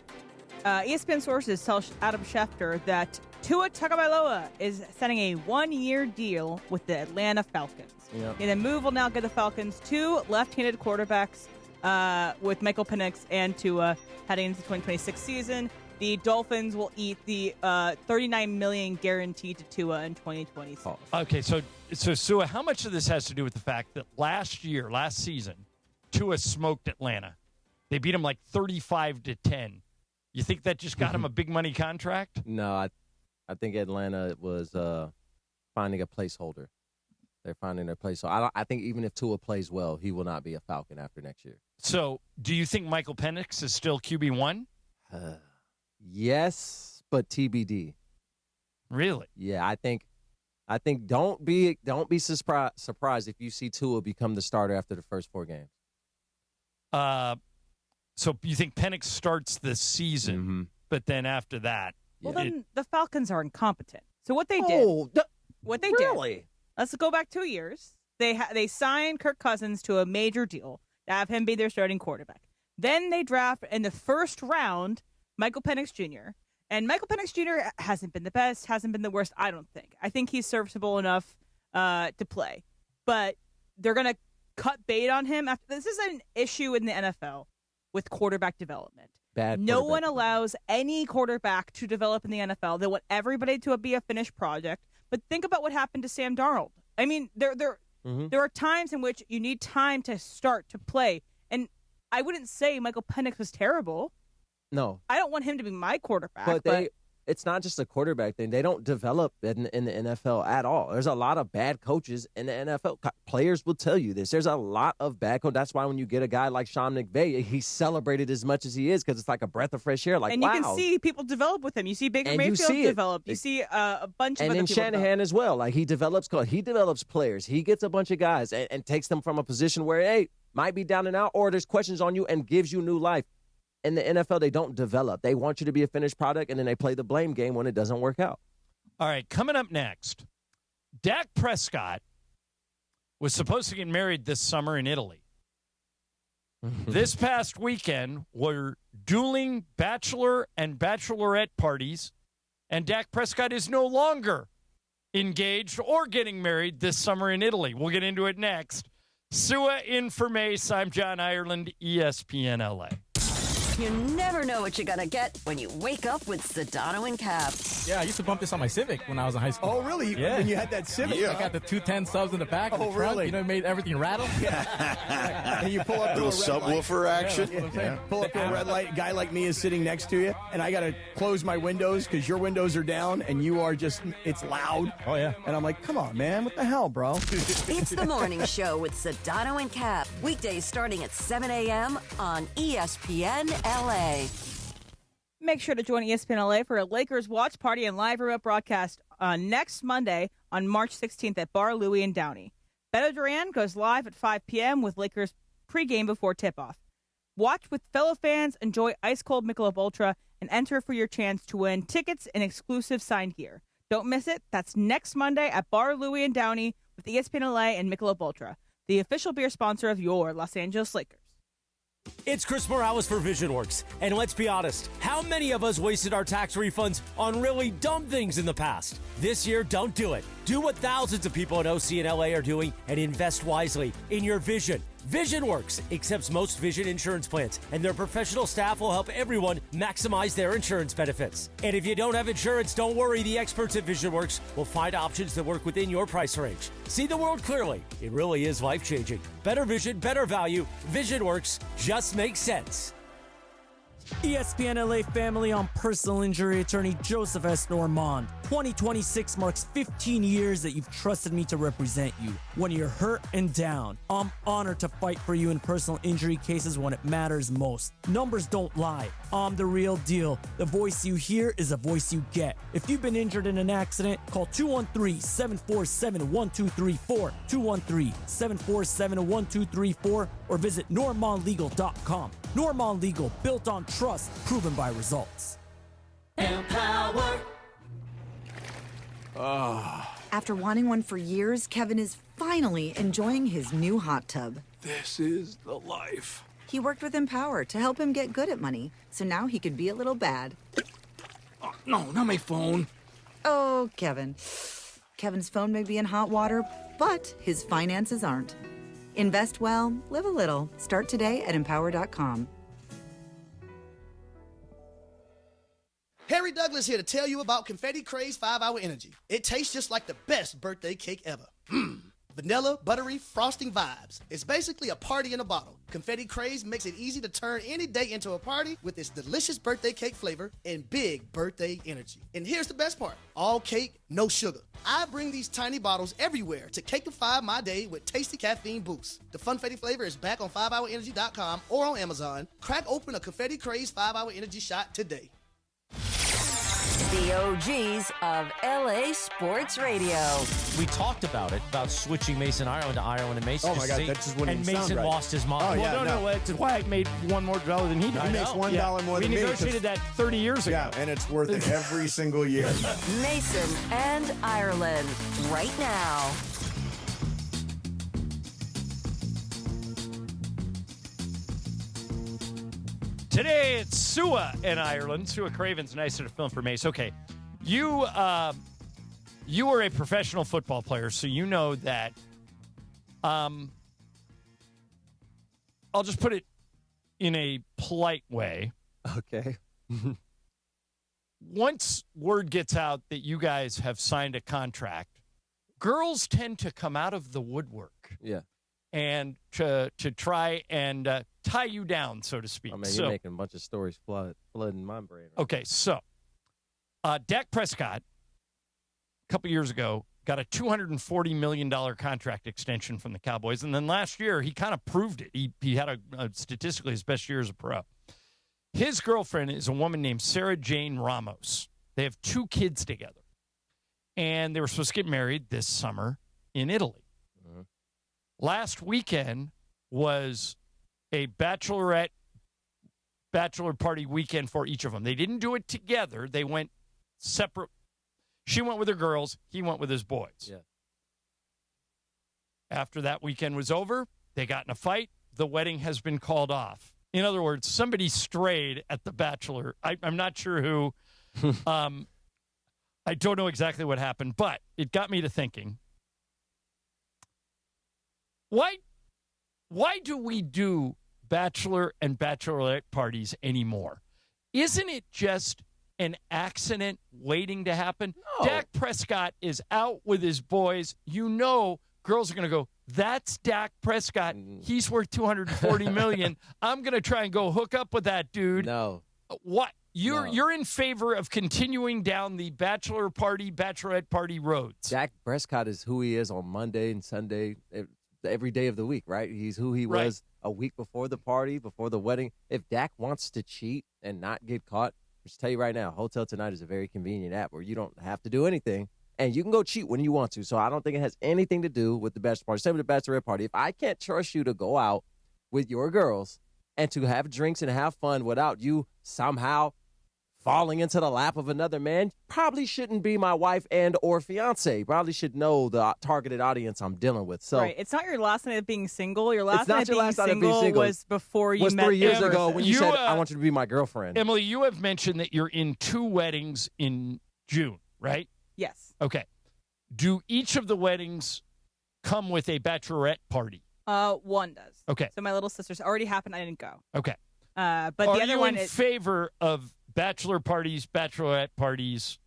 ESPN sources tell Adam Schefter that Tua Tagovailoa is signing a 1-year deal with the Atlanta Falcons. Yep. And the move will now give the Falcons 2 left-handed quarterbacks with Michael Penix and Tua heading into the 2026 season. The Dolphins will eat the $39 million guaranteed to Tua in 2026. Okay, so Sua, how much of this has to do with the fact that last season, Tua smoked Atlanta? They beat him like 35-10. You think that just got him a big money contract? No, I think Atlanta was finding a placeholder. They're finding their place. So I think even if Tua plays well, he will not be a Falcon after next year. So do you think Michael Penix is still QB1? Yes, but TBD. Really? Yeah, I think don't be surprised if you see Tua become the starter after the first 4 games. So you think Penix starts this season, but then after that, well, then the Falcons are incompetent. So what they did, really? Let's go back 2 years. They signed Kirk Cousins to a major deal to have him be their starting quarterback. Then they draft in the first round Michael Penix Jr. And Michael Penix Jr. hasn't been the best, hasn't been the worst, I don't think. I think he's serviceable enough to play. But they're going to cut bait on him. This is an issue in the NFL with quarterback development. No one allows any quarterback to develop in the NFL. They want everybody to be a finished project. But think about what happened to Sam Darnold. I mean, there are times in which you need time to start to play. And I wouldn't say Michael Penix was terrible. No. I don't want him to be my quarterback. But it's not just a quarterback thing. They don't develop in the NFL at all. There's a lot of bad coaches in the NFL. Players will tell you this. There's a lot of bad coaches. That's why when you get a guy like Sean McVay, he's celebrated as much as he is because it's like a breath of fresh air. Like, and you can see people develop with him. You see Baker Mayfield develop. You see a bunch of other people. And then Shanahan as well. Like, he develops players. He gets a bunch of guys and takes them from a position where, hey, might be down and out, or there's questions on you and gives you new life. In the NFL, they don't develop. They want you to be a finished product, and then they play the blame game when it doesn't work out. All right, coming up next, Dak Prescott was supposed to get married this summer in Italy. This past weekend were dueling Bachelor and Bachelorette parties, and Dak Prescott is no longer engaged or getting married this summer in Italy. We'll get into it next. Sua in for Mace. I'm John Ireland, ESPN LA. You never know what you're going to get when you wake up with Sedano and Cap. Yeah, I used to bump this on my Civic when I was in high school. Oh, really? Yeah. When you had that Civic? Yeah. I got the 210 subs in the back of the trunk. Really? You know, it made everything rattle. Yeah. And you pull up to a little subwoofer action. Yeah. Pull up to a red light. A guy like me is sitting next to you, and I got to close my windows because your windows are down, and you are just, it's loud. Oh, yeah. And I'm like, come on, man. What the hell, bro? It's the morning show with Sedano and Cap. Weekdays starting at 7 a.m. on ESPN LA. Make sure to join ESPN LA for a Lakers watch party and live remote broadcast next Monday on March 16th at Bar Louie in Downey. Beto Duran goes live at 5 p.m. with Lakers pregame before tip-off. Watch with fellow fans, enjoy ice-cold Michelob Ultra, and enter for your chance to win tickets and exclusive signed gear. Don't miss it. That's next Monday at Bar Louie in Downey with ESPN LA and Michelob Ultra, the official beer sponsor of your Los Angeles Lakers. It's Chris Morales for VisionWorks, and let's be honest, how many of us wasted our tax refunds on really dumb things in the past? This year, don't do it. Do what thousands of people in OC and LA are doing and invest wisely in your vision. VisionWorks accepts most vision insurance plans, and their professional staff will help everyone maximize their insurance benefits. And if you don't have insurance, don't worry. The experts at VisionWorks will find options that work within your price range. See the world clearly. It really is life-changing. Better vision, better value. VisionWorks just makes sense. ESPN LA family, on personal injury attorney Joseph S. Normand. 2026 marks 15 years that you've trusted me to represent you when you're hurt and down. I'm honored to fight for you in personal injury cases when it matters most. Numbers don't lie. I'm the real deal. The voice you hear is a voice you get. If you've been injured in an accident, call 213-747-1234, 213-747-1234, or visit normandlegal.com. Normand Legal, built on trust, proven by results. Empower. After wanting one for years, Kevin is finally enjoying his new hot tub. This is the life. He worked with Empower to help him get good at money, so now he could be a little bad. Oh, no, not my phone. Oh, Kevin. Kevin's phone may be in hot water, but his finances aren't. Invest well, live a little. Start today at Empower.com. Harry Douglas here to tell you about Confetti Craze 5-Hour Energy. It tastes just like the best birthday cake ever. Vanilla, buttery, frosting vibes. It's basically a party in a bottle. Confetti Craze makes it easy to turn any day into a party with its delicious birthday cake flavor and big birthday energy. And here's the best part. All cake, no sugar. I bring these tiny bottles everywhere to cakeify my day with tasty caffeine boosts. The Funfetti flavor is back on 5hourenergy.com or on Amazon. Crack open a Confetti Craze 5-Hour Energy shot today. The OGs of LA Sports Radio. We talked about switching Mason Ireland to Ireland and Mason. Oh my God, that just wouldn't and even Mason sound right. lost his mind. Oh, yeah, well, no, that's why I made one more dollar than he did. He makes $1 more than me. We negotiated that 30 years ago. Yeah, and it's worth it every single year. Mason and Ireland, right now. Today it's Sua in Ireland. Sua Craven's nice to film for Mace. Okay, you were a professional football player, so you know that. I'll just put it in a polite way. Okay. Once word gets out that you guys have signed a contract, girls tend to come out of the woodwork. Yeah. And to try and tie you down, so to speak. I mean, you're making a bunch of stories flooding my brain. Okay, so Dak Prescott, a couple years ago, got a $240 million contract extension from the Cowboys. And then last year, he kind of proved it. He had statistically his best year as a pro. His girlfriend is a woman named Sarah Jane Ramos. They have 2 kids together. And they were supposed to get married this summer in Italy. Last weekend was a bachelor party weekend for each of them. They didn't do it together. They went separate. She went with her girls. He went with his boys. Yeah. After that weekend was over, they got in a fight. The wedding has been called off. In other words, somebody strayed at the Bachelor. I'm not sure who. I don't know exactly what happened, but it got me to thinking. Why do we do bachelor and bachelorette parties anymore? Isn't it just an accident waiting to happen? No. Dak Prescott is out with his boys. You know, girls are going to go, that's Dak Prescott. He's worth $240 million. I'm going to try and go hook up with that dude. No. What? You're in favor of continuing down the bachelor party, bachelorette party roads. Dak Prescott is who he is on Monday and Sunday, every day of the week, right? He's who he was a week before the party, before the wedding. If Dak wants to cheat and not get caught, just tell you right now, Hotel Tonight is a very convenient app where you don't have to do anything, and you can go cheat when you want to. So I don't think it has anything to do with the bachelor party. Same with the bachelorette party. If I can't trust you to go out with your girls and to have drinks and have fun without you somehow falling into the lap of another man, probably shouldn't be my wife and or fiance. Probably should know the targeted audience I'm dealing with. So right. It's not your last night of being single. Your last night of being single was before you met 3 years in ago person. when you said, I want you to be my girlfriend. Emily, you have mentioned that you're in 2 weddings in June, right? Yes. Okay. Do each of the weddings come with a bachelorette party? One does. Okay. So my little sister's already happened. I didn't go. Okay. But Are the other you one in favor of bachelor parties, bachelorette parties?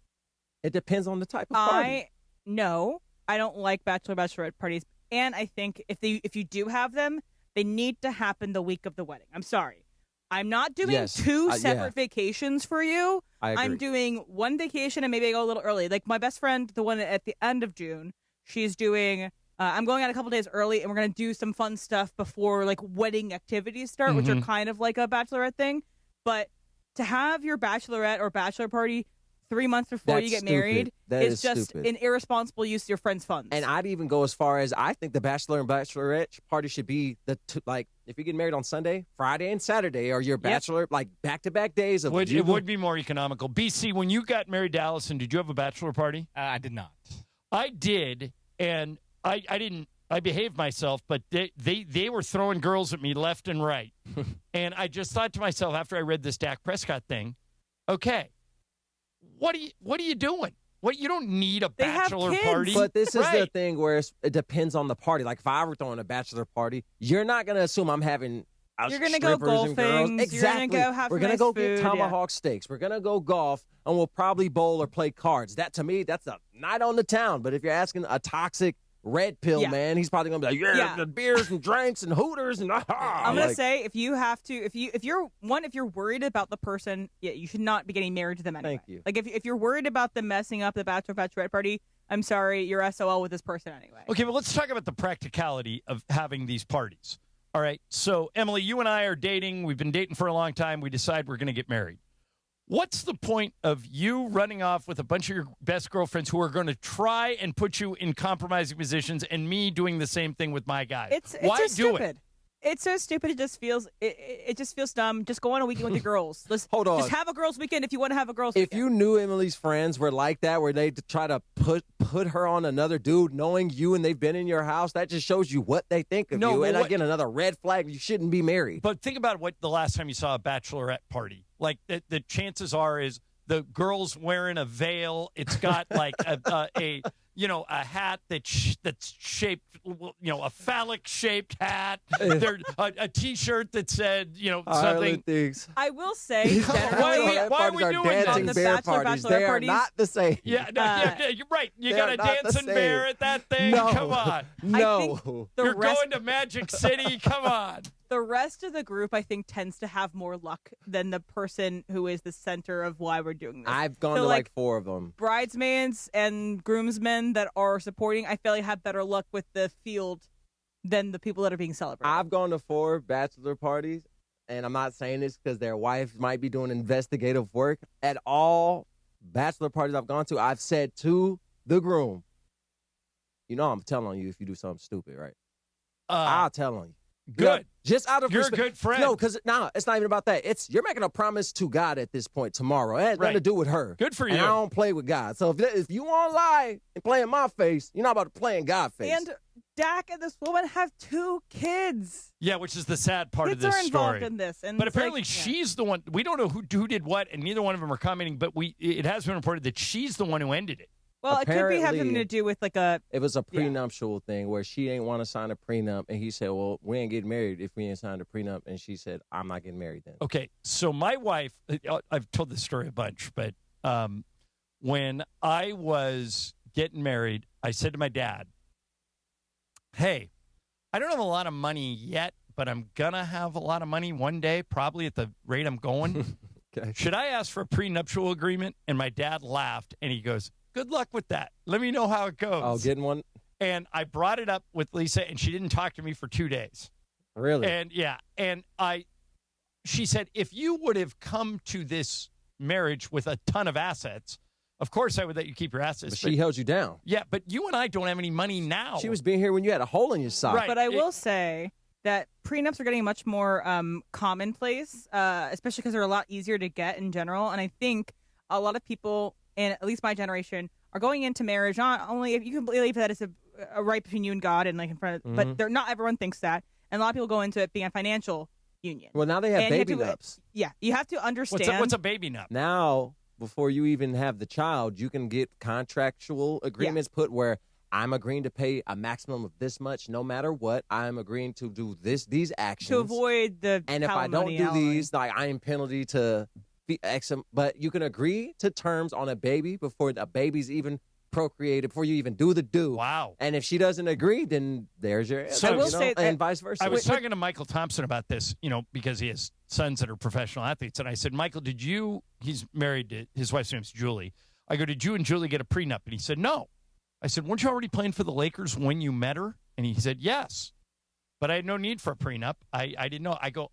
It depends on the type of party. No, I don't like bachelorette parties. And I think if you do have them, they need to happen the week of the wedding. I'm sorry. I'm not doing 2 separate vacations for you. I agree. I'm doing one vacation and maybe I go a little early. Like my best friend, the one at the end of June, she's doing I'm going out a couple days early and we're going to do some fun stuff before like wedding activities start, which are kind of like a bachelorette thing. But to have your bachelorette or bachelor party 3 months before you get married is just an irresponsible use of your friend's funds. And I'd even go as far as I think the bachelor and bachelorette party should be like if you get married on Sunday, Friday and Saturday are your bachelor like back-to-back days of It would be more economical. BC, when you got married to Allison, did you have a bachelor party? I did not. I did, and I didn't. I behaved myself, but they were throwing girls at me left and right. And I just thought to myself after I read this Dak Prescott thing, okay, what are you doing? What, you don't need a bachelor party. But this is the thing where it depends on the party. Like if I were throwing a bachelor party, you're not going to assume I'm having you're going to go golfing. Exactly. You're going to go have We're going to go get tomahawk steaks. We're going to go golf, and we'll probably bowl or play cards. That, to me, that's a night on the town. But if you're asking a toxic red pill man, he's probably going to be like, the beers and drinks and hooters. And I'm going to say, if you have to, if you're worried about the person, you should not be getting married to them anyway. Thank you. Like if you're worried about them messing up the bachelorette party, I'm sorry, you're SOL with this person anyway. Okay, well, let's talk about the practicality of having these parties. All right, so Emily, you and I are dating. We've been dating for a long time. We decide we're going to get married. What's the point of you running off with a bunch of your best girlfriends who are going to try and put you in compromising positions and me doing the same thing with my guy? Why just do stupid. it? It's so stupid. It just feels dumb. Just go on a weekend with your girls. Hold on. Just have a girls' weekend if you want to have a girls' weekend. If you knew Emily's friends were like that, where they try to put her on another dude, knowing you and they've been in your house, that just shows you what they think of you. And again, another red flag. You shouldn't be married. But think about what the last time you saw a bachelorette party. Like the chances are is the girl's wearing a veil. It's got like a hat that's shaped, a phallic shaped hat. There's a T-shirt that said, something. I will say, generally, why are we doing that? On the Bachelor they parties, are not the same. Yeah, you're right. You got a dancing bear at that thing. No. Come on. No. You're going to Magic City. Come on. The rest of the group, I think, tends to have more luck than the person who is the center of why we're doing this. I've gone to like 4 of them. Bridesmaids and groomsmen that are supporting, I feel like have better luck with the field than the people that are being celebrated. I've gone to 4 bachelor parties, and I'm not saying this because their wife might be doing investigative work. At all bachelor parties I've gone to, I've said to the groom, I'm telling on you if you do something stupid, right? I'll tell on you. Good. Just out of You're respect. a good friend. No, because it's not even about that. You're making a promise to God at this point tomorrow. It has nothing to do with her. Good for you. And I don't play with God. So if you want to lie and play in my face, you're not about to play in God's face. And Dak and this woman have 2 kids. Yeah, which is the sad part Kids of this are involved story. in this, and but it's apparently like, she's the one. We don't know who did what, and neither one of them are commenting. But it has been reported that she's the one who ended it. Well, it could be having to do with like a. It was a prenuptial thing where she ain't want to sign a prenup, and he said, "Well, we ain't getting married if we ain't signed a prenup." And she said, "I'm not getting married then." Okay, so my wife, I've told this story a bunch, but when I was getting married, I said to my dad, "Hey, I don't have a lot of money yet, but I'm gonna have a lot of money one day, probably at the rate I'm going. Okay. Should I ask for a prenuptial agreement?" And my dad laughed, and he goes, "Good luck with that. Let me know how it goes." Oh, getting one? And I brought it up with Lisa, and she didn't talk to me for 2 days. Really? And she said, if you would have come to this marriage with a ton of assets, of course I would let you keep your assets. But she held you down. Yeah, but you and I don't have any money now. She was being here when you had a hole in your sock. Right. But I will say that prenups are getting much more commonplace, especially because they're a lot easier to get in general. And I think a lot of people, and at least my generation, are going into marriage not only if you can believe that it's a right between you and God and like in front of, but not everyone thinks that, and a lot of people go into it being a financial union. Well, now they have baby nups. Yeah, you have to understand. What's a baby nup? Now, before you even have the child, you can get contractual agreements put where I'm agreeing to pay a maximum of this much, no matter what. I'm agreeing to do these actions to avoid the and if I don't do these, like I am penalty to. But you can agree to terms on a baby before the baby's even procreated, before you even do the do. Wow. And if she doesn't agree, then there's your So I will say and vice versa. I was talking to Michael Thompson about this, because he has sons that are professional athletes. And I said, Michael, he's married to, his wife's name's Julie. I go, did you and Julie get a prenup? And he said, no. I said, weren't you already playing for the Lakers when you met her? And he said, yes. But I had no need for a prenup. I didn't know. I go,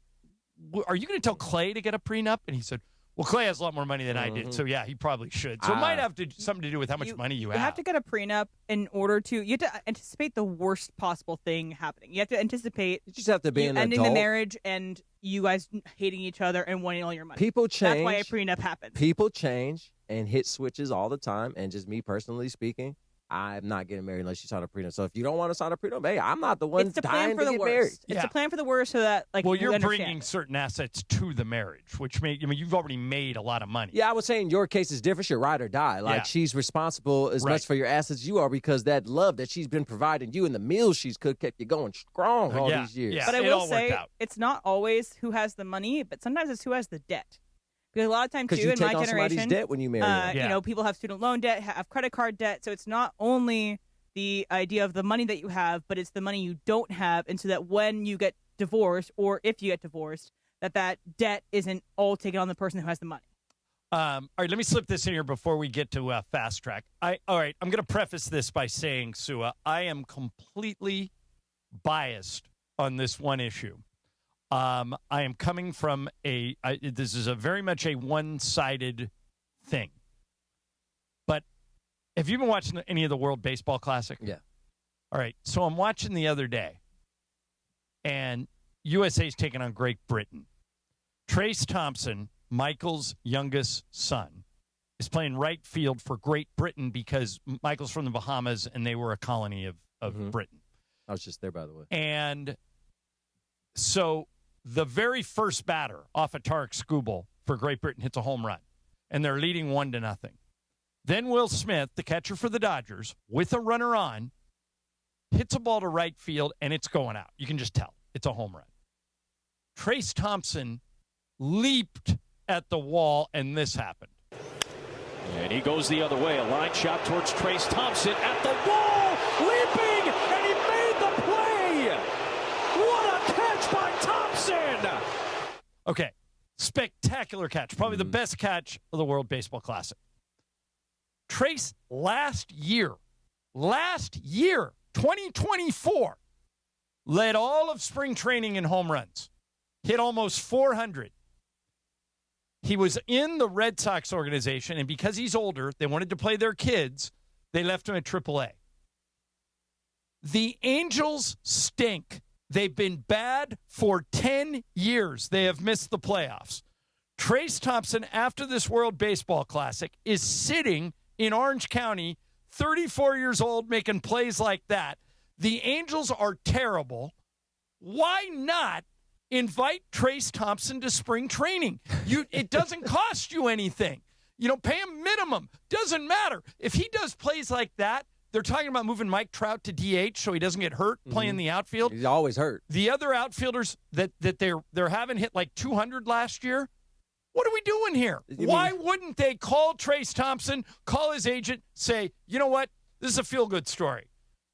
are you going to tell Clay to get a prenup? And he said, well, Clay has a lot more money than I did, so yeah, he probably should. So it might have something to do with how much money you have. You have to get a prenup in order to. You have to anticipate the worst possible thing happening. You have to anticipate. You just have to be an ending adult. the marriage and you guys hating each other and wanting all your money. People change. That's why a prenup happens. People change and hit switches all the time. And just me personally speaking, I'm not getting married unless you sign a prenup. So if you don't want to sign a prenup, hey, I'm not the one it's the dying plan for to the get worst. married. It's the plan for the worst so that well, you're understand bringing certain assets to the marriage, which you've already made a lot of money. Yeah, I was saying your case is different. You're ride or die. Like she's responsible as much for your assets as you are because that love that she's been providing you and the meals she's cooked kept you going strong all these years. But I will say it's not always who has the money, but sometimes it's who has the debt. Because a lot of times, too, you in take my on generation, somebody's debt when you marry people have student loan debt, have credit card debt. So it's not only the idea of the money that you have, but it's the money you don't have. And so that when you get divorced or if you get divorced, that debt isn't all taken on the person who has the money. All right, let me slip this in here before we get to Fast Track. All right, I'm going to preface this by saying, Sua, I am completely biased on this one issue. I am coming from this is a very much a one-sided thing. But have you been watching any of the World Baseball Classic? Yeah. All right. So I'm watching the other day, and USA's taking on Great Britain. Trace Thompson, Michael's youngest son, is playing right field for Great Britain because Michael's from the Bahamas, and they were a colony of Britain. I was just there, by the way. And so the very first batter off a Tarek Skubal for Great Britain hits a home run, and they're leading 1-0. Then Will Smith, the catcher for the Dodgers, with a runner on, hits a ball to right field, and it's going out. You can just tell. It's a home run. Trace Thompson leaped at the wall, and this happened. And he goes the other way. A line shot towards Trace Thompson at the wall, leaping, and he made the play. What a catch by Thompson. Okay, spectacular catch. Probably the best catch of the World Baseball Classic. Trace last year, 2024, led all of spring training in home runs. Hit almost 400. He was in the Red Sox organization, and because he's older, they wanted to play their kids, they left him at AAA. The Angels stink. They've been bad for 10 years. They have missed the playoffs. Trace Thompson, after this World Baseball Classic, is sitting in Orange County, 34 years old, making plays like that. The Angels are terrible. Why not invite Trace Thompson to spring training? It doesn't cost you anything. Pay him minimum. Doesn't matter. If he does plays like that, they're talking about moving Mike Trout to DH so he doesn't get hurt playing the outfield. He's always hurt. The other outfielders that they're having hit like 200 last year. What are we doing here? Why wouldn't they call Trace Thompson, call his agent, say, you know what? This is a feel-good story.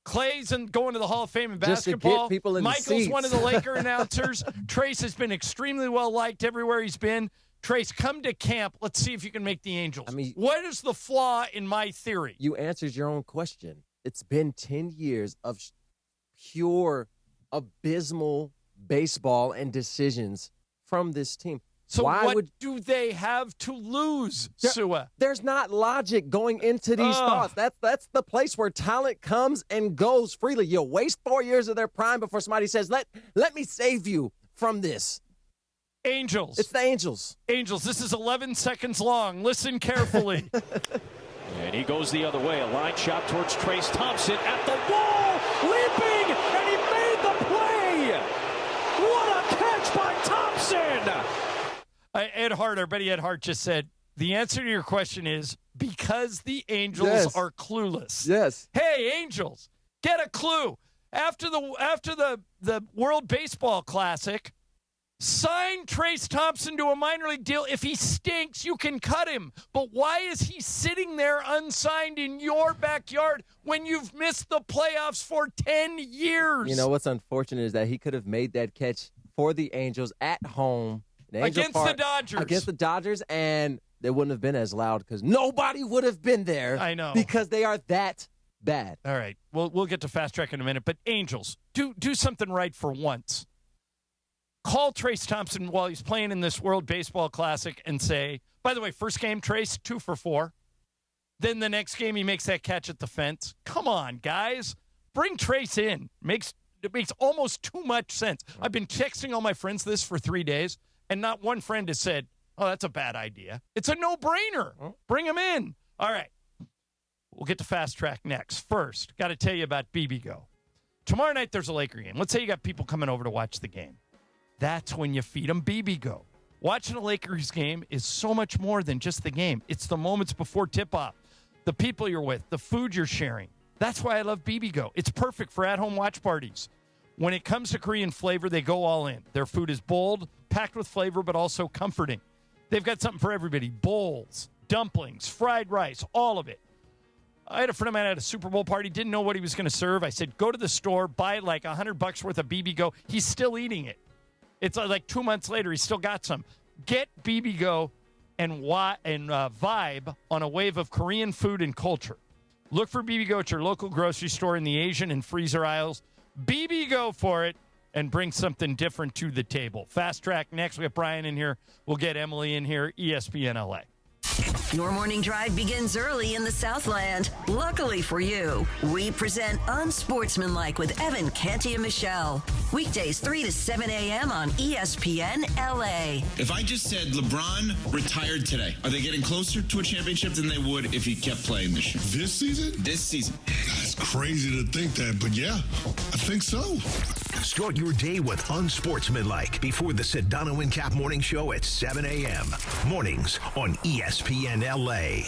Clay's going to the Hall of Fame in basketball. Just to get people in Michael's the seats. one of the Laker announcers. Trace has been extremely well-liked everywhere he's been. Trace, come to camp. Let's see if you can make the Angels. What is the flaw in my theory? You answered your own question. It's been 10 years of pure, abysmal baseball and decisions from this team. So what do they have to lose, Sua? There's not logic going into these thoughts. That's the place where talent comes and goes freely. You waste 4 years of their prime before somebody says, let me save you from this. Angels. It's the Angels. Angels, this is 11 seconds long. Listen carefully. And he goes the other way. A line shot towards Trace Thompson at the wall, leaping, and he made the play. What a catch by Thompson. Ed Hart, our buddy Ed Hart, just said, the answer to your question is because the Angels are clueless. Yes. Hey, Angels, get a clue. After the World Baseball Classic, sign Trace Thompson to a minor league deal. If he stinks, you can cut him. But why is he sitting there unsigned in your backyard when you've missed the playoffs for 10 years? You know what's unfortunate is that he could have made that catch for the Angels at home. Against the Dodgers. Against the Dodgers, and they wouldn't have been as loud because nobody would have been there. I know. Because they are that bad. All right. We'll get to Fast Track in a minute. But Angels, do something right for once. Call Trace Thompson while he's playing in this World Baseball Classic and say, by the way, first game, Trace, 2 for 4. Then the next game, he makes that catch at the fence. Come on, guys. Bring Trace in. It makes almost too much sense. I've been texting all my friends this for 3 days. And not one friend has said, oh, that's a bad idea. It's a no-brainer. Bring him in. All right. We'll get to Fast Track next. First, got to tell you about BBGO. Tomorrow night, there's a Laker game. Let's say you got people coming over to watch the game. That's when you feed them BBGO. Watching a Lakers game is so much more than just the game. It's the moments before tip-off, the people you're with, the food you're sharing. That's why I love BBGO. It's perfect for at-home watch parties. When it comes to Korean flavor, they go all in. Their food is bold, packed with flavor, but also comforting. They've got something for everybody. Bowls, dumplings, fried rice, all of it. I had a friend of mine at a Super Bowl party, didn't know what he was going to serve. I said, go to the store, buy like $100 worth of BBGO. He's still eating it. It's like 2 months later, he's still got some. Get BBGO and vibe on a wave of Korean food and culture. Look for BBGO at your local grocery store in the Asian and freezer aisles. BBGO for it. and bring something different to the table. Fast Track next. We have Brian in here. We'll get Emily in here, ESPN LA. Your morning drive begins early in the Southland. Luckily for you, we present Unsportsmanlike with Evan, Canty, and Michelle. Weekdays 3 to 7 a.m. on ESPN LA. If I just said LeBron retired today, are they getting closer to a championship than they would if he kept playing this year? This season? This season. It's crazy to think that, but yeah, I think so. Start your day with Unsportsmanlike before the Sedano and Cap Morning Show at 7 a.m. Mornings on ESPN LA.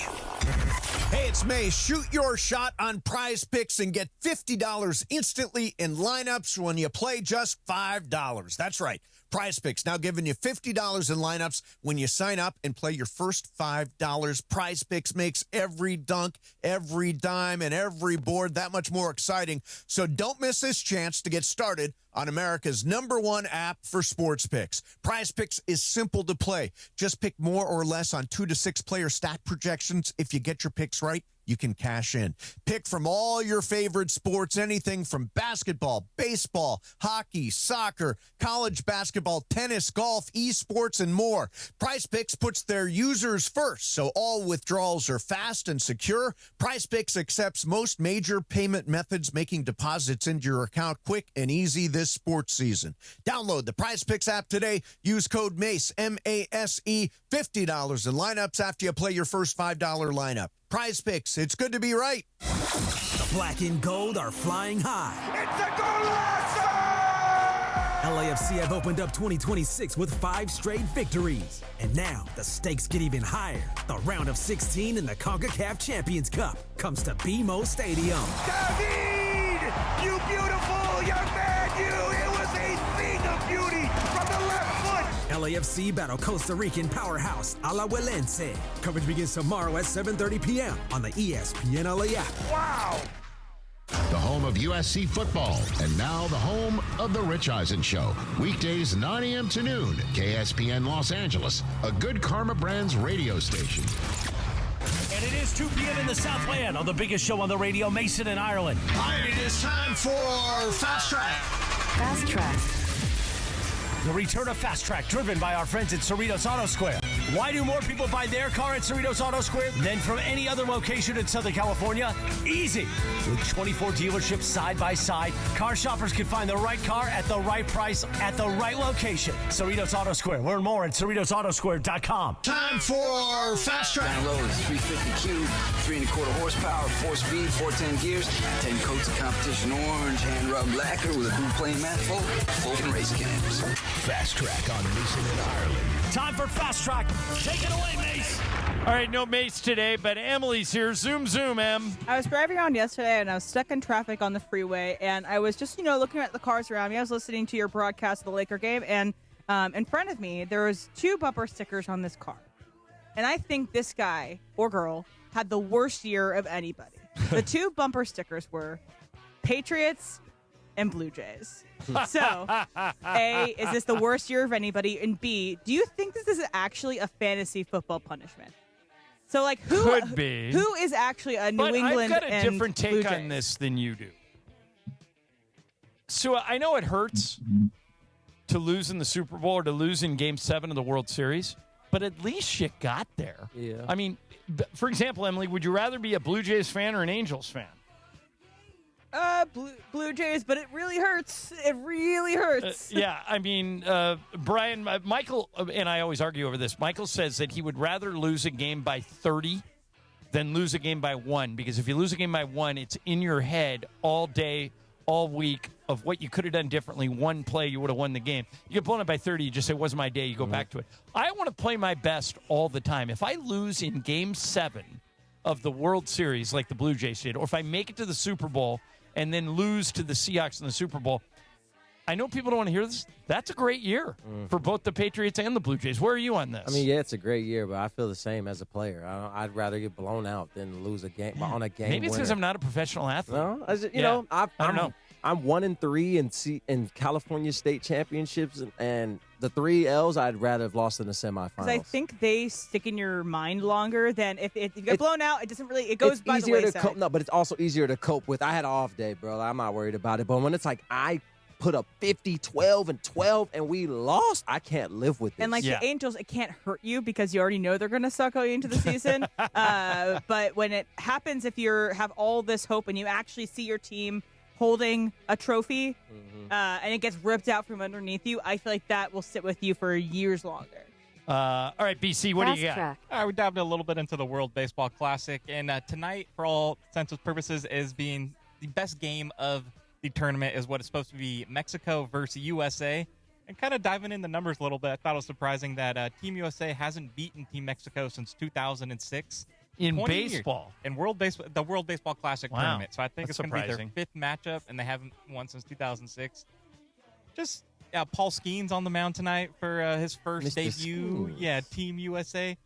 Hey, it's May. Shoot your shot on Prize Picks and get $50 instantly in lineups when you play just $5. That's right. Prize Picks now giving you $50 in lineups when you sign up and play your first $5. Prize Picks makes every dunk, every dime, and every board that much more exciting. So don't miss this chance to get started on America's #1 app for sports picks. Prize Picks is simple to play. Just pick more or less on 2 to 6 player stat projections. If you get your picks right, you can cash in. Pick from all your favorite sports, anything from basketball, baseball, hockey, soccer, college basketball, tennis, golf, esports, and more. Prize Picks puts their users first, so all withdrawals are fast and secure. Prize Picks accepts most major payment methods, making deposits into your account quick and easy this sports season. Download the Prize Picks app today. Use code MACE, M-A-S-E, $50 in lineups after you play your first $5 lineup. Prize Picks, it's good to be right. The black and gold are flying high. It's a golazo! LAFC have opened up 2026 with 5 straight victories. And now the stakes get even higher. The round of 16 in the CONCACAF Champions Cup comes to BMO Stadium. David! You beautiful young man, you! It was a thing of beauty from the left foot! LAFC battle Costa Rican powerhouse Alajuelense. Coverage begins tomorrow at 7:30 p.m. on the ESPN LA app. Wow! The home of USC football, and now the home of The Rich Eisen Show. Weekdays 9 a.m. to noon, KSPN Los Angeles, a Good Karma Brands radio station. And it is 2 p.m. in the Southland on the biggest show on the radio, Mason in Ireland. And it is time for Fast Track. Fast Track. The return of Fast Track, driven by our friends at Cerritos Auto Square. Why do more people buy their car at Cerritos Auto Square than from any other location in Southern California? Easy. With 24 dealerships side by side, car shoppers can find the right car at the right price at the right location. Cerritos Auto Square. Learn more at CerritosAutoSquare.com. Time for Fast Track. Down low is 350Q, 3.25 horsepower, 4-speed, 410 gears, 10 coats of competition orange, hand rubbed lacquer with a blue plain mat full, open race cams. Fast Track on Mason in Ireland. Time for Fast Track. Take it away, Mace. All right, no Mace today, but Emily's here. Zoom, Em. I was driving around yesterday, and I was stuck in traffic on the freeway, and I was just, looking at the cars around me. I was listening to your broadcast of the Laker game, and in front of me, there was 2 bumper stickers on this car. And I think this guy or girl had the worst year of anybody. The 2 bumper stickers were Patriots and Blue Jays. So, A, is this the worst year of anybody? And B, do you think this is actually a fantasy football punishment? So, who could be? Who is actually a New England? I've got a and different Blue take Jays? on this than you do. So I know it hurts to lose in the Super Bowl or to lose in Game 7 of the World Series, but at least you got there. Yeah. I mean, for example, Emily, would you rather be a Blue Jays fan or an Angels fan? Blue Jays, but it really hurts. It really hurts. Yeah, I mean, Brian, Michael, and I always argue over this. Michael says that he would rather lose a game by 30 than lose a game by 1, because if you lose a game by 1, it's in your head all day, all week of what you could have done differently. One play, you would have won the game. You get blown up by 30, you just say, it wasn't my day, you go back to it. I want to play my best all the time. If I lose in Game 7 of the World Series like the Blue Jays did, or if I make it to the Super Bowl and then lose to the Seahawks in the Super Bowl, I know people don't want to hear this. That's a great year for both the Patriots and the Blue Jays. Where are you on this? I mean, yeah, it's a great year, but I feel the same as a player. I'd rather get blown out than lose a game on a game. Maybe it's because I'm not a professional athlete. No, you know, I don't know. I'm 1-3 in California state championships, and the 3 L's I'd rather have lost in the semifinals. Because I think they stick in your mind longer than if you get blown out. It doesn't really. It goes by the wayside. No, but it's also easier to cope with. I had an off day, bro. I'm not worried about it. But when it's like I put up 50, 12, and 12, and we lost. I can't live with this. And like the Angels, it can't hurt you because you already know they're going to suck going into the season. But when it happens, if you have all this hope and you actually see your team holding a trophy and it gets ripped out from underneath you, I feel like that will sit with you for years longer. All right, BC, what do you got? All right, we dived a little bit into the World Baseball Classic, and tonight, for all intents and purposes, is being the best game of the tournament is what is supposed to be Mexico versus USA. And kind of diving in the numbers a little bit, I thought it was surprising that Team USA hasn't beaten Team Mexico since 2006. In baseball? In the World Baseball Classic tournament. So I think That's it's going to be their fifth matchup, and they haven't won since 2006. Just Paul Skeens on the mound tonight for his first Mr. debut. Skeens. Yeah, Team USA.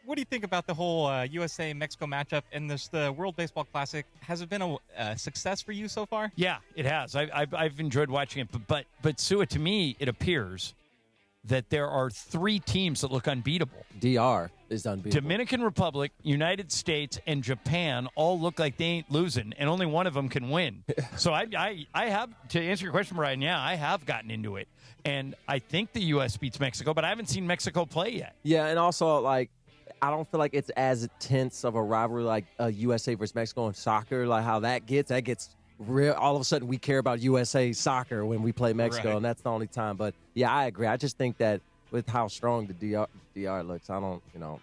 What do you think about the whole USA-Mexico matchup and the World Baseball Classic? Has it been a success for you so far? Yeah, it has. I've enjoyed watching it. But Sua, to me, it appears that there are 3 teams that look unbeatable. DR is unbeatable. Dominican Republic, United States, and Japan all look like they ain't losing, and only one of them can win. So I have, to answer your question, Brian, yeah, I have gotten into it. And I think the U.S. beats Mexico, but I haven't seen Mexico play yet. Yeah, and also, like, I don't feel like it's as intense of a rivalry like USA versus Mexico in soccer, like how that gets real. All of a sudden, we care about USA soccer when we play Mexico, and that's the only time. But, yeah, I agree. I just think that with how strong the DR looks, I'm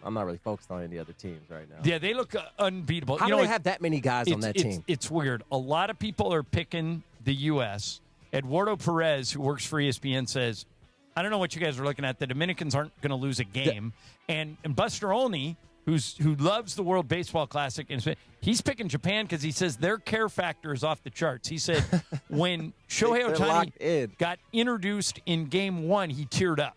not really focused on any other teams right now. Yeah, they look unbeatable. How do they have that many guys on that team? It's weird. A lot of people are picking the U.S. Eduardo Perez, who works for ESPN, says, I don't know what you guys are looking at. The Dominicans aren't going to lose a game. And Buster Olney, who loves the World Baseball Classic, and he's picking Japan because he says their care factor is off the charts. He said when Shohei Ohtani got introduced in Game 1, he teared up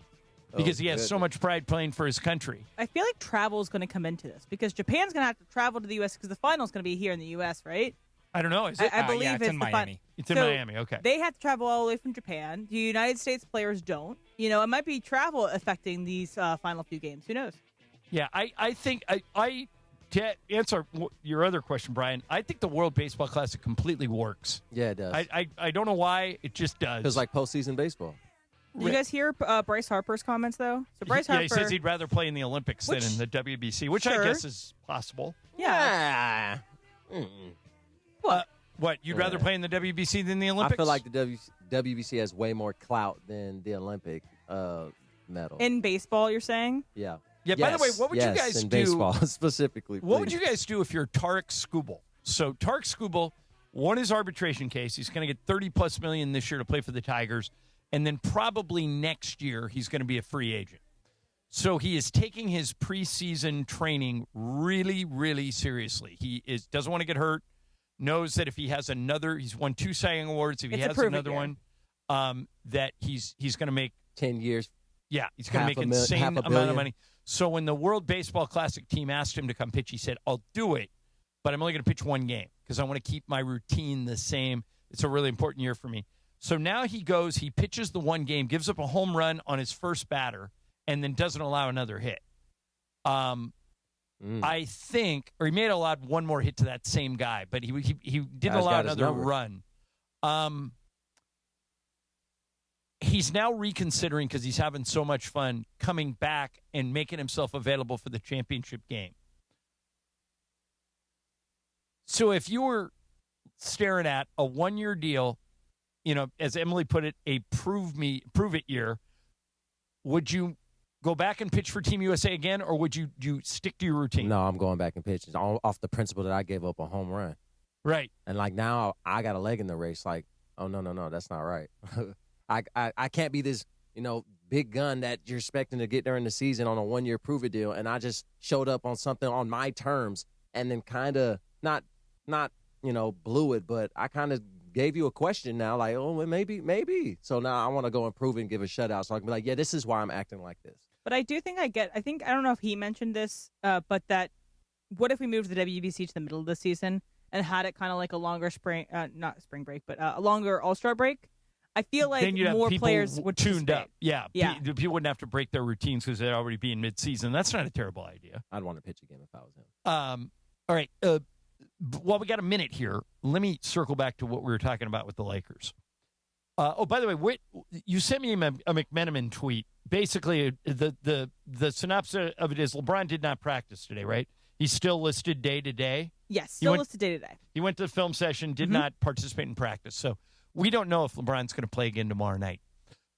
because he has so much pride playing for his country. I feel like travel is going to come into this because Japan's going to have to travel to the U.S. because the final is going to be here in the U.S., right? I don't know. Is it? I believe it's in Miami. It's in Miami, okay. They have to travel all the way from Japan. The United States players don't. It might be travel affecting these final few games. Who knows? Yeah, I think to answer your other question, Brian, I think the World Baseball Classic completely works. Yeah, it does. I don't know why. It just does. It's like postseason baseball. Did you guys hear Bryce Harper's comments, though? So Bryce Harper, he says he'd rather play in the Olympics than in the WBC, which I guess is possible. Yeah. What? You'd rather play in the WBC than the Olympics? I feel like the WBC has way more clout than the Olympic medal. In baseball, you're saying? Yeah. Yeah, by the way, what would you guys in do? Baseball, specifically. What would you guys do if you're Tarek Skubal? So Tarek Skubal won his arbitration case. He's going to get $30+ million this year to play for the Tigers. And then probably next year he's going to be a free agent. So he is taking his preseason training really, really seriously. He doesn't want to get hurt. Knows that if he has he's won 2 Cy Young Awards. If he has another one, that he's going to make 10 years. Yeah, he's going to make an insane amount of money. So when the World Baseball Classic team asked him to come pitch, he said, I'll do it, but I'm only going to pitch 1 game because I want to keep my routine the same. It's a really important year for me. So now he pitches the 1 game, gives up a home run on his first batter, and then doesn't allow another hit. I think, or he may have allowed 1 more hit to that same guy, but he didn't allow another run. He's now reconsidering because he's having so much fun coming back and making himself available for the championship game. So if you were staring at a 1-year deal, as Emily put it, a prove it year, would you go back and pitch for Team USA again, or would you stick to your routine? No, I'm going back and pitching off the principle that I gave up a home run. Right. And like now I got a leg in the race. Like, oh no, that's not right. I can't be this, big gun that you're expecting to get during the season on a 1-year prove it deal. And I just showed up on something on my terms and then kind of not blew it, but I kind of gave you a question now, like, oh, maybe. So now I want to go and prove it and give a shutout. So I can be like, yeah, this is why I'm acting like this. But I do think I don't know if he mentioned this, but that what if we moved the WBC to the middle of the season and had it kind of like a longer not spring break, but a longer All-Star break? I feel like more players would tuned up. Yeah. People wouldn't have to break their routines because they'd already be in mid-season. That's not a terrible idea. I'd want to pitch again if I was him. All right. Well, we got a minute here. Let me circle back to what we were talking about with the Lakers. By the way, you sent me a McMenamin tweet. Basically, the synopsis of it is LeBron did not practice today, right? He's still listed day to day. Yes, still listed day to day. He went to the film session, did not participate in practice. So we don't know if LeBron's going to play again tomorrow night.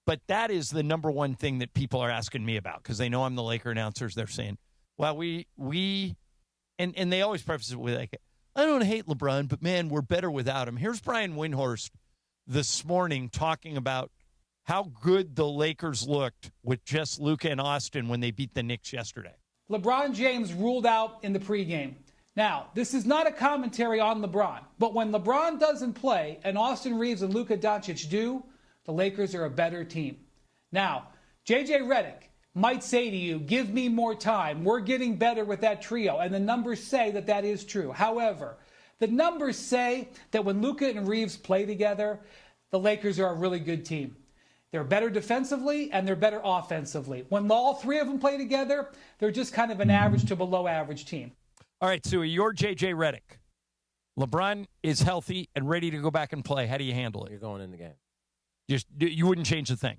But that is the number one thing that people are asking me about because they know I'm the Laker announcers. They're saying, well, and they always preface it with, like, I don't hate LeBron, but, man, we're better without him. Here's Brian Windhorst this morning talking about how good the Lakers looked with just Luka and Austin when they beat the Knicks yesterday. LeBron James ruled out in the pregame. Now, this is not a commentary on LeBron, but when LeBron doesn't play and Austin Reeves and Luka Doncic do, the Lakers are a better team. Now, J.J. Redick might say to you, give me more time. We're getting better with that trio, and the numbers say that that is true. However, the numbers say that when Luka and Reeves play together, the Lakers are a really good team. They're better defensively, and they're better offensively. When all three of them play together, they're just kind of an average to below average team. All right, so you're J.J. Redick. LeBron is healthy and ready to go back and play. How do you handle it? You're going in the game. You wouldn't change the thing.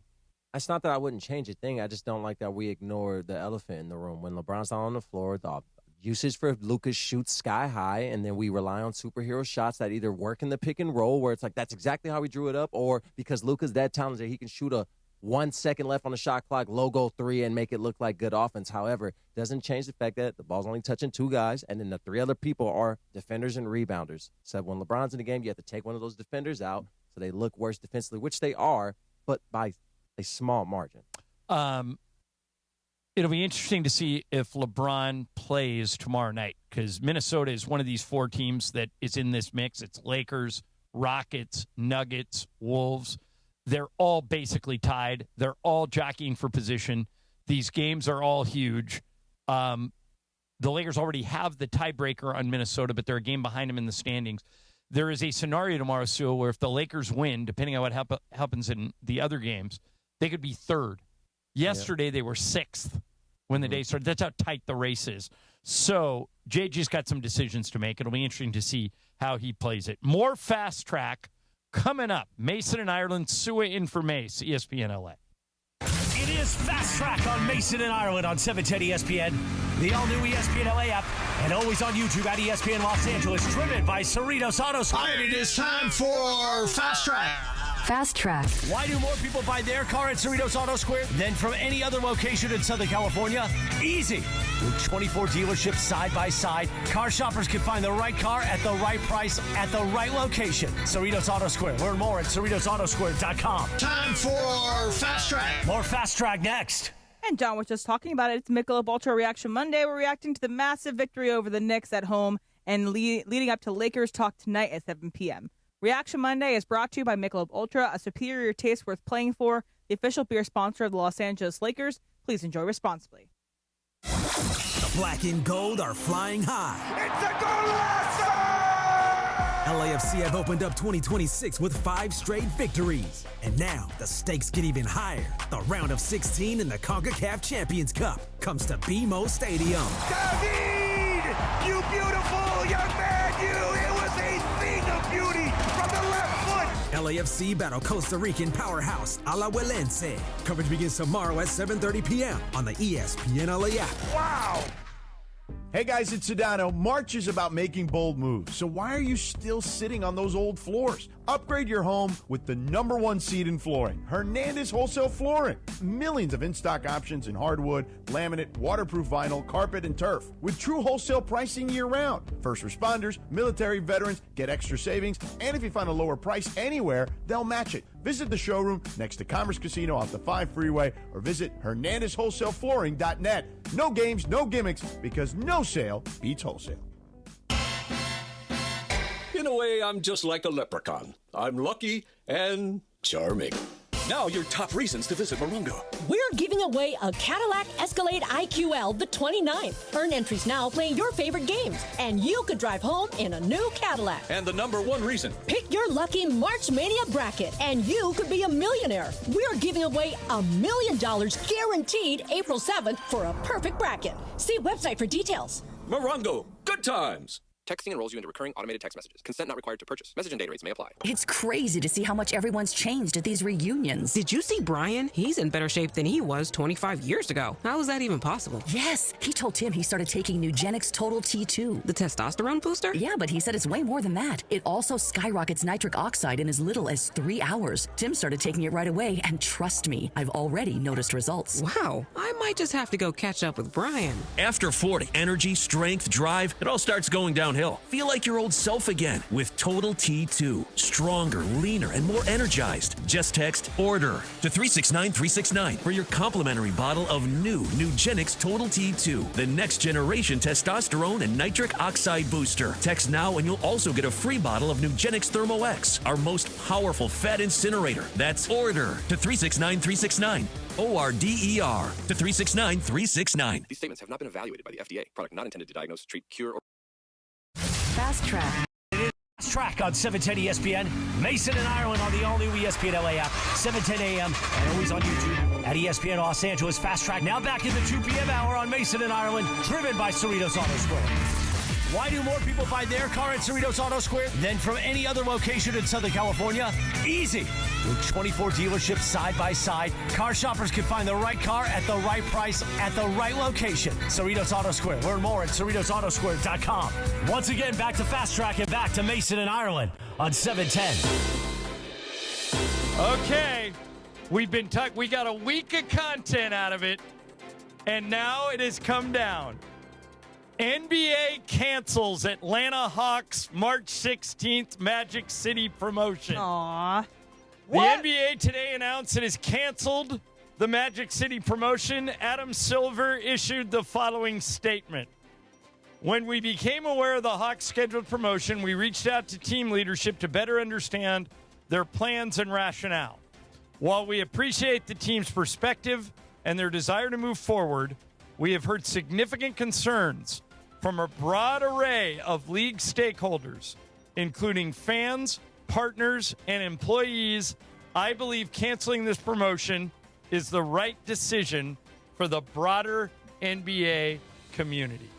It's not that I wouldn't change a thing. I just don't like that we ignore the elephant in the room. When LeBron's not on the floor, the usage for Lucas shoots sky high, and then we rely on superhero shots that either work in the pick and roll, where it's like that's exactly how we drew it up, or because Luka's that talented, he can shoot a 1 second left on the shot clock, logo three, and make it look like good offense. However, it doesn't change the fact that the ball's only touching two guys, and then the three other people are defenders and rebounders. So when LeBron's in the game, you have to take one of those defenders out so they look worse defensively, which they are, but by a small margin. It'll be interesting to see if LeBron plays tomorrow night because Minnesota is one of these four teams that is in this mix. It's Lakers, Rockets, Nuggets, Wolves. They're all basically tied. They're all jockeying for position. These games are all huge. The Lakers already have the tiebreaker on Minnesota, but they're a game behind them in the standings. There is a scenario tomorrow, Sue, where if the Lakers win, depending on what happens in the other games, they could be third. Yesterday, they were sixth when the day started. That's how tight the race is. So, JG's got some decisions to make. It'll be interesting to see how he plays it. More Fast Track coming up. Mason and Ireland, Sua in for Mace, ESPN LA. It is Fast Track on Mason and Ireland on 710 ESPN, the all-new ESPN LA app, and always on YouTube at ESPN Los Angeles, driven by Cerritos Auto Square. All right, it is time for Fast Track. Fast Track. Why do more people buy their car at Cerritos Auto Square than from any other location in Southern California? Easy. With 24 dealerships side by side, car shoppers can find the right car at the right price at the right location. Cerritos Auto Square. Learn more at CerritosAutoSquare.com. Time for Fast Track. More Fast Track next. And John was just talking about it. It's Michelob Ultra Reaction Monday. We're reacting to the massive victory over the Knicks at home and leading up to Lakers talk tonight at 7 p.m. Reaction Monday is brought to you by Michelob Ultra, a superior taste worth playing for, the official beer sponsor of the Los Angeles Lakers. Please enjoy responsibly. The black and gold are flying high. It's a LAFC have opened up 2026 with 5 straight victories. And now the stakes get even higher. The round of 16 in the CONCACAF Champions Cup comes to BMO Stadium. David! You beautiful young man, you! It was a thing of beauty from the left foot! LAFC battle Costa Rican powerhouse Alajuelense. Coverage begins tomorrow at 7:30 p.m. on the ESPN LA app. Wow! Hey guys, it's Sedano. March is about making bold moves, so why are you still sitting on those old floors? Upgrade your home with the #1 seed in flooring, Hernandez Wholesale Flooring. Millions of in-stock options in hardwood, laminate, waterproof vinyl, carpet, and turf, with true wholesale pricing year-round. First responders, military veterans get extra savings, and if you find a lower price anywhere, they'll match it. Visit the showroom next to Commerce Casino off the 5 freeway, or visit HernandezWholesaleFlooring.net. No games, no gimmicks, because no sale beats wholesale. In a way, I'm just like a leprechaun. I'm lucky and charming. Now your top reasons to visit Morongo. We're giving away a Cadillac Escalade IQL the 29th. Earn entries now playing your favorite games, and you could drive home in a new Cadillac. And the #1 reason. Pick your lucky March Mania bracket, and you could be a millionaire. We're giving away $1 million guaranteed April 7th for a perfect bracket. See website for details. Morongo, good times. Texting enrolls you into recurring automated text messages. Consent not required to purchase. Message and data rates may apply. It's crazy to see how much everyone's changed at these reunions. Did you see Brian? He's in better shape than he was 25 years ago. How is that even possible? Yes, he told Tim he started taking Nugenix Total T2. The testosterone booster? Yeah, but he said it's way more than that. It also skyrockets nitric oxide in as little as 3 hours. Tim started taking it right away, and trust me, I've already noticed results. Wow, I might just have to go catch up with Brian. After 40, energy, strength, drive, it all starts going downhill. Feel like your old self again with Total T2. Stronger, leaner, and more energized. Just text ORDER to 369-369 for your complimentary bottle of new Nugenix Total T2, the next generation testosterone and nitric oxide booster. Text now and you'll also get a free bottle of Nugenix Thermo X, our most powerful fat incinerator. That's ORDER to 369-369. ORDER to 369-369. These statements have not been evaluated by the FDA. Product not intended to diagnose, treat, cure, or... Fast Track. Fast Track on 710 ESPN. Mason and Ireland on the all-new ESPN LA app. 7:10 a.m. and always on YouTube at ESPN Los Angeles. Fast Track now back in the 2 p.m. hour on Mason and Ireland. Driven by Cerritos Auto Square. Why do more people buy their car at Cerritos Auto Square than from any other location in Southern California? Easy. With 24 dealerships side by side, car shoppers can find the right car at the right price at the right location. Cerritos Auto Square. Learn more at CerritosAutoSquare.com. Once again, back to Fast Track and back to Mason and Ireland on 710. Okay. We got a week of content out of it, and now it has come down. NBA cancels Atlanta Hawks March 16th Magic City promotion. Aww. The NBA today announced it has canceled the Magic City promotion. Adam Silver issued the following statement. When we became aware of the Hawks' scheduled promotion, we reached out to team leadership to better understand their plans and rationale. While we appreciate the team's perspective and their desire to move forward, we have heard significant concerns from a broad array of league stakeholders, including fans, partners, and employees. I believe canceling this promotion is the right decision for the broader NBA community.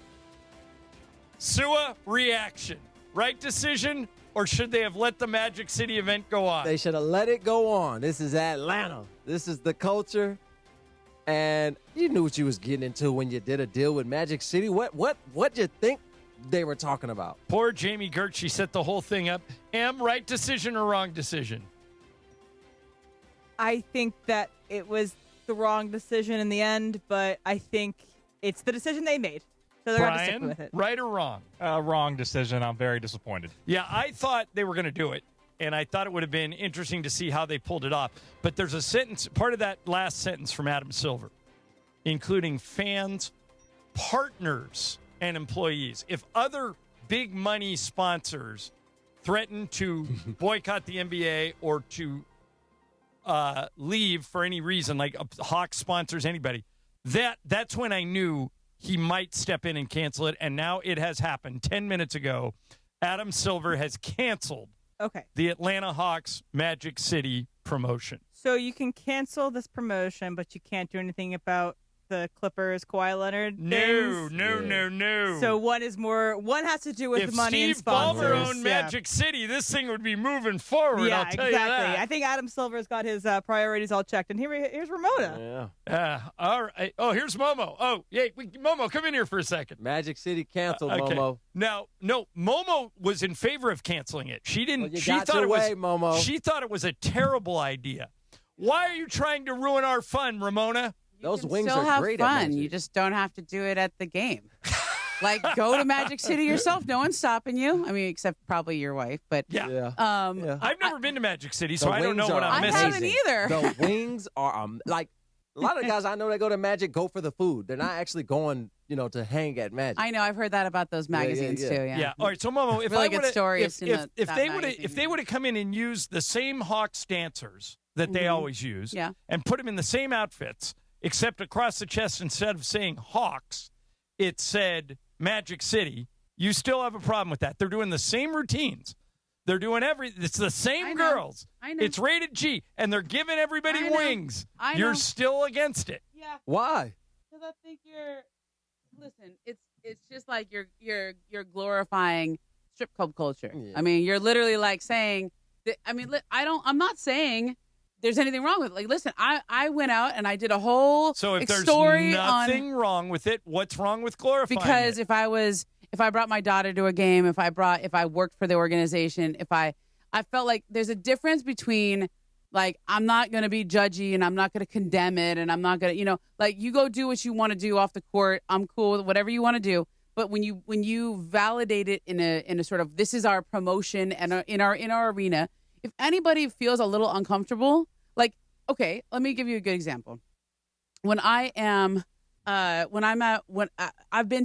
Sua, reaction. Right decision, or should they have let the Magic City event go on? They should have let it go on. This is Atlanta. This is the culture. And you knew what you was getting into when you did a deal with Magic City. What you think they were talking about? Poor Jamie Gertz, she set the whole thing up. Right decision or wrong decision? I think that it was the wrong decision in the end, but I think it's the decision they made. So they're going to stick with it. Right or wrong? Wrong decision. I'm very disappointed. Yeah, I thought they were going to do it. And I thought it would have been interesting to see how they pulled it off. But there's a sentence, part of that last sentence from Adam Silver, including fans, partners, and employees. If other big money sponsors threaten to boycott the NBA or to leave for any reason, like Hawks sponsors anybody, that's when I knew he might step in and cancel it. And now it has happened. 10 minutes ago, Adam Silver has canceled the Atlanta Hawks Magic City promotion. So you can cancel this promotion, but you can't do anything about the Clippers Kawhi Leonard things? No. So one has to do with if the money and Steve sponsors. Ballmer owned Magic City, this thing would be moving forward. Yeah, I'll tell you that. I think Adam Silver's got his priorities all checked. And here's Ramona. All right. Oh, here's Momo. Oh, yeah, Momo, come in here for a second. Magic City canceled, Momo. Now, no, Momo was in favor of canceling it. She didn't. Well, she thought Momo. She thought it was a terrible idea. Why are you trying to ruin our fun, Ramona? Those wings still are have great. Fun. You just don't have to do it at the game. Like, go to Magic City yourself. No one's stopping you. I mean, except probably your wife. But I've never been to Magic City, so I don't know what I'm missing. I haven't either. The wings are like a lot of the guys I know that go to Magic go for the food. They're not actually going, to hang at Magic. I know. I've heard that about those magazines too. Yeah. All right. So, Momo, if really I good would stories if they would have come in and used the same Hawks dancers that they always use, and put them in the same outfits, except across the chest, instead of saying Hawks, it said Magic City, you still have a problem with that. They're doing the same routines. They're doing it's the same girls. I know. It's rated G, and they're giving everybody wings. I know. You're still against it. Yeah. Why? Because I think you're Listen, it's just like you're glorifying strip club culture. Yeah. I mean, you're literally like saying that. I mean, I'm not saying there's anything wrong with it. Like, listen, I went out and I did a whole So if there's story nothing wrong with it, what's wrong with glorifying because it? if I brought my daughter to a game, if I worked for the organization, if I felt like there's a difference between like I'm not going to be judgy and I'm not going to condemn it and I'm not going to, like you go do what you want to do off the court. I'm cool with whatever you want to do. But when you validate it in a sort of this is our promotion and in our arena, if anybody feels a little uncomfortable, like, okay, let me give you a good example. I've been to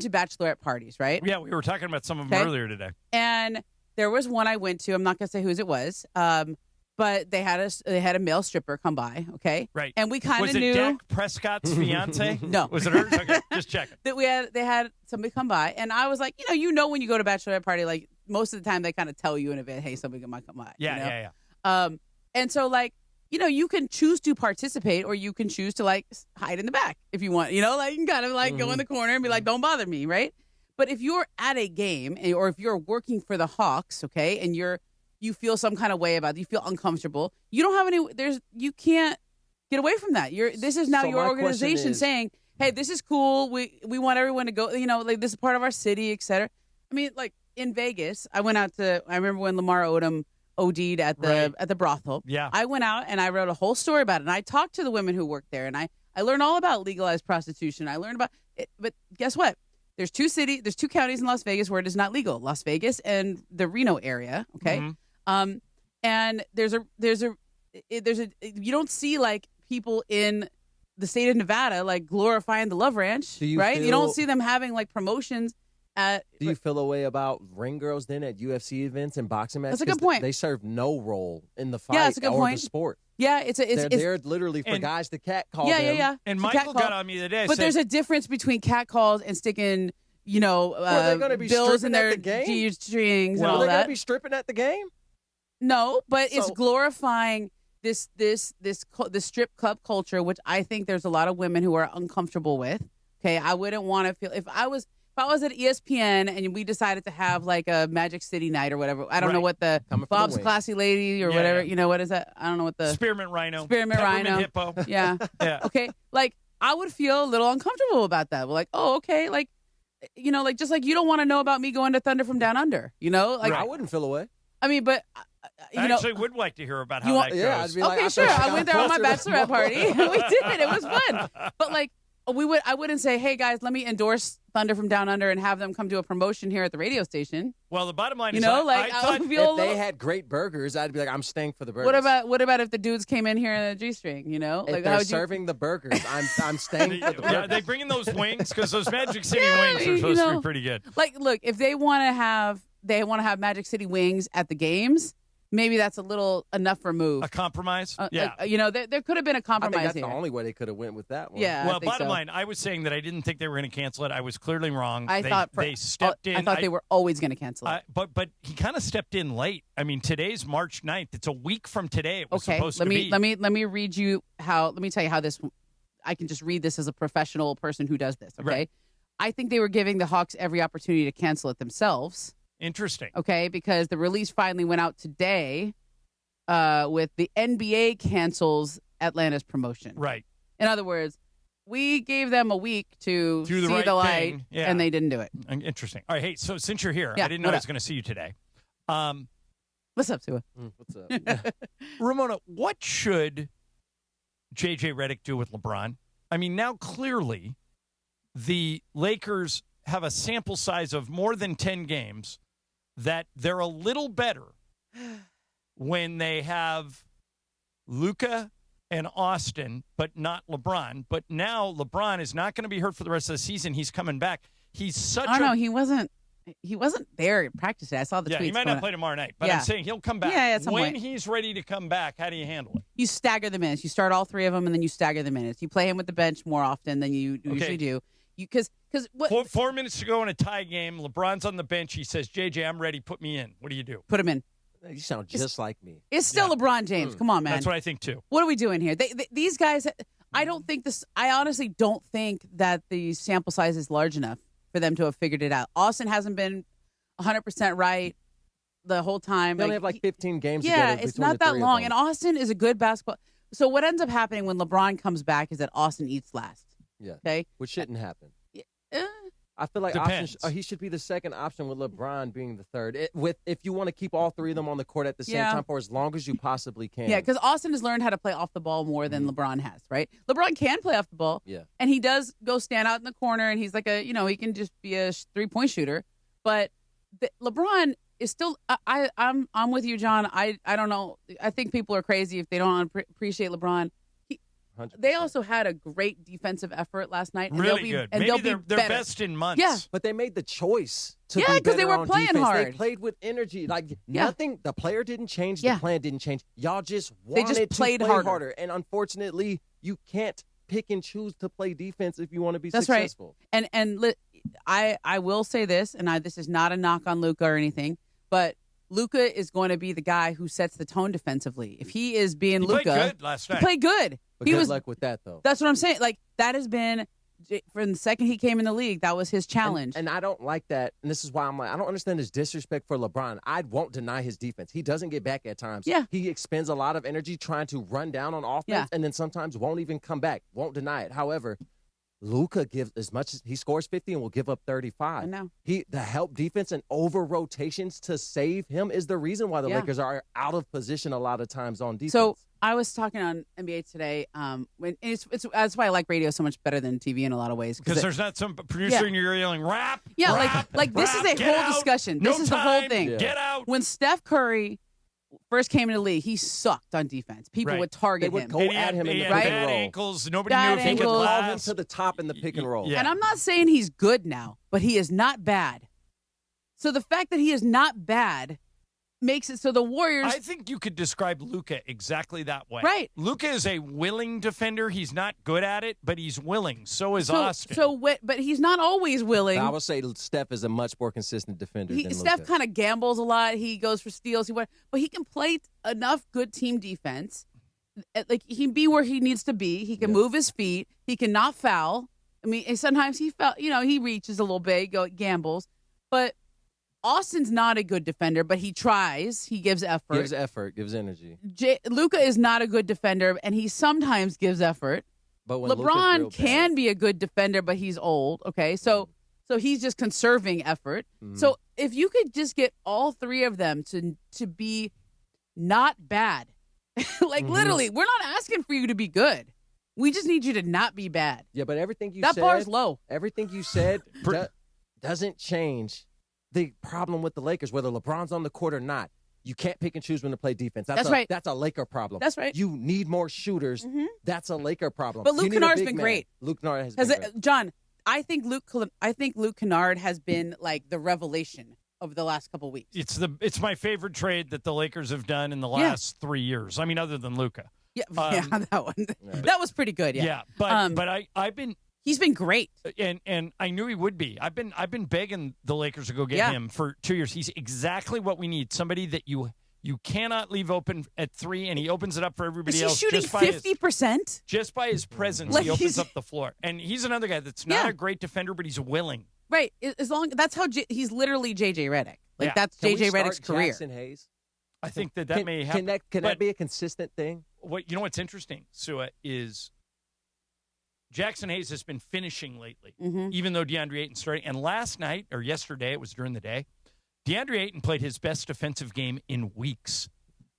bachelorette parties, right? Yeah, we were talking about some of them earlier today. And there was one I went to. I'm not going to say whose it was. But they had a male stripper come by, okay? Right. And we kind of knew. Was it Dak Prescott's fiance? No. Was it hers? Okay, just checking. They had somebody come by, and I was like, when you go to a bachelorette party, like most of the time they kind of tell you in advance, hey, somebody might come by. Yeah. And so like, you can choose to participate or you can choose to like hide in the back if you want, like you can kind of like go in the corner and be like, don't bother me, right? But if you're at a game or if you're working for the Hawks, okay, and you feel some kind of way about it, you feel uncomfortable, you don't have you can't get away from that. This is now your organization saying, hey, this is cool. We want everyone to go, like this is part of our city, et cetera. I mean, like in Vegas, I remember when Lamar Odom OD'd at the brothel. Yeah. I went out and I wrote a whole story about it. And I talked to the women who worked there and I learned all about legalized prostitution. I learned about it. But guess what? There's two counties in Las Vegas where it is not legal. Las Vegas and the Reno area. Okay. Mm-hmm. And there's a you don't see like people in the state of Nevada like glorifying the Love Ranch, right? You don't see them having like promotions at. Do you feel a way about ring girls then at UFC events and boxing matches? That's a good point. They serve no role in the fight that's a good or point. the sport. Yeah, they're literally for guys to catcall them. Yeah. And Michael got on me today. But there's a difference between catcalls and sticking, they're gonna be bills in stripping at their the game? G-strings and all Are they that. going to be stripping at the game? No, but it's glorifying this strip club culture, which I think there's a lot of women who are uncomfortable with. Okay, I wouldn't want to feel if I was at ESPN and we decided to have like a Magic City night or whatever. I don't know what the Bob's Classy Lady or whatever. Yeah. What is that? I don't know what the Spearmint Rhino. Hippo. Yeah. Yeah. Okay. Like I would feel a little uncomfortable about that. We're like, oh, okay, like like just like you don't want to know about me going to Thunder from Down Under. Like I wouldn't feel away. I mean, but. I actually would like to hear about how that goes. Yeah, I'd be like, okay, sure. I went there on my bachelorette party. We did. It was fun. But like, I wouldn't say, hey guys, let me endorse Thunder from Down Under and have them come do a promotion here at the radio station. Well, the bottom line is, I thought feel if they had great burgers, I'd be like, I'm staying for the burgers. What about if the dudes came in here in a G-string? If they're serving the burgers, I'm staying for the burgers. Yeah, they bring in those wings because those Magic City wings are supposed to be pretty good. Like, look, if they want to have Magic City wings at the games. Maybe that's a little enough remove. A compromise? Yeah. There could have been a compromise I think that's here. the only way they could have went with that one. Yeah. Well, bottom line, I was saying that I didn't think they were going to cancel it. I was clearly wrong. They stepped in. I thought they were always going to cancel it. But he kind of stepped in late. I mean, today's March 9th. It's a week from today. It was supposed to be. Let me read you let me tell you how this. I can just read this as a professional person who does this. Okay. Right. I think they were giving the Hawks every opportunity to cancel it themselves. Interesting. Okay, because the release finally went out today. With the NBA cancels Atlanta's promotion. Right. In other words, we gave them a week to see the light, and they didn't do it. Interesting. All right, hey, so since you're here, I didn't know I was going to see you today. What's up, Tua? What's up? Ramona, what should J.J. Redick do with LeBron? I mean, now clearly the Lakers have a sample size of more than 10 games that they're a little better when they have Luka and Austin, but not LeBron. But now LeBron is not going to be hurt for the rest of the season. He's coming back. He's such no, he wasn't there at practice today. I saw the tweets. He might not play tomorrow night, but I'm saying he'll come back. Yeah, at some when point. He's ready to come back, how do you handle it? You stagger the minutes. You start all three of them, and then you stagger the minutes. You play him with the bench more often than you usually do. Because 4 minutes to go in a tie game, LeBron's on the bench. He says, JJ, I'm ready. Put me in. What do you do? Put him in. You sound just like me. It's still LeBron James. Come on, man. That's what I think, too. What are we doing here? These guys, I don't think this. I honestly don't think that the sample size is large enough for them to have figured it out. Austin hasn't been 100% right the whole time. They only have like 15 games. Yeah, together it's not that between the long. three of And them. Austin is a good basketball. So what ends up happening when LeBron comes back is that Austin eats last. Yeah. Okay. Which shouldn't happen. Eh, I feel like Depends. he should be the second option with LeBron being the third. If you want to keep all three of them on the court at the same time for as long as you possibly can. Yeah, because Austin has learned how to play off the ball more than LeBron has, right? LeBron can play off the ball. Yeah. And he does go stand out in the corner, and he's like he can just be a 3-point shooter. But LeBron is still. I'm with you, John. I don't know. I think people are crazy if they don't appreciate LeBron. They also had a great defensive effort last night. And Really good. And Maybe they'll be their better. best in months. Yeah. But they made the choice to Yeah, be 'cause they better were on playing defense. hard. They played with energy. Like Yeah. nothing. The player didn't change. Yeah. The plan didn't change. Y'all just They wanted just played to play harder. And unfortunately, you can't pick and choose to play defense if you want to be That's successful. right. And I will say this, and this is not a knock on Luka or anything, but Luka is going to be the guy who sets the tone defensively. If he is being He Luka, played good last night. He played good. But He good was. luck with that, though. That's what I'm saying. Like that has been from the second he came in the league. That was his challenge. And I don't like that. And this is why I'm like, I don't understand his disrespect for LeBron. I won't deny his defense. He doesn't get back at times. Yeah. He expends a lot of energy trying to run down on offense Yeah. and then sometimes won't even come back. Won't deny it. However, Luka gives as much as he scores 50 and will give up 35. I know. The help defense and over rotations to save him is the reason why the Yeah. Lakers are out of position a lot of times on defense. So I was talking on NBA today. When that's why I like radio so much better than TV in a lot of ways. Because there's not some producer in your ear yelling, rap. Yeah, rap, like this is rap, a get whole out, discussion. no This is the whole time, thing. Get out. When Steph Curry first came into the league, he sucked on defense. People Right. would target they would him. go And he at had- him in he the had pick and bad roll. ankles. Nobody Bad knew if he could ankles. Call him last. to the top in the pick and roll. Yeah. And I'm not saying he's good now, but he is not bad. So the fact that he is not bad makes it so the Warriors. I think you could describe Luka exactly that way. Right. Luka is a willing defender. He's not good at it, but he's willing. So is Austin. But he's not always willing. I would say Steph is a much more consistent defender than Steph Luka. kind of gambles a lot. He goes for steals. But he can play enough good team defense. Like he can be where he needs to be. He can move his feet. He can not foul. I mean, sometimes he he reaches a little bit, gambles. But Austin's not a good defender, but he tries. He gives effort. Gives effort, gives energy. Luka is not a good defender, and he sometimes gives effort. But when Luka's real LeBron bad- can be a good defender, but he's old. Okay, so he's just conserving effort. So if you could just get all three of them to be not bad, like literally, we're not asking for you to be good. We just need you to not be bad. Yeah, but everything you That said, bar's low. Everything you said doesn't change the problem with the Lakers, whether LeBron's on the court or not. You can't pick and choose when to play defense. That's right. That's a Laker problem. That's right. You need more shooters. That's a Laker problem. But Luke You need a Kennard's big been man. great. Luke Kennard has been great. John, I think Luke Kennard has been like the revelation of the last couple weeks. It's my favorite trade that the Lakers have done in the last 3 years. I mean, other than Luka. Yeah, that one. That was pretty good. Yeah, Yeah, but I've been. He's been great, and I knew he would be. I've been begging the Lakers to go get him for 2 years. He's exactly what we need. Somebody that you cannot leave open at three, and he opens it up for everybody else. Is he shooting 50%? Just by his presence, Like he opens up the floor. And he's another guy that's not a great defender, but he's willing. Right. As long that's how he's literally JJ Redick. Like that's Can we JJ Redick's start career. Jackson Hayes? I think that may happen. Can that be a consistent thing? You know what's interesting, Sua, is Jackson Hayes has been finishing lately, even though DeAndre Ayton started. And last night, or yesterday, it was during the day, DeAndre Ayton played his best defensive game in weeks.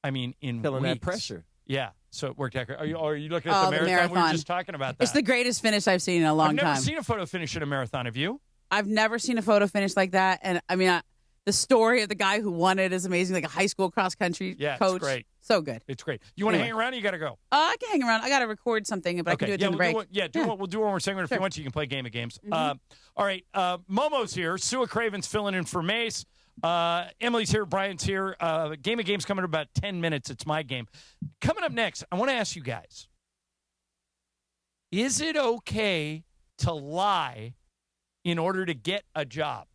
I mean, in Feeling weeks. that pressure. Yeah, so it worked out. Are you looking at the marathon? We were just talking about that. It's the greatest finish I've seen in a long I've time. never seen a photo finish at a marathon. Have you? I've never seen a photo finish like that. And I mean, the story of the guy who won it is amazing. Like a high school cross country coach. It's great. So good. It's great. You want to hang around or you got to go? I can hang around. I got to record something, but I can do it during the break. We'll do one more segment. If you want to, you can play Game of Games. All right. Momo's here. Sua Craven's filling in for Mace. Emily's here. Brian's here. Game of Games coming in about 10 minutes. It's my game. Coming up next, I want to ask you guys, is it okay to lie in order to get a job?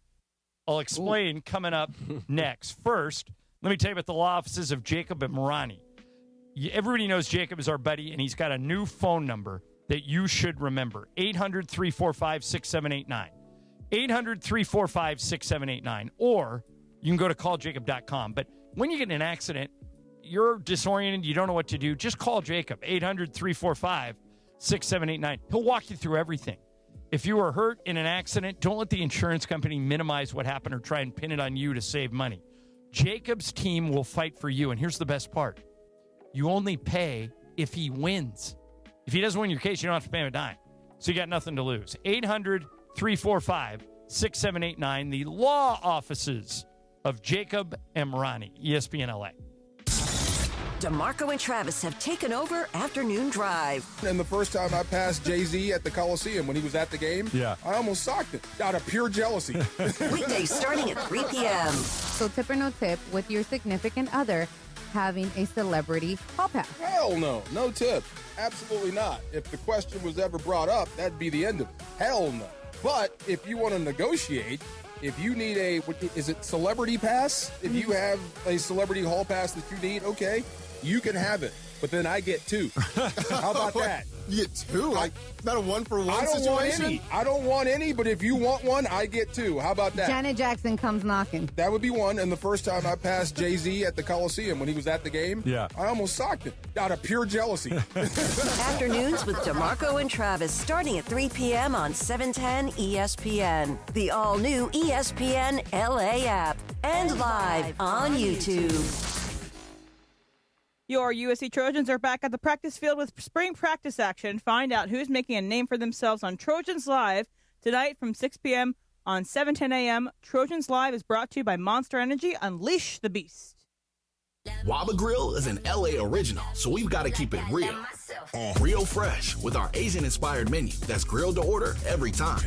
I'll explain coming up next. First, let me tell you about the law offices of Jacob and Marani. Everybody knows Jacob is our buddy, and he's got a new phone number that you should remember. 800-345-6789. 800-345-6789. Or you can go to calljacob.com. But when you get in an accident, you're disoriented, you don't know what to do, just call Jacob. 800-345-6789. He'll walk you through everything. If you were hurt in an accident, don't let the insurance company minimize what happened or try and pin it on you to save money. Jacob's team will fight for you. And here's the best part. You only pay if he wins. If he doesn't win your case, you don't have to pay him a dime. So you got nothing to lose. 800-345-6789. The law offices of Jacob Emrani, ESPN LA. DeMarco and Travis have taken over Afternoon Drive. And the first time I passed Jay-Z at the Coliseum when he was at the game, I almost socked him out of pure jealousy. Weekdays starting at 3 p.m. So tip or no tip with your significant other having a celebrity hall pass? Hell no. No tip. Absolutely not. If the question was ever brought up, that'd be the end of it. Hell no. But if you want to negotiate, if you need is it celebrity pass? If you have a celebrity hall pass that you need, okay, you can have it. But then I get two. How about that? You get two? Like, not a one-for-one situation? I don't want any, but if you want one, I get two. How about that? Janet Jackson comes knocking. That would be one. And the first time I passed Jay-Z at the Coliseum when he was at the game, I almost socked him out of pure jealousy. Afternoons with DeMarco and Travis starting at 3 p.m. on 710 ESPN. The all-new ESPN LA app. And live on YouTube. Your USC Trojans are back at the practice field with spring practice action. Find out who's making a name for themselves on Trojans Live tonight from 6 p.m. on 7:10 a.m. Trojans Live is brought to you by Monster Energy. Unleash the beast. Waba Grill is an LA original, so we've got to keep it real. Real fresh with our Asian-inspired menu that's grilled to order every time.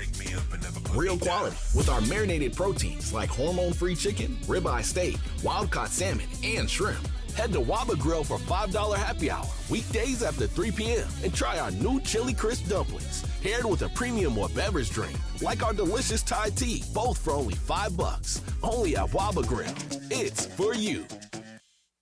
Real quality with our marinated proteins like hormone-free chicken, ribeye steak, wild-caught salmon, and shrimp. Head to Waba Grill for $5 happy hour, weekdays after 3 p.m. and try our new Chili Crisp dumplings, paired with a premium or beverage drink, like our delicious Thai tea, both for only $5. Only at Waba Grill. It's for you.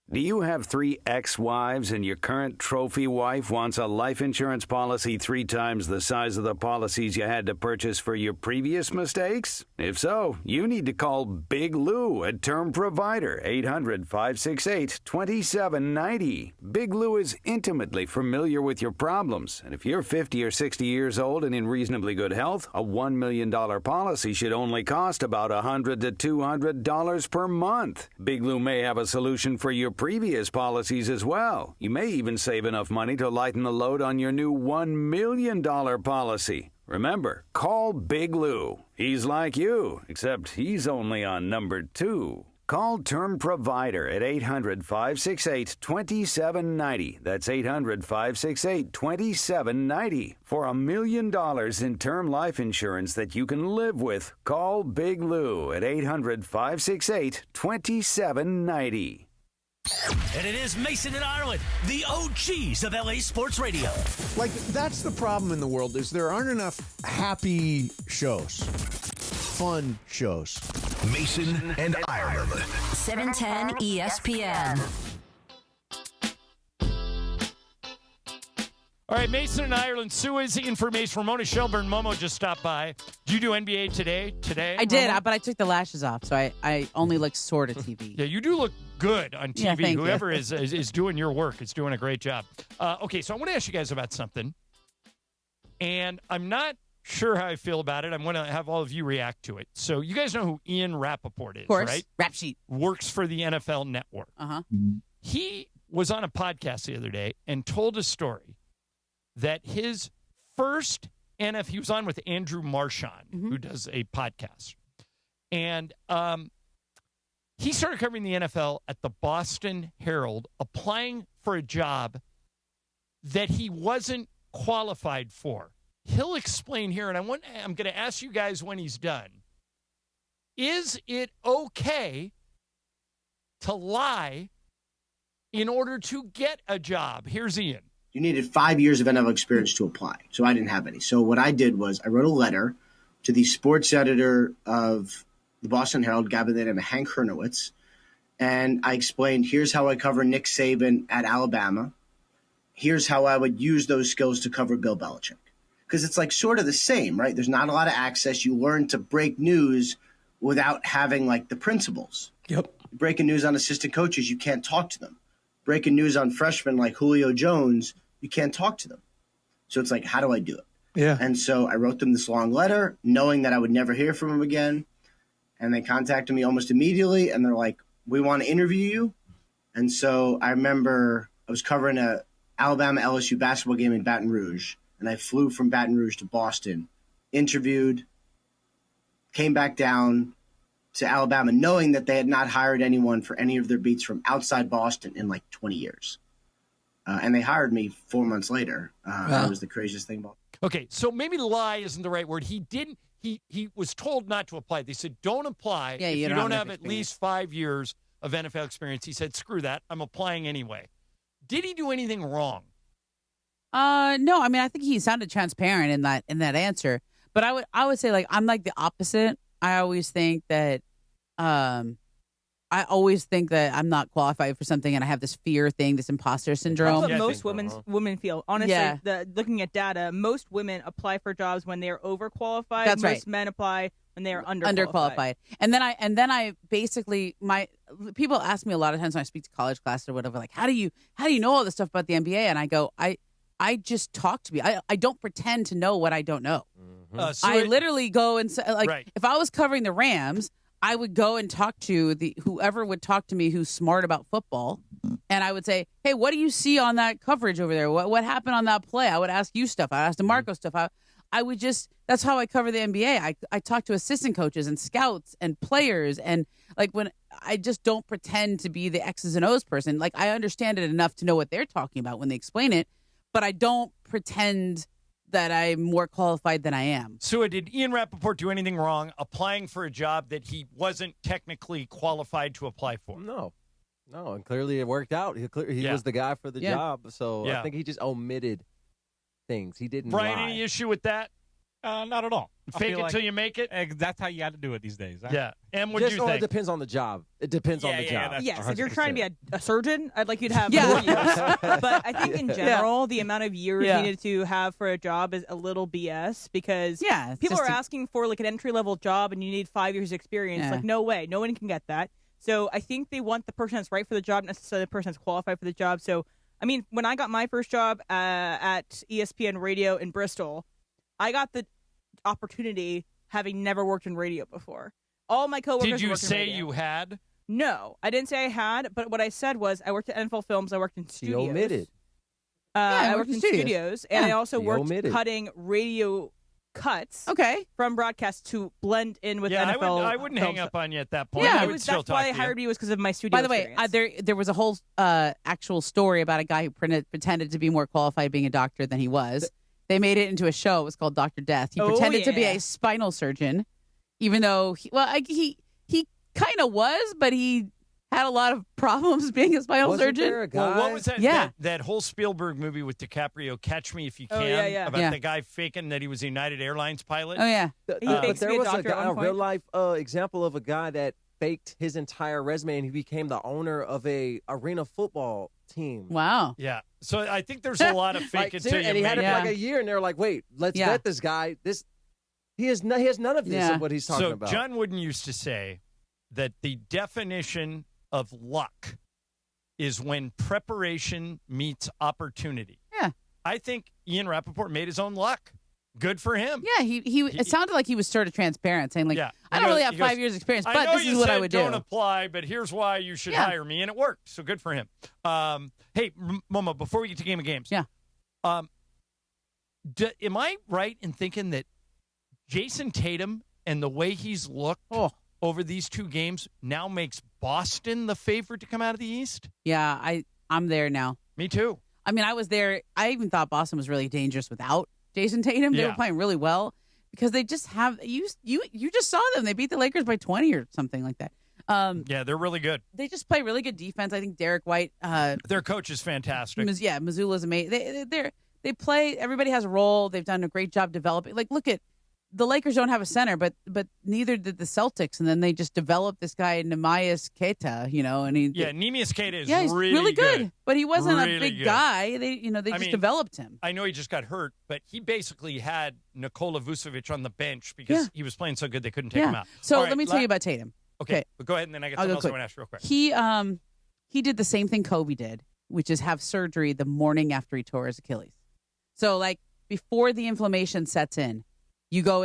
Do you have 3 ex-wives and your current trophy wife wants a life insurance policy 3 times the size of the policies you had to purchase for your previous mistakes? If so, you need to call Big Lou, a term provider, 800-568-2790. Big Lou is intimately familiar with your problems, and if you're 50 or 60 years old and in reasonably good health, a $1 million policy should only cost about $100 to $200 per month. Big Lou may have a solution for your previous policies as well. You may even save enough money to lighten the load on your new $1 million policy. Remember, call Big Lou. He's like you, except he's only on number 2. Call Term Provider at 800-568-2790. That's 800-568-2790. For $1 million in term life insurance that you can live with, call Big Lou at 800-568-2790. And it is Mason and Ireland, the OGs of LA Sports Radio. Like, that's the problem in the world, is there aren't enough happy shows, fun shows. Mason and Ireland. 710 ESPN. All right, Mason and Ireland, Suez information. Ramona Shelburne, Momo just stopped by. Did you do NBA today? I did, but I took the lashes off, so I only look sort of TV. Yeah, you do look good on TV. Yeah, thank Whoever you. is doing your work is doing a great job. Okay, so I want to ask you guys about something, and I'm not sure how I feel about it. I'm going to have all of you react to it. So you guys know who Ian Rappaport is, Of course. right? Rap sheet. Works for the NFL Network. Uh-huh. He was on a podcast the other day and told a story that his first NFL, he was on with Andrew Marchand, who does a podcast. And he started covering the NFL at the Boston Herald, applying for a job that he wasn't qualified for. He'll explain here, and I'm going to ask you guys when he's done. Is it okay to lie in order to get a job? Here's Ian. You needed 5 years of NFL experience to apply. So I didn't have any. So what I did was I wrote a letter to the sports editor of the Boston Herald, a guy by the name of Hank Hernowitz. And I explained, here's how I cover Nick Saban at Alabama. here's how I would use those skills to cover Bill Belichick. Because it's like sort of the same, right? There's not a lot of access. You learn to break news without having like the principles. Yep. Breaking news on assistant coaches, you can't talk to them. Breaking news on freshmen like Julio Jones, you can't talk to them. So it's like, how do I do it? Yeah. And so I wrote them this long letter, knowing that I would never hear from them again. And they contacted me almost immediately, and they're like, we want to interview you. And so I remember I was covering a Alabama-LSU basketball game in Baton Rouge, and I flew from Baton Rouge to Boston, interviewed, came back down to Alabama, knowing that they had not hired anyone for any of their beats from outside Boston in like 20 years. And they hired me 4 months later. That was the craziest thing about it. Okay, so maybe lie isn't the right word. He didn't. He was told not to apply. They said, don't apply if you don't have at least 5 years of NFL experience. He said, screw that. I'm applying anyway. Did he do anything wrong? No. I mean, I think he sounded transparent in that answer. But I would say, like, I'm like the opposite. I always think that I'm not qualified for something, and I have this fear thing, this imposter syndrome. That's what most women feel. Honestly, looking at data, most women apply for jobs when they are overqualified. That's most men apply when they are underqualified. And then I basically, people ask me a lot of times when I speak to college classes or whatever, like, how do you know all this stuff about the NBA? And I go, I just talk to me. I don't pretend to know what I don't know. I literally go and say, like, if I was covering the Rams, I would go and talk to whoever would talk to me who's smart about football, and I would say, hey, what do you see on that coverage over there? What happened on that play? I would ask you stuff. I asked DeMarco stuff. I would just, that's how I cover the NBA. I talk to assistant coaches and scouts and players, and like when I just don't pretend to be the X's and O's person. Like, I understand it enough to know what they're talking about when they explain it, but I don't pretend that I'm more qualified than I am. So did Ian Rappaport do anything wrong applying for a job that he wasn't technically qualified to apply for? No, and clearly it worked out. He was the guy for the job, so I think he just omitted things. He didn't Brian, lie. any issue with that? Not at all. Fake it till you make it? That's how you got to do it these days. Yeah. And what do you think? It depends on the job. It depends on the job. Yes, 100%. if you're trying to be a surgeon, I'd like you to have more years. But I think in general, the amount of years needed to have for a job is a little BS because people are asking for like an entry-level job and you need 5 years experience. Like, no way. No one can get that. So I think they want the person that's right for the job, not necessarily the person that's qualified for the job. So, I mean, when I got my first job at ESPN Radio in Bristol, I got the opportunity having never worked in radio before. All my coworkers Did you worked in say radio. you had? No, I didn't say I had, but what I said was I worked at NFL Films, I worked in studios. He omitted. I worked in studios, and I also He worked omitted. cutting radio cuts from broadcast to blend in with Yeah, NFL I wouldn't hang films. up on you at that point. Yeah, I would still that's talk why to I you. hired you was because of my studio By the way, there was a whole actual story about a guy who pretended to be more qualified being a doctor than he was. They made it into a show. It was called Dr. Death. He pretended to be a spinal surgeon, even though he kind of was, but he had a lot of problems being a spinal Wasn't surgeon. there a guy? Well, what was that? Yeah. That whole Spielberg movie with DiCaprio, Catch Me If You Can, about the guy faking that he was a United Airlines pilot. Oh, yeah. But there was a real life example of a guy that faked his entire resume and he became the owner of a arena football team. Wow. Yeah. So I think there's a lot of fake it till you and he had make it it. for like a year, and they're like, "Wait, let's vet this guy. He has none of this of what he's talking about." John Wooden used to say that the definition of luck is when preparation meets opportunity. Yeah. I think Ian Rappaport made his own luck. Good for him. Yeah, he it sounded like he was sort of transparent, saying like, I don't really have 5 years experience, but this is what I would do. Don't apply, but here's why you should hire me, and it worked. So good for him. Hey, Momo, before we get to Game of Games, am I right in thinking that Jason Tatum and the way he's looked over these two games now makes Boston the favorite to come out of the East? Yeah, I'm there now. Me too. I mean, I was there. I even thought Boston was really dangerous without Jason Tatum. They were playing really well because they just have you just saw them. They beat the Lakers by 20 or something like that. Yeah, they're really good. They just play really good defense. I think Derek White. Their coach is fantastic. Missoula's amazing. They play. Everybody has a role. They've done a great job developing. Like, look at the Lakers don't have a center, but neither did the Celtics, and then they just developed this guy Neemias Queta, and Neemias Queta is he's really good, but he wasn't a big guy. They just developed him. I know he just got hurt, but he basically had Nikola Vucevic on the bench because he was playing so good they couldn't take him out. So let me tell you about Tatum. Okay, but go ahead, and then I got something else I want to ask you real quick. He did the same thing Kobe did, which is have surgery the morning after he tore his Achilles. So before the inflammation sets in. You go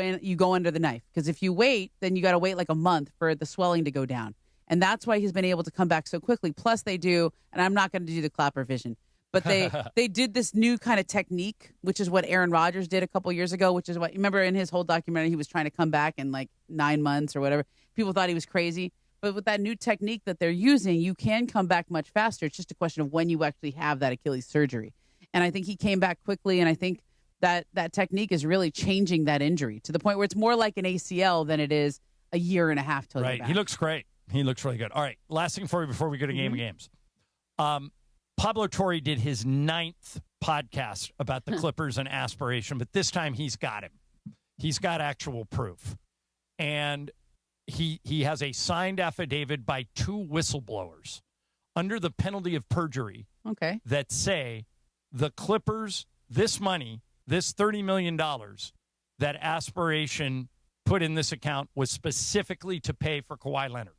under the knife, because if you wait, then you got to wait like a month for the swelling to go down. And that's why he's been able to come back so quickly. Plus they do, and I'm not going to do the clapper vision, but they did this new kind of technique, which is what Aaron Rodgers did a couple years ago, which is what, remember in his whole documentary, he was trying to come back in 9 months or whatever. People thought he was crazy. But with that new technique that they're using, you can come back much faster. It's just a question of when you actually have that Achilles surgery. And I think he came back quickly, and I think that technique is really changing that injury to the point where it's more like an ACL than it is a year and a half till you're back. He looks great. He looks really good. All right, last thing for you before we go to Game of Games. Pablo Torre did his 9th podcast about the Clippers and aspiration, but this time he's got him. He's got actual proof. And he has a signed affidavit by 2 whistleblowers under the penalty of perjury that say the Clippers, this money, this $30 million that aspiration put in this account was specifically to pay for Kawhi Leonard.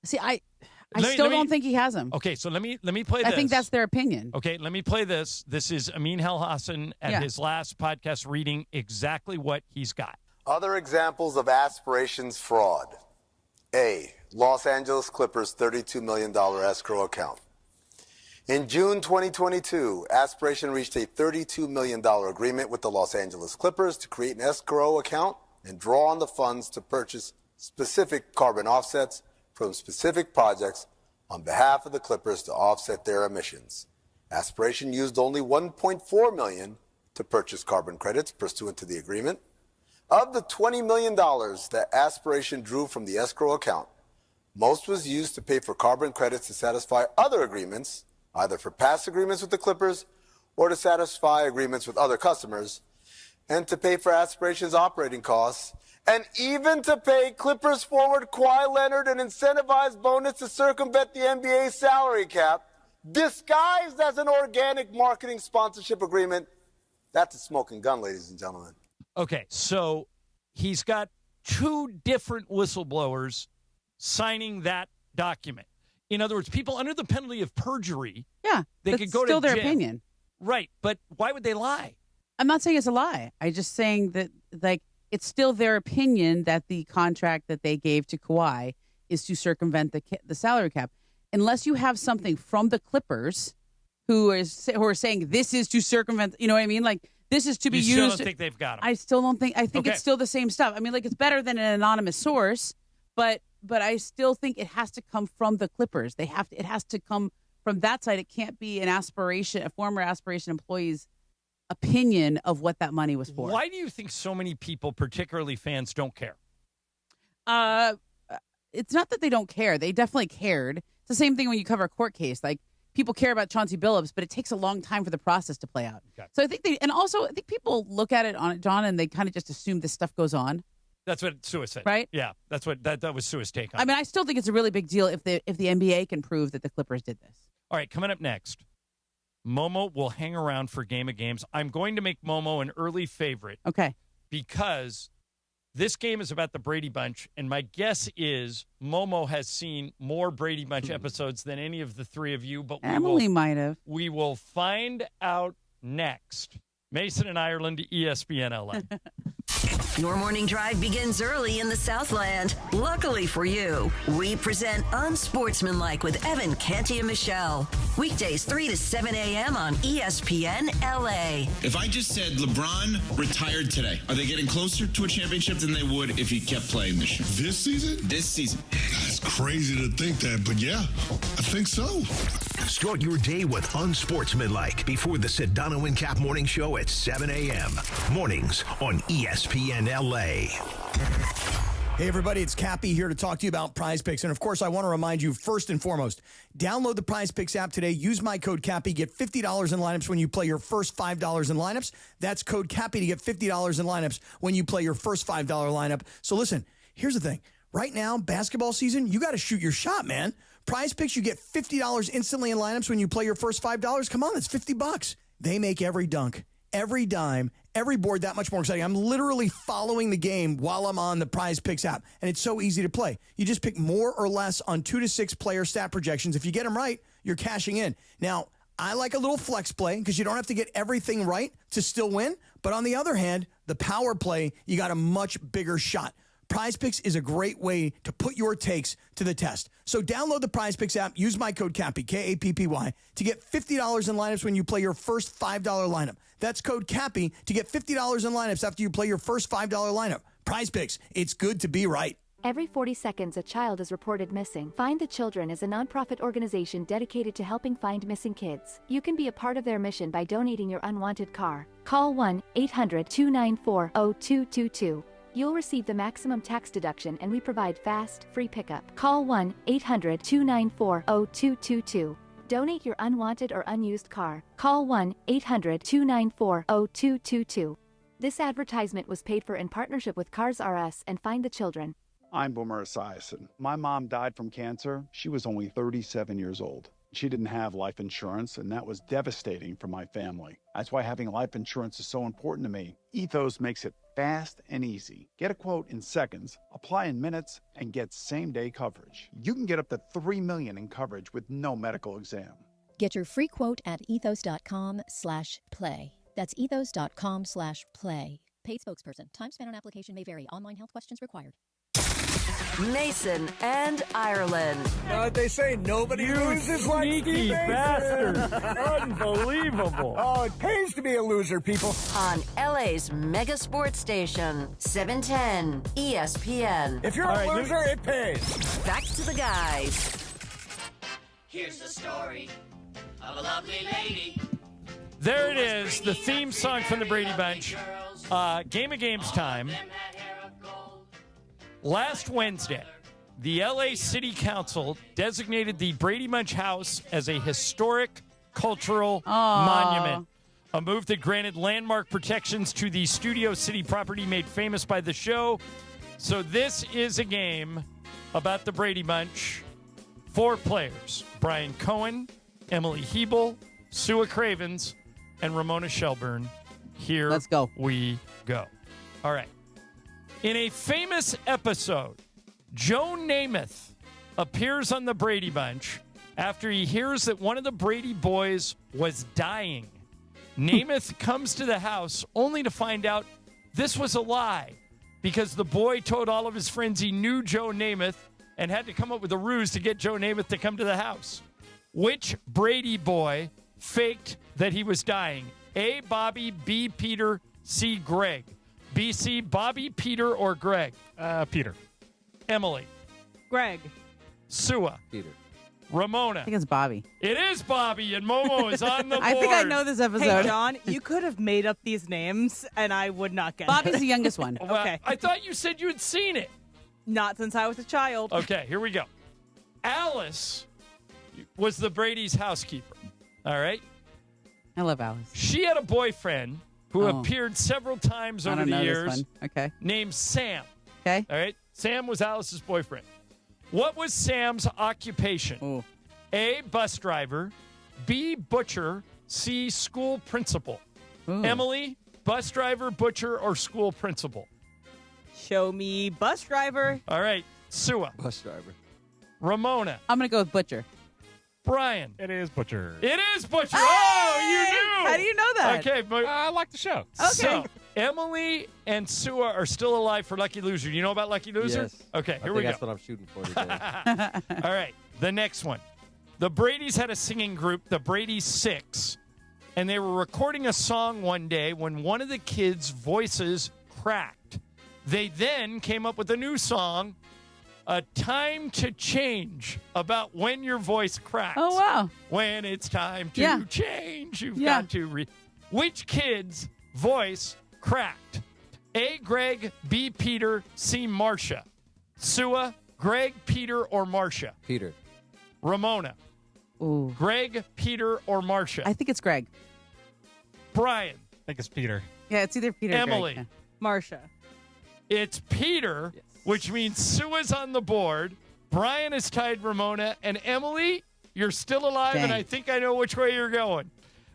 See, I still don't think he has them. Okay, so let me play this. I think that's their opinion. Okay, let me play this. This is Amin Al-Hassan at his last podcast reading exactly what he's got. Other examples of aspirations fraud. A, Los Angeles Clippers $32 million escrow account. In June 2022, Aspiration reached a $32 million agreement with the Los Angeles Clippers to create an escrow account and draw on the funds to purchase specific carbon offsets from specific projects on behalf of the Clippers to offset their emissions. Aspiration used only $1.4 million to purchase carbon credits pursuant to the agreement. Of the $20 million that Aspiration drew from the escrow account, most was used to pay for carbon credits to satisfy other agreements, either for past agreements with the Clippers or to satisfy agreements with other customers, and to pay for Aspiration's operating costs, and even to pay Clippers forward Kawhi Leonard an incentivized bonus to circumvent the NBA salary cap, disguised as an organic marketing sponsorship agreement. That's a smoking gun, ladies and gentlemen. Okay, so he's got 2 different whistleblowers signing that document. In other words, people under the penalty of perjury, they could go to jail. Still their opinion. Right, but why would they lie? I'm not saying it's a lie. I'm just saying that, it's still their opinion that the contract that they gave to Kawhi is to circumvent the salary cap. Unless you have something from the Clippers who are saying this is to circumvent, you know what I mean? This is to be used. You still don't think they've got them? I still don't think. I think it's still the same stuff. I mean, it's better than an anonymous source, but I still think it has to come from the Clippers. It has to come from that side. It can't be a former Aspiration employee's opinion of what that money was for. Why do you think so many people, particularly fans, don't care? It's not that they don't care. They definitely cared. It's the same thing when you cover a court case. People care about Chauncey Billups, but it takes a long time for the process to play out. Okay. So I think I think people look at it on John, and they kind of just assume this stuff goes on. That's what Sua said. Right? Yeah, that's what that was Sua's take on it. I mean, I still think it's a really big deal if the NBA can prove that the Clippers did this. All right, coming up next, Momo will hang around for Game of Games. I'm going to make Momo an early favorite. Okay. Because this game is about the Brady Bunch, and my guess is Momo has seen more Brady Bunch episodes than any of the 3 of you. But Emily might have. We will find out next. Mason and Ireland, ESPN LA. Your morning drive begins early in the Southland. Luckily for you, we present Unsportsmanlike with Evan, Canty, and Michelle. Weekdays 3 to 7 a.m. on ESPN LA. If I just said LeBron retired today, are they getting closer to a championship than they would if he kept playing this year? This season? This season. It's crazy to think that, but yeah, I think so. Start your day with Unsportsmanlike before the Sedano and Cap Morning Show at 7 a.m. Mornings on ESPN LA. Hey, everybody, it's Cappy here to talk to you about Prize Picks. And, of course, I want to remind you, first and foremost, download the Prize Picks app today. Use my code Cappy. Get $50 in lineups when you play your first $5 in lineups. That's code Cappy to get $50 in lineups when you play your first $5 lineup. So, listen, here's the thing. Right now, basketball season, you got to shoot your shot, man. Prize Picks, you get $50 instantly in lineups when you play your first $5. Come on, that's $50. They make every dunk, every dime, every board that much more exciting. I'm literally following the game while I'm on the Prize Picks app, and it's so easy to play. You just pick more or less on 2 to 6 player stat projections. If you get them right, you're cashing in. Now, I like a little flex play because you don't have to get everything right to still win. But on the other hand, the power play, you got a much bigger shot. Prize Picks is a great way to put your takes to the test. So download the Prize Picks app, use my code Cappy, K-A-P-P-Y, to get $50 in lineups when you play your first $5 lineup. That's code Cappy to get $50 in lineups after you play your first $5 lineup. Prize Picks, it's good to be right. Every 40 seconds, a child is reported missing. Find the Children is a nonprofit organization dedicated to helping find missing kids. You can be a part of their mission by donating your unwanted car. Call 1-800-294-0222. You'll receive the maximum tax deduction, and we provide fast, free pickup. Call 1-800-294-0222. Donate your unwanted or unused car. Call 1-800-294-0222. This advertisement was paid for in partnership with Cars R Us and Find the Children. I'm Boomer Esiason. My mom died from cancer. She was only 37 years old. She didn't have life insurance, and that was devastating for my family. That's why having life insurance is so important to me. Ethos makes it fast and easy. Get a quote in seconds, apply in minutes, and get same-day coverage. You can get up to $3 million in coverage with no medical exam. Get your free quote at ethos.com/play. That's ethos.com/play. Paid spokesperson. Time spent on application may vary. Online health questions required. Mason and Ireland. They say nobody loses like sneaky bastard. Unbelievable. Oh, it pays to be a loser, people. On LA's mega sports station, 710 ESPN. If you're a loser, it pays. Back to the guys. Here's the story of a lovely lady. There it is, the theme song from the Brady Bunch. Game of Games time. Last Wednesday, the LA City Council designated the Brady Bunch house as a historic cultural monument. A move that granted landmark protections to the Studio City property made famous by the show. So this is a game about the Brady Bunch. 4 players: Brian Cohen, Emily Hebel, Sua Cravens, and Ramona Shelburne. Here Let's go. we go. All right. In a famous episode, Joe Namath appears on the Brady Bunch after he hears that one of the Brady boys was dying. Namath comes to the house only to find out this was a lie because the boy told all of his friends he knew Joe Namath and had to come up with a ruse to get Joe Namath to come to the house. Which Brady boy faked that he was dying? A, Bobby, B, Peter, C, Greg. BC, Bobby, Peter, or Greg? Peter. Emily. Greg. Sua. Peter. Ramona. I think it's Bobby. It is Bobby, and Momo is on the board. I think I know this episode. Hey, John, you could have made up these names, and I would not get Bobby's it. the youngest one. Well, Okay. I thought you said you had seen it. Not since I was a child. Okay, here we go. Alice was the Brady's housekeeper. All right? I love Alice. She had a boyfriend who appeared several times over the years. This one. Okay. Named Sam. Okay. All right? Sam was Alice's boyfriend. What was Sam's occupation? Ooh. A, bus driver. B, butcher. C, school principal. Ooh. Emily, bus driver, butcher, or school principal? Show me bus driver. All right. Sua. Bus driver. Ramona. I'm going to go with butcher. Brian. It is Butcher. It is Butcher. Oh, you knew. How do you know that? Okay. But, I like the show. Okay. So, Emily and Sua are still alive for Lucky Loser. You know about Lucky Loser? Yes. Okay, I here we think go. that's what I'm shooting for today. All right, the next one. The Bradys had a singing group, the Brady Six, and they were recording a song one day when one of the kids' voices cracked. They then came up with a new song, A Time to Change, about when your voice cracks. Oh, wow. When it's time to change, you've got to Which kid's voice cracked? A, Greg, B, Peter, C, Marcia. Sua, Greg, Peter, or Marcia? Peter. Ramona. Ooh. Greg, Peter, or Marcia? I think it's Greg. Brian. I think it's Peter. Yeah, it's either Peter or Emily. Greg. Marcia. It's Peter, which means Sua's on the board. Brian is tied Ramona. And Emily, you're still alive, Dang. and I think I know which way you're going.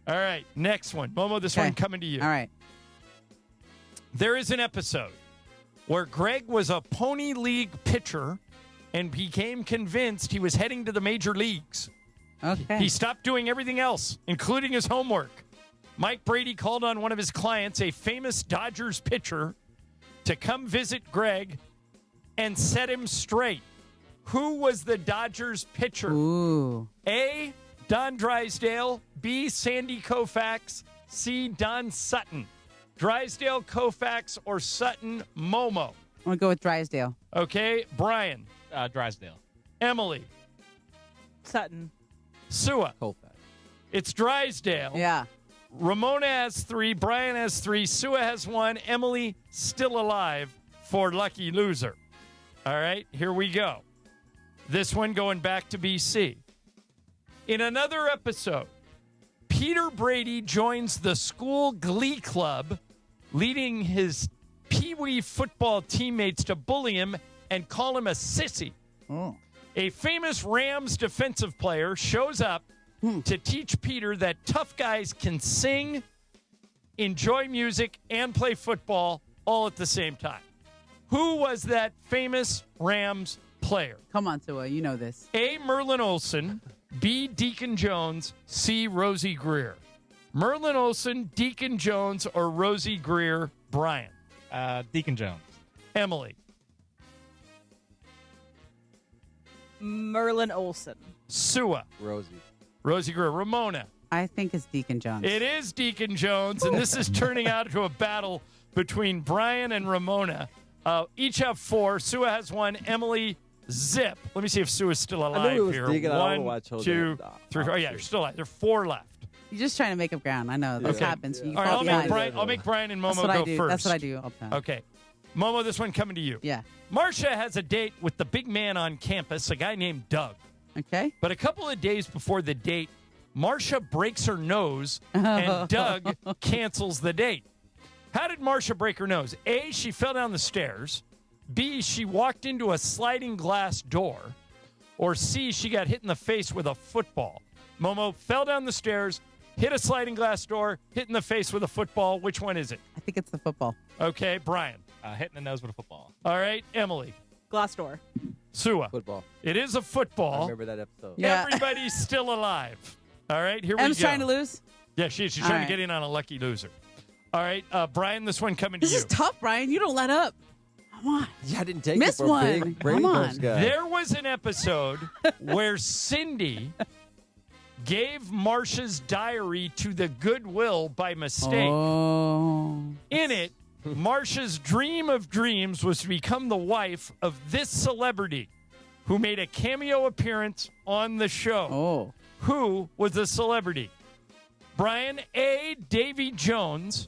All right, next one. Momo, this one coming to you. All right. There is an episode where Greg was a Pony League pitcher and became convinced he was heading to the major leagues. Okay. He stopped doing everything else, including his homework. Mike Brady called on one of his clients, a famous Dodgers pitcher, to come visit Greg and set him straight. Who was the Dodgers pitcher? Ooh. A, Don Drysdale. B, Sandy Koufax. C, Don Sutton. Drysdale, Koufax, or Sutton, Momo? I'm going to go with Drysdale. Okay, Brian. Drysdale. Emily. Sutton. Sua. Koufax. It's Drysdale. Yeah. Ramona has 3. Brian has 3. Sua has 1. Emily still alive for lucky loser. All right, here we go. This one going back to BC. In another episode, Peter Brady joins the school glee club, leading his pee-wee football teammates to bully him and call him a sissy. Oh. A famous Rams defensive player shows up to teach Peter that tough guys can sing, enjoy music, and play football all at the same time. Who was that famous Rams player? Come on, Tua. You know this. A, Merlin Olsen. B, Deacon Jones. C, Rosie Greer. Merlin Olsen, Deacon Jones, or Rosie Greer? Brian. Deacon Jones. Emily. Merlin Olsen. Sua. Rosie Greer. Ramona. I think it's Deacon Jones. It is Deacon Jones, and this is turning out to a battle between Brian and Ramona. Each have 4. Sua has 1. Emily, zip. Let me see if Sua's still alive I knew it was here. Deacon. I don't know why I 1, chose 2, that. 3. Oh, yeah, you're still alive. There are 4 left. You're just trying to make up ground. I know. This Okay. happens. You All right, fall I'll behind. make Brian and That's Momo what I go do. first. That's what I do all the time. Okay. Momo, this one coming to you. Yeah. Marcia has a date with the big man on campus, a guy named Doug. Okay. But a couple of days before the date, Marcia breaks her nose and Doug cancels the date. How did Marcia break her nose? A, she fell down the stairs. B, she walked into a sliding glass door. Or C, she got hit in the face with a football. Momo fell down the stairs, hit a sliding glass door, hit in the face with a football. Which one is it? I think it's the football. Okay, Brian. Hitting the nose with a football. All right, Emily. Glass door. Sua. Football. It is a football. I remember that episode. Yeah. Everybody's still alive. All right, here we go. Em's trying to lose? Yeah, she's All trying right. to get in on a lucky loser. All right, Brian, this one coming to This you. is tough, Brian. You don't let up. Come on. Yeah, I didn't take Miss it for one. a big Brady Come Bunch on. guy. There was an episode where Cindy gave Marcia's diary to the Goodwill by mistake. Oh. In it, Marcia's dream of dreams was to become the wife of this celebrity who made a cameo appearance on the show. Oh. Who was the celebrity? Brian, A, Davy Jones,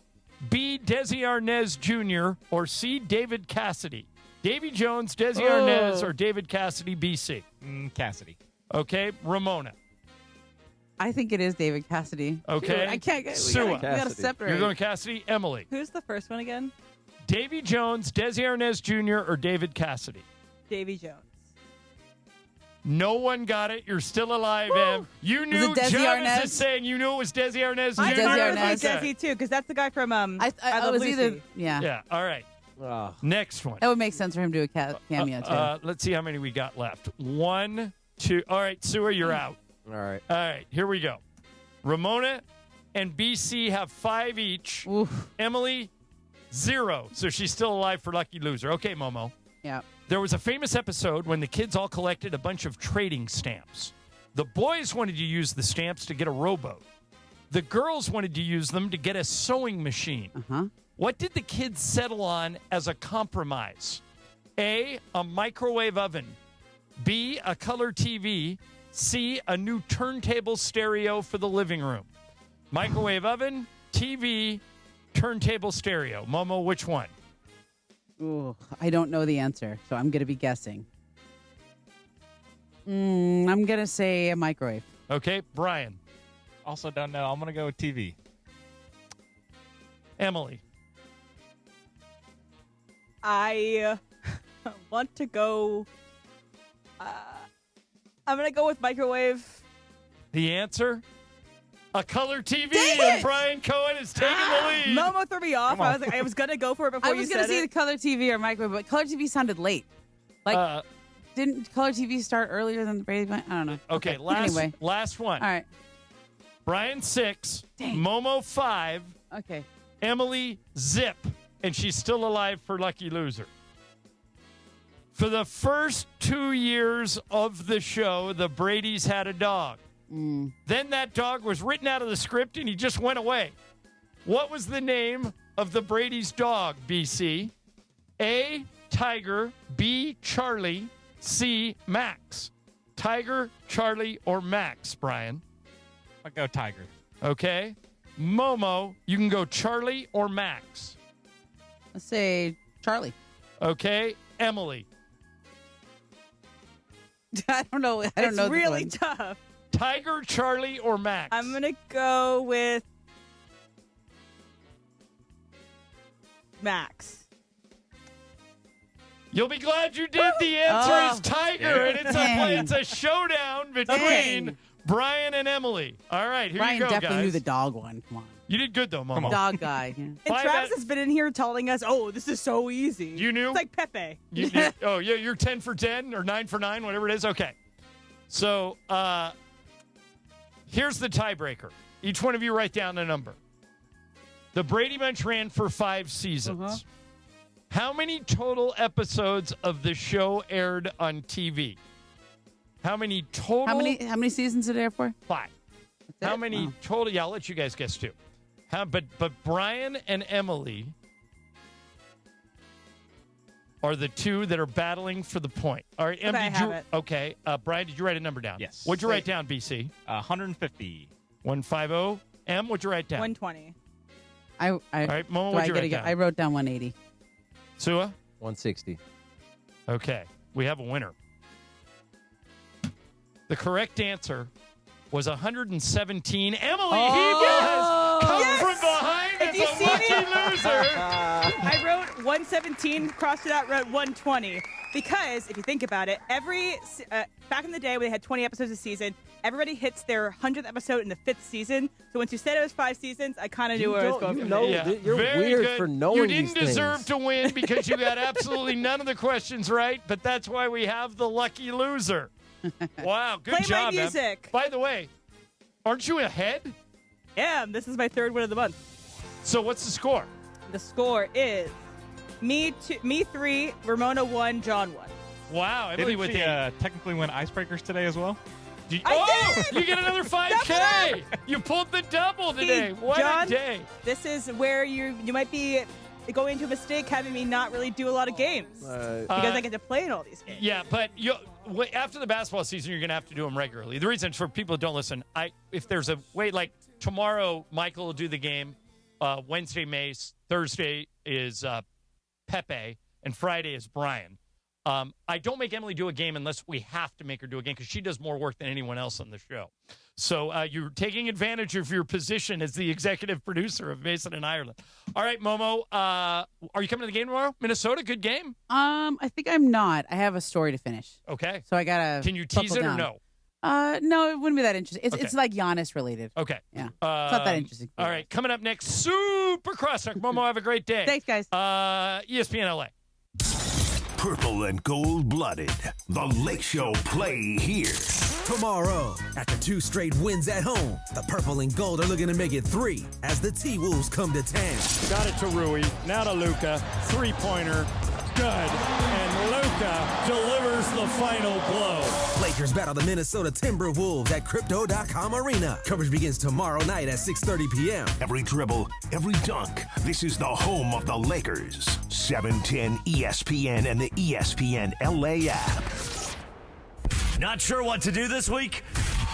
B, Desi Arnaz Jr., or C, David Cassidy? Davy Jones, Desi Arnaz, or David Cassidy, BC? Cassidy. Okay, Ramona. I think it is David Cassidy. Okay. Dude, I can't get Sua. we gotta separate. You're going Cassidy. Emily. Who's the first one again? Davy Jones, Desi Arnaz Jr., or David Cassidy? Davy Jones. No one got it. You're still alive, Em. You knew. it Desi Jarvis Arnaz? is saying you knew it was Desi Arnaz Jr. I Desi thought it Arnaz. was Desi too, because that's the guy from I Love was Lucy. either yeah. Yeah. All right. Next one. That would make sense for him to do a cameo too. Let's see how many we got left. 1, 2. All right, Sua, you're out. All right. All right, here we go. Ramona and BC have 5 each. Oof. Emily, 0. So she's still alive for lucky loser. Okay, Momo. Yeah. There was a famous episode when the kids all collected a bunch of trading stamps. The boys wanted to use the stamps to get a rowboat. The girls wanted to use them to get a sewing machine. Uh-huh. What did the kids settle on as a compromise? A, a microwave oven. B, a color TV. C, a new turntable stereo for the living room. Microwave oven, TV, turntable stereo. Momo, which one? Ooh, I don't know the answer, so I'm going to be guessing. I'm going to say a microwave. Okay, Brian. Also don't know. I'm going to go with TV. Emily. I want to go. I'm going to go with microwave. The answer? A color TV, Dang and it! Brian Cohen is taking the lead. Momo threw me off. I was going to go for it before I you was said going to see it. the color TV or microwave, but color TV sounded late. Like, didn't color TV start earlier than the Brady Bunch? I don't know. Okay, last one. All right. Brian 6, Momo 5, Okay. Emily zip, and she's still alive for Lucky Loser. For the first 2 years of the show, the Bradys had a dog. Then that dog was written out of the script and he just went away. What was the name of the Brady's dog, BC? A, Tiger, B, Charlie, C, Max. Tiger, Charlie, or Max, Brian? I'll go Tiger. Okay. Momo, you can go Charlie or Max. Let's say Charlie. Okay. Emily. I don't know. I don't know. It's really tough. Tiger, Charlie, or Max? I'm going to go with Max. You'll be glad you did. The answer is Tiger, and it's a showdown between Brian and Emily. All right, here Brian you go, definitely guys. knew the dog one. Come on. You did good, though, Momo. Dog guy. Yeah. And Travis has been in here telling us, oh, this is so easy. You knew? It's like Pepe. Oh, yeah, you're 10 for 10 or 9 for 9, whatever it is. Okay. So here's the tiebreaker. Each one of you write down a number. The Brady Bunch ran for 5 seasons. How many total episodes of the show aired on TV? How many total? How many seasons are there for? 5. How many total? Yeah, I'll let you guys guess too. But Brian and Emily are the two that are battling for the point. All right, Em, Okay, I have it. Okay, Brian, did you write a number down? Yes. What'd you write down, BC? 150. 150. Em, what'd you write down? 120. All right, Momo, what'd you write down? I wrote down 180. Sua? 160. Okay, we have a winner. The correct answer was 117. Emily, he was come from behind as a lucky loser. I wrote 117, crossed it out, wrote 120. Because if you think about it, back in the day when they had 20 episodes a season, everybody hits their 100th episode in the 5th season. So once you said it was 5 seasons, I kind of knew where I was going from there. Yeah. You're Very weird good. for knowing You these didn't deserve things. to win because you got absolutely none of the questions right, but that's why we have the lucky loser. Wow, good Play job, my Em. music. By the way, aren't you ahead? Yeah, this is my 3rd win of the month. So what's the score? The score is me 3, Ramona 1, John 1. Wow, Emily Didn't with she the technically win icebreakers today as well? You get another 5K. You pulled the double today. What John, a day. This is where you might be going into a mistake having me not really do a lot of games because I get to play in all these games. Yeah, but after the basketball season, you're going to have to do them regularly. The reason for people who don't listen, if there's a way, like tomorrow, Michael will do the game. Wednesday, Mace. Thursday is Pepe. And Friday is Brian. I don't make Emily do a game unless we have to make her do a game because she does more work than anyone else on the show. So you're taking advantage of your position as the executive producer of Mason and Ireland. All right, Momo, are you coming to the game tomorrow? Minnesota, good game? I think I'm not. I have a story to finish. Okay. So I gotta. Can you tease it or no? No, it wouldn't be that interesting. It's like Giannis related. Okay. Yeah. It's not that interesting. All right, coming up next, Super Crosstalk. Momo, have a great day. Thanks, guys. ESPN LA. Purple and gold-blooded. The Lake Show play here. Tomorrow, after 2 straight wins at home, the purple and gold are looking to make it 3 as the T-Wolves come to town. Got it to Rui, now to Luka, 3-pointer, good. And Luka delivers the final blow. Lakers battle the Minnesota Timberwolves at Crypto.com Arena. Coverage begins tomorrow night at 6:30 p.m. Every dribble, every dunk. This is the home of the Lakers. 710 ESPN and the ESPN LA app. Not sure what to do this week?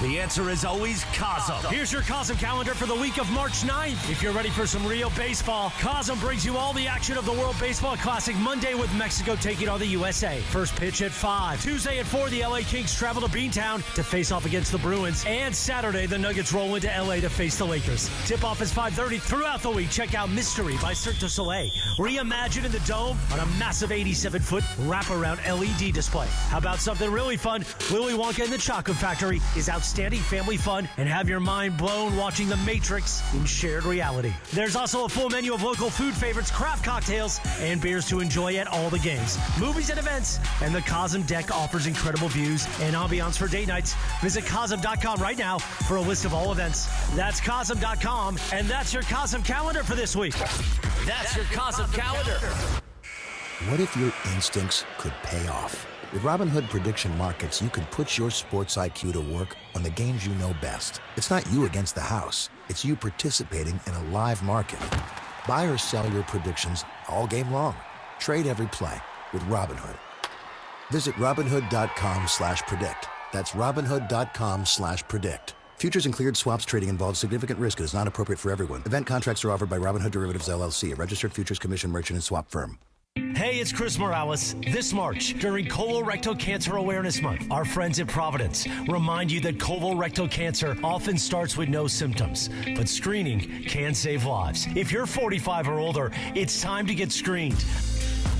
The answer is always Cosm. Here's your Cosm calendar for the week of March 9th. If you're ready for some real baseball, Cosm brings you all the action of the World Baseball Classic Monday with Mexico taking on the USA. First pitch at 5. Tuesday at 4, the LA Kings travel to Beantown to face off against the Bruins. And Saturday, the Nuggets roll into LA to face the Lakers. Tip-off is 5:30 throughout the week. Check out Mystery by Cirque du Soleil. Reimagine in the Dome on a massive 87-foot wraparound LED display. How about something really fun? Willy Wonka and the Chocolate Factory is outstanding family fun, and have your mind blown watching The Matrix in shared reality. There's also a full menu of local food favorites, craft cocktails, and beers to enjoy at all the games, movies, and events. And the Cosm Deck offers incredible views and ambiance for date nights. Visit Cosm.com right now for a list of all events. That's Cosm.com, and that's your Cosm calendar for this week. That's your Cosm calendar. What if your instincts could pay off? With Robinhood Prediction Markets, you can put your sports IQ to work on the games you know best. It's not you against the house. It's you participating in a live market. Buy or sell your predictions all game long. Trade every play with Robinhood. Visit Robinhood.com/predict. That's Robinhood.com/predict. Futures and cleared swaps trading involves significant risk and is not appropriate for everyone. Event contracts are offered by Robinhood Derivatives LLC, a registered futures commission merchant and swap firm. Hey, it's Chris Morales. This March, during Colorectal Cancer Awareness Month, our friends at Providence remind you that colorectal cancer often starts with no symptoms, but screening can save lives. If you're 45 or older, it's time to get screened.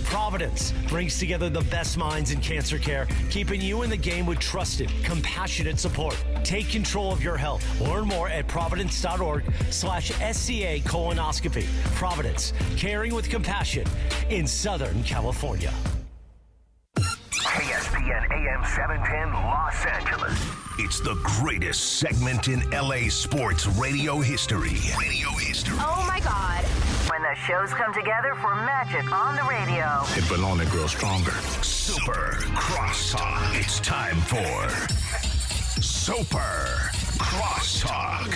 Providence brings together the best minds in cancer care, keeping you in the game with trusted, compassionate support. Take control of your health. Learn more at providence.org/SCA colonoscopy. Providence, caring with compassion in Southern California. ESPN AM 710 Los Angeles. It's the greatest segment in LA sports radio history. Oh my God. When the shows come together for magic on the radio. It will only grow stronger. Super Crosstalk. It's time for Super Crosstalk.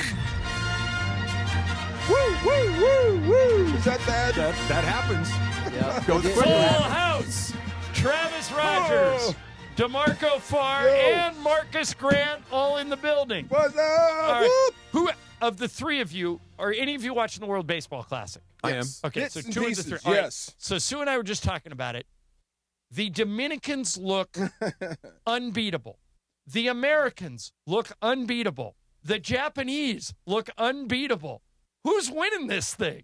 Woo, woo, woo, woo. Is that bad? That happens. Yeah. Goes Full house. Travis Rogers, DeMarco Farr, and Marcus Grant all in the building. What's up? All right. Who of the three of you, are any of you watching the World Baseball Classic? I am. Okay, Bits so and 2 of the pieces, 3. All right. yes. So Sue and I were just talking about it. The Dominicans look unbeatable. The Americans look unbeatable. The Japanese look unbeatable. Who's winning this thing?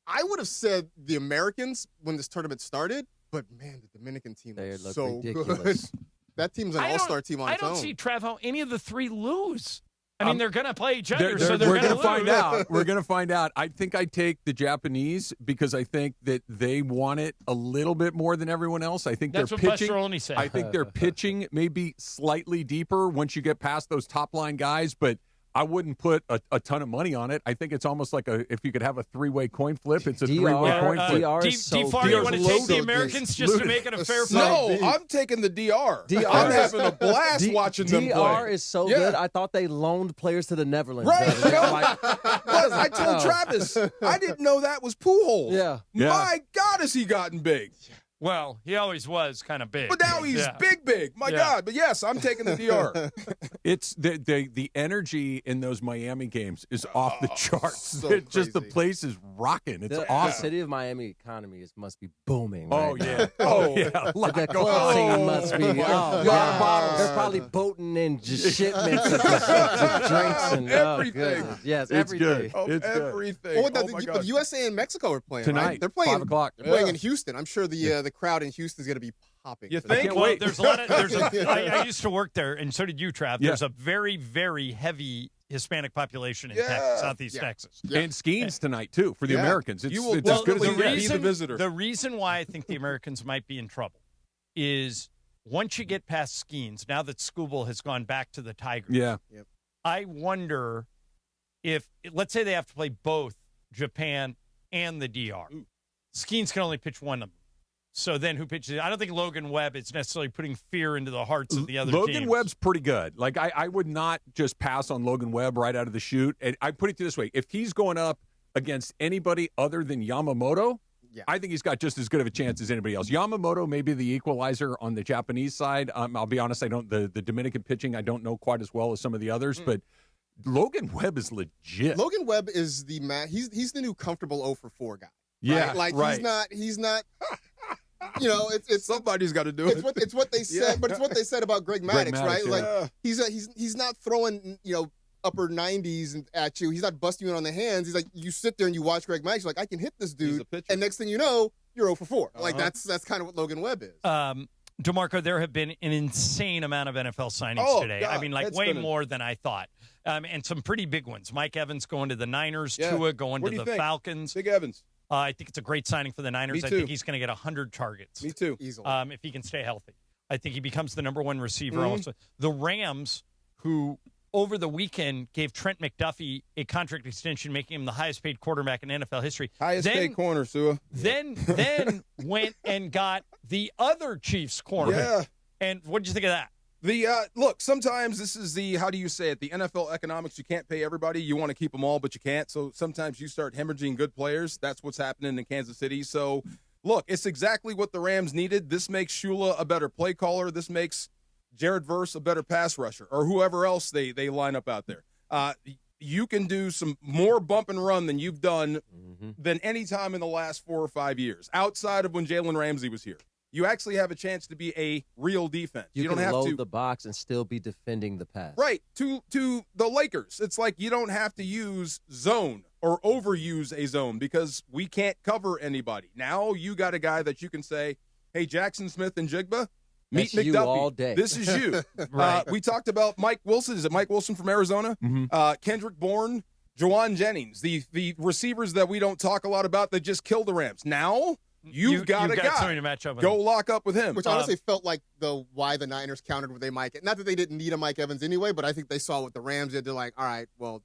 I would have said the Americans when this tournament started, but man, the Dominican team is so ridiculous. good. That team's an all-star team on its own. I don't see, Trav, how any of the three lose. I mean, they're going to play each other, we're going to find out. We're going to find out. I think I take the Japanese because I think that they want it a little bit more than everyone else. I think That's their what pitching. Busteroni said. I think their pitching may be slightly deeper once you get past those top line guys, but I wouldn't put a ton of money on it. I think it's almost like if you could have a three-way coin flip, it's a three-way coin flip. DR is so D-Far, you want to take the Americans just to make it a fair fight? No, I'm taking the DR. I'm having a blast watching them play. DR is so good. I thought they loaned players to the Netherlands. Right. But I told Travis, I didn't know that was Pujols. Yeah. My God, has he gotten big? Well, he always was kind of big. But now he's big. My God. But yes, I'm taking the DR. It's the energy in those Miami games is off the charts. So just the place is rocking. It's awesome. The city of Miami economy must be booming. Oh, right yeah. now. Oh, yeah. The club scene must be. They're probably boating in just shipments of drinks and everything. Yes, it's everything. Good. It's everything. Well, the USA and Mexico are playing tonight. Right? They're playing 5 o'clock. They're playing in Houston. I'm sure the crowd in Houston is going to be popping. You for think? that. Well, there's a lot of. I used to work there, and so did you, Trav. Yeah. There's a very, very heavy Hispanic population in Texas, Southeast Texas. And skiing's tonight, too, for the Americans. It's as good as you get. Be the visitor. The reason why I think the Americans might be in trouble is once you get past skiing's, now that Scooble has gone back to the Tigers, I wonder if, let's say they have to play both Japan and the DR. Skiing's can only pitch one of them. So then who pitches? I don't think Logan Webb is necessarily putting fear into the hearts of the other teams. Logan Webb's pretty good. Like, I would not just pass on Logan Webb right out of the chute. And I put it this way. If he's going up against anybody other than Yamamoto, I think he's got just as good of a chance as anybody else. Yamamoto may be the equalizer on the Japanese side. I'll be honest, I don't the Dominican pitching I don't know quite as well as some of the others, but Logan Webb is legit. Logan Webb is the he's the new comfortable 0 for 4 guy. Yeah, right? Like right. he's not. You know, it's somebody's got to do it. It's what they said, but it's what they said about Greg Maddux, right? Yeah. Like he's not throwing upper 90s at you. He's not busting you on the hands. He's like, you sit there and you watch Greg Maddux, you're like, I can hit this dude, and next thing you know, you're 0 for 4. Like that's kind of what Logan Webb is. DeMarco, there have been an insane amount of NFL signings today. God, I mean, like way more than I thought. And some pretty big ones. Mike Evans going to the Niners, Tua going to the Falcons. Big Evans. I think it's a great signing for the Niners. Me I too. think he's going to get 100 targets. Me too. Easily. If he can stay healthy. I think he becomes the number one receiver also. The Rams, who over the weekend gave Trent McDuffie a contract extension, making him the highest paid quarterback in NFL history. Highest paid corner, Sua. Then went and got the other Chiefs corner. Yeah. And what did you think of that? Look, sometimes this is the NFL economics. You can't pay everybody. You want to keep them all, but you can't. So sometimes you start hemorrhaging good players. That's what's happening in Kansas City. So, look, it's exactly what the Rams needed. This makes Shula a better play caller. This makes Jared Verse a better pass rusher, or whoever else they line up out there. You can do some more bump and run than you've done than any time in the last 4 or 5 years, outside of when Jalen Ramsey was here. You actually have a chance to be a real defense. You don't can have load to the box and still be defending the pass. Right. To the Lakers, it's like you don't have to use zone or overuse a zone because we can't cover anybody. Now you got a guy that you can say, hey, Jackson Smith and Jigba, meet That's McDuffie. you all day. This is you. Right. We talked about Mike Wilson. Is it Mike Wilson from Arizona? Kendrick Bourne, Juwan Jennings, the receivers that we don't talk a lot about that just killed the Rams. Now you've got a guy. somebody to match up with Go him. lock up with him. Which honestly felt like why the Niners countered with a Mike. Not that they didn't need a Mike Evans anyway, but I think they saw what the Rams did. They're like, all right, well,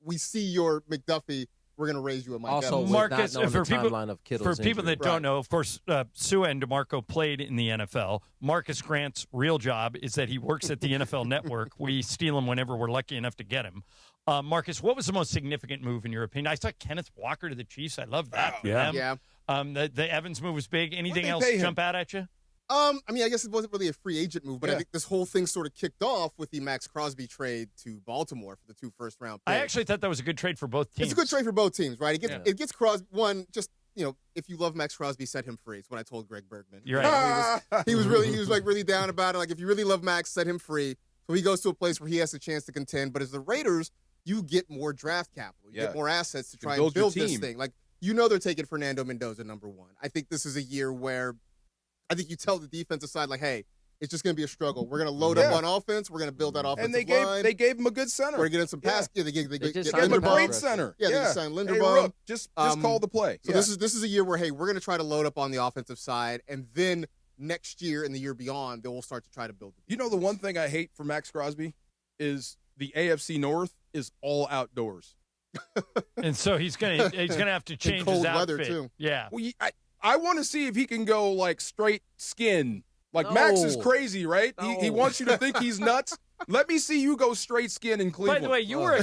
we see your McDuffie. We're going to raise you a Mike Also, Evans. Marcus, not for the people, timeline of Kittle's for people injury. that don't know, of course, Sua and DeMarco played in the NFL. Marcus Grant's real job is that he works at the NFL Network. We steal him whenever we're lucky enough to get him. Marcus, what was the most significant move in your opinion? I saw Kenneth Walker to the Chiefs. I love that. For them. Yeah. The Evans move was big. Anything else pay him? jump out at you? I mean, I guess it wasn't really a free agent move, but I think this whole thing sort of kicked off with the Max Crosby trade to Baltimore for the 2 first-round picks. I actually thought that was a good trade for both teams. It's a good trade for both teams, right? It gets Crosby one. Just if you love Max Crosby, set him free. It's what I told Greg Bergman. You're right. He was really down about it. Like if you really love Max, set him free. So he goes to a place where he has a chance to contend. But as the Raiders, you get more draft capital, you get more assets to try and build this thing. Like they're taking Fernando Mendoza number 1. I think this is a year where I think you tell the defensive side, like, hey, it's just going to be a struggle. We're going to load up on offense. We're going to build that offensive line. They gave him a good center. We're getting some pass. Yeah, they gave him a great center. Yeah, they just signed Linderbaum. Hey, Rook, just call the play. So this is a year where, hey, we're going to try to load up on the offensive side, and then next year and the year beyond, they will start to try to build. You know, the one thing I hate for Max Crosby is the AFC North is all outdoors. And so he's gonna have to change cold his outfit. weather, too. Yeah. Well, I want to see if he can go like straight skin. Like Max is crazy, right? He wants you to think he's nuts. Let me see you go straight skin in Cleveland. By the way, you were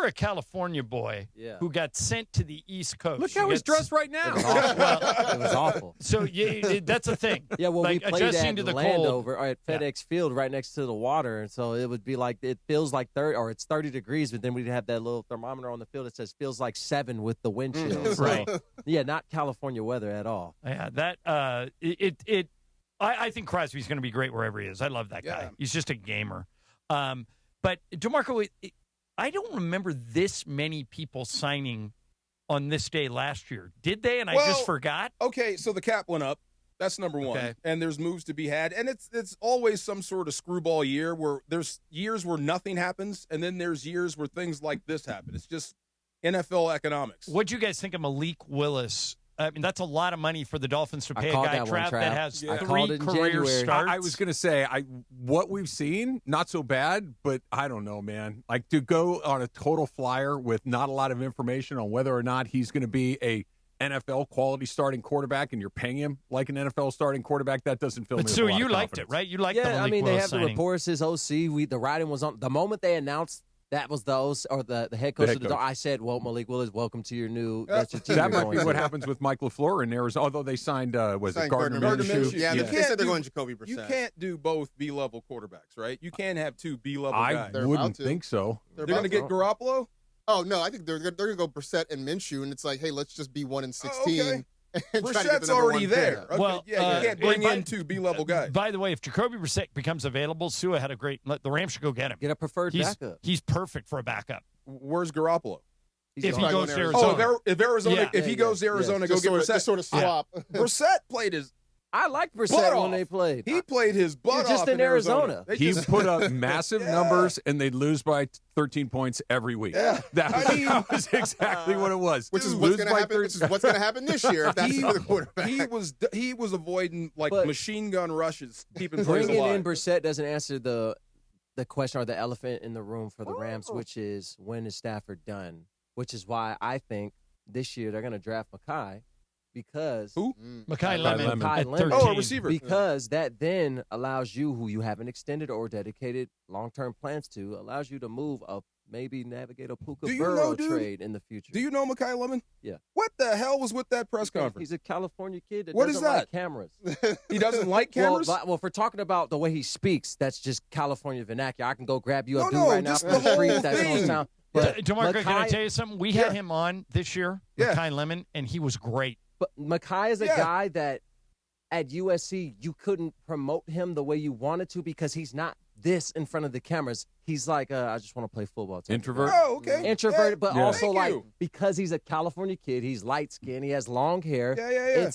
a California boy who got sent to the East Coast. Look how he's dressed right now. It was awful. So that's a thing. Yeah, well, like, we played adjusting to at the Landover cold. or at FedEx Field right next to the water, and so it would be like it feels like 30 or it's 30 degrees, but then we'd have that little thermometer on the field that says feels like 7 with the wind chill. So, Right. Yeah, not California weather at all. Yeah, that I think Crosby's going to be great wherever he is. I love that guy. He's just a gamer. But DeMarco, I don't remember this many people signing on this day last year. Did they? And I just forgot. Okay, so the cap went up. That's number one. Okay. And there's moves to be had. And it's always some sort of screwball year where there's years where nothing happens, and then there's years where things like this happen. It's just NFL economics. What'd you guys think of Malik Willis? I mean, that's a lot of money for the Dolphins to pay a guy that has 3 career starts. I was going to say, what we've seen, not so bad, but I don't know, man. Like, to go on a total flyer with not a lot of information on whether or not he's going to be a NFL quality starting quarterback, and you're paying him like an NFL starting quarterback, that doesn't fill me with a lot of confidence. You liked it, right? You liked the Malik they Willis have signing. the reports. His OC, the writing was on. The moment they announced That was the head coach of the Dolphins. I said, well, Malik Willis, welcome to your new that's your team. That might be what happens with Mike LaFleur in Arizona, although they signed, Gardner Minshew? Yeah, they said they're going Jacoby Brissett. You can't do both B-level quarterbacks, right? You can't have two B-level guys. I wouldn't think so. They're going to get Garoppolo? Oh, no, I think they're going to go Brissett and Minshew, and it's like, hey, let's just be 1-16. Okay. Brissett's already there. Okay. Well, you can't bring in two B-level guys. By the way, if Jacoby Brissett becomes available, Sua had a great. The Rams should go get him. Get a preferred backup. He's perfect for a backup. Where's Garoppolo? If he goes to Arizona. If he goes to Arizona, go get Brissett. Just sort of swap. Brissett played his. I liked Brissett when they played. He played his butt off just in Arizona. He put up massive numbers, and they'd lose by 13 points every week. Yeah. That was exactly what it was. Which is what's going to happen this year if that's the quarterback. He was avoiding machine gun rushes, keeping bringing in Brissett doesn't answer the question or the elephant in the room for the Rams, which is when is Stafford done? Which is why I think this year they're going to draft Mekhi. Because Mekhi Lemon at 13. Oh, a receiver. Because that then allows you, who you haven't extended or dedicated long-term plans to, allows you to move up, maybe navigate a Puka trade in the future. Do you know Mekhi Lemon? Yeah. What the hell was with that press conference? He's a California kid that what doesn't is that? like cameras. He doesn't like cameras? Well, if we're talking about the way he speaks, that's just California vernacular. I can go grab you a dude right now from the street. That's thing. sound. DeMarco, can I tell you something? We had him on this year, Mekhi Lemon, and he was great. But Mekhi is a guy that at USC you couldn't promote him the way you wanted to because he's not this in front of the cameras. He's like, I just want to play football. Introvert? Oh, okay. Introverted, but also because he's a California kid, he's light-skinned, he has long hair. Yeah.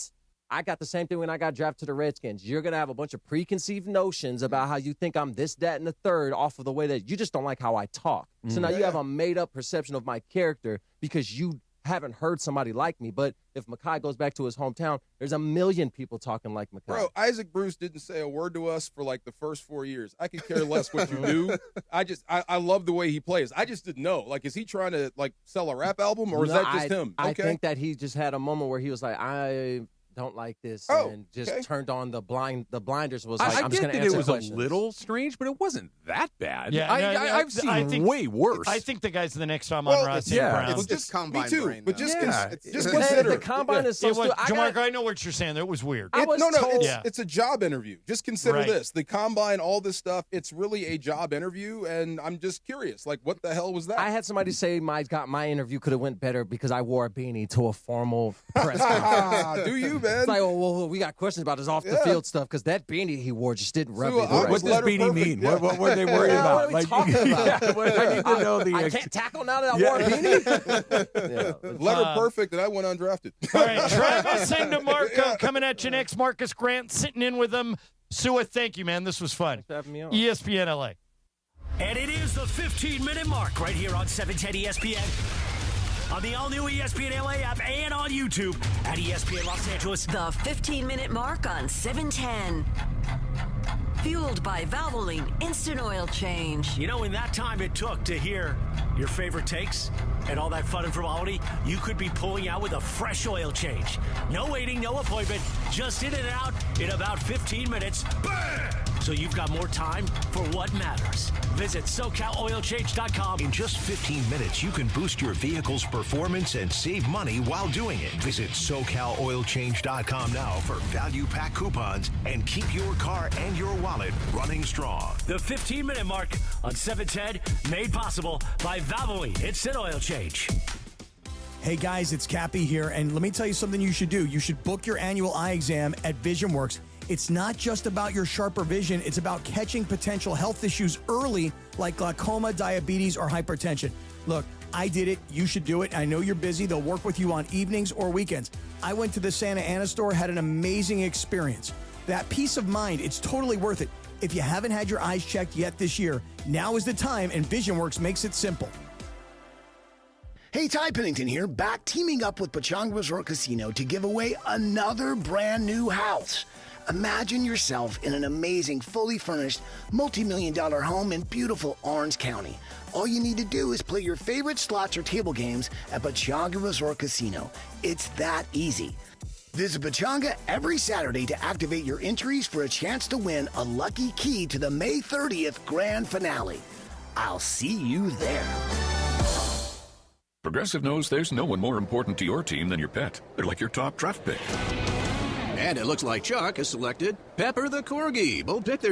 I got the same thing when I got drafted to the Redskins. You're going to have a bunch of preconceived notions about how you think I'm this, that, and the third off of the way that you just don't like how I talk. So now you have a made-up perception of my character because you haven't heard somebody like me. But if Mekhi goes back to his hometown, there's a million people talking like Mekhi. Bro, Isaac Bruce didn't say a word to us for like the first 4 years. I could care less what you do. I love the way he plays. I just didn't know. Like, is he trying to like sell a rap album or is that just him? I think that he just had a moment where he was like, I don't like this, and just turned on the blinders. Was like, I'm just going to answer questions. It was a little strange, but it wasn't that bad. Yeah, I've seen way worse. I think the guy's the next time on Ross Brown. It's just combine brain. But just consider the combine is so stupid. DeMarco, I know what you're saying. It was weird. It's a job interview. Just consider this: the combine, all this stuff. It's really a job interview, and I'm just curious. Like, what the hell was that? I had somebody say my interview could have went better because I wore a beanie to a formal press conference. Do you? Man. It's like, well, we got questions about his off-the-field stuff because that beanie he wore just didn't rub me. What does beanie mean? What were they worried about? What are we talking about? I need to know I can't tackle now that I wore a beanie? Letter perfect, and I went undrafted. All right, Travis and DeMarco coming at you next. Marcus Grant sitting in with them. Sua, thank you, man. This was fun. Thanks for having me on. ESPN LA. And it is the 15-minute mark right here on 710 ESPN. On the all-new ESPN LA app and on YouTube at ESPN Los Angeles. The 15-minute mark on 710. Fueled by Valvoline Instant Oil Change. You know, in that time it took to hear your favorite takes and all that fun and frivolity, you could be pulling out with a fresh oil change. No waiting, no appointment, just in and out in about 15 minutes. Bam! So you've got more time for what matters. Visit SoCalOilChange.com. In just 15 minutes, you can boost your vehicle's performance and save money while doing it. Visit SoCalOilChange.com now for value pack coupons and keep your car and your wallet running strong. The 15-minute mark on 710, made possible by Valvoline Instant Oil Change. Hey guys, it's Cappy here, and let me tell you something you should do. You should book your annual eye exam at VisionWorks. It's not just about your sharper vision, it's about catching potential health issues early like glaucoma, diabetes, or hypertension. Look, I did it, you should do it. I know you're busy, they'll work with you on evenings or weekends. I went to the Santa Ana store, had an amazing experience. That peace of mind, it's totally worth it. If you haven't had your eyes checked yet this year, now is the time, and VisionWorks makes it simple. Hey, Ty Pennington here, back teaming up with Pechanga Resort Casino to give away another brand new house. Imagine yourself in an amazing, fully furnished, multi-million-dollar home in beautiful Orange County. All you need to do is play your favorite slots or table games at Pechanga Resort Casino. It's that easy. Visit Pechanga every Saturday to activate your entries for a chance to win a lucky key to the May 30th grand finale. I'll see you there. Progressive knows there's no one more important to your team than your pet. They're like your top draft pick. And it looks like Chuck has selected Pepper the Corgi. Both pick their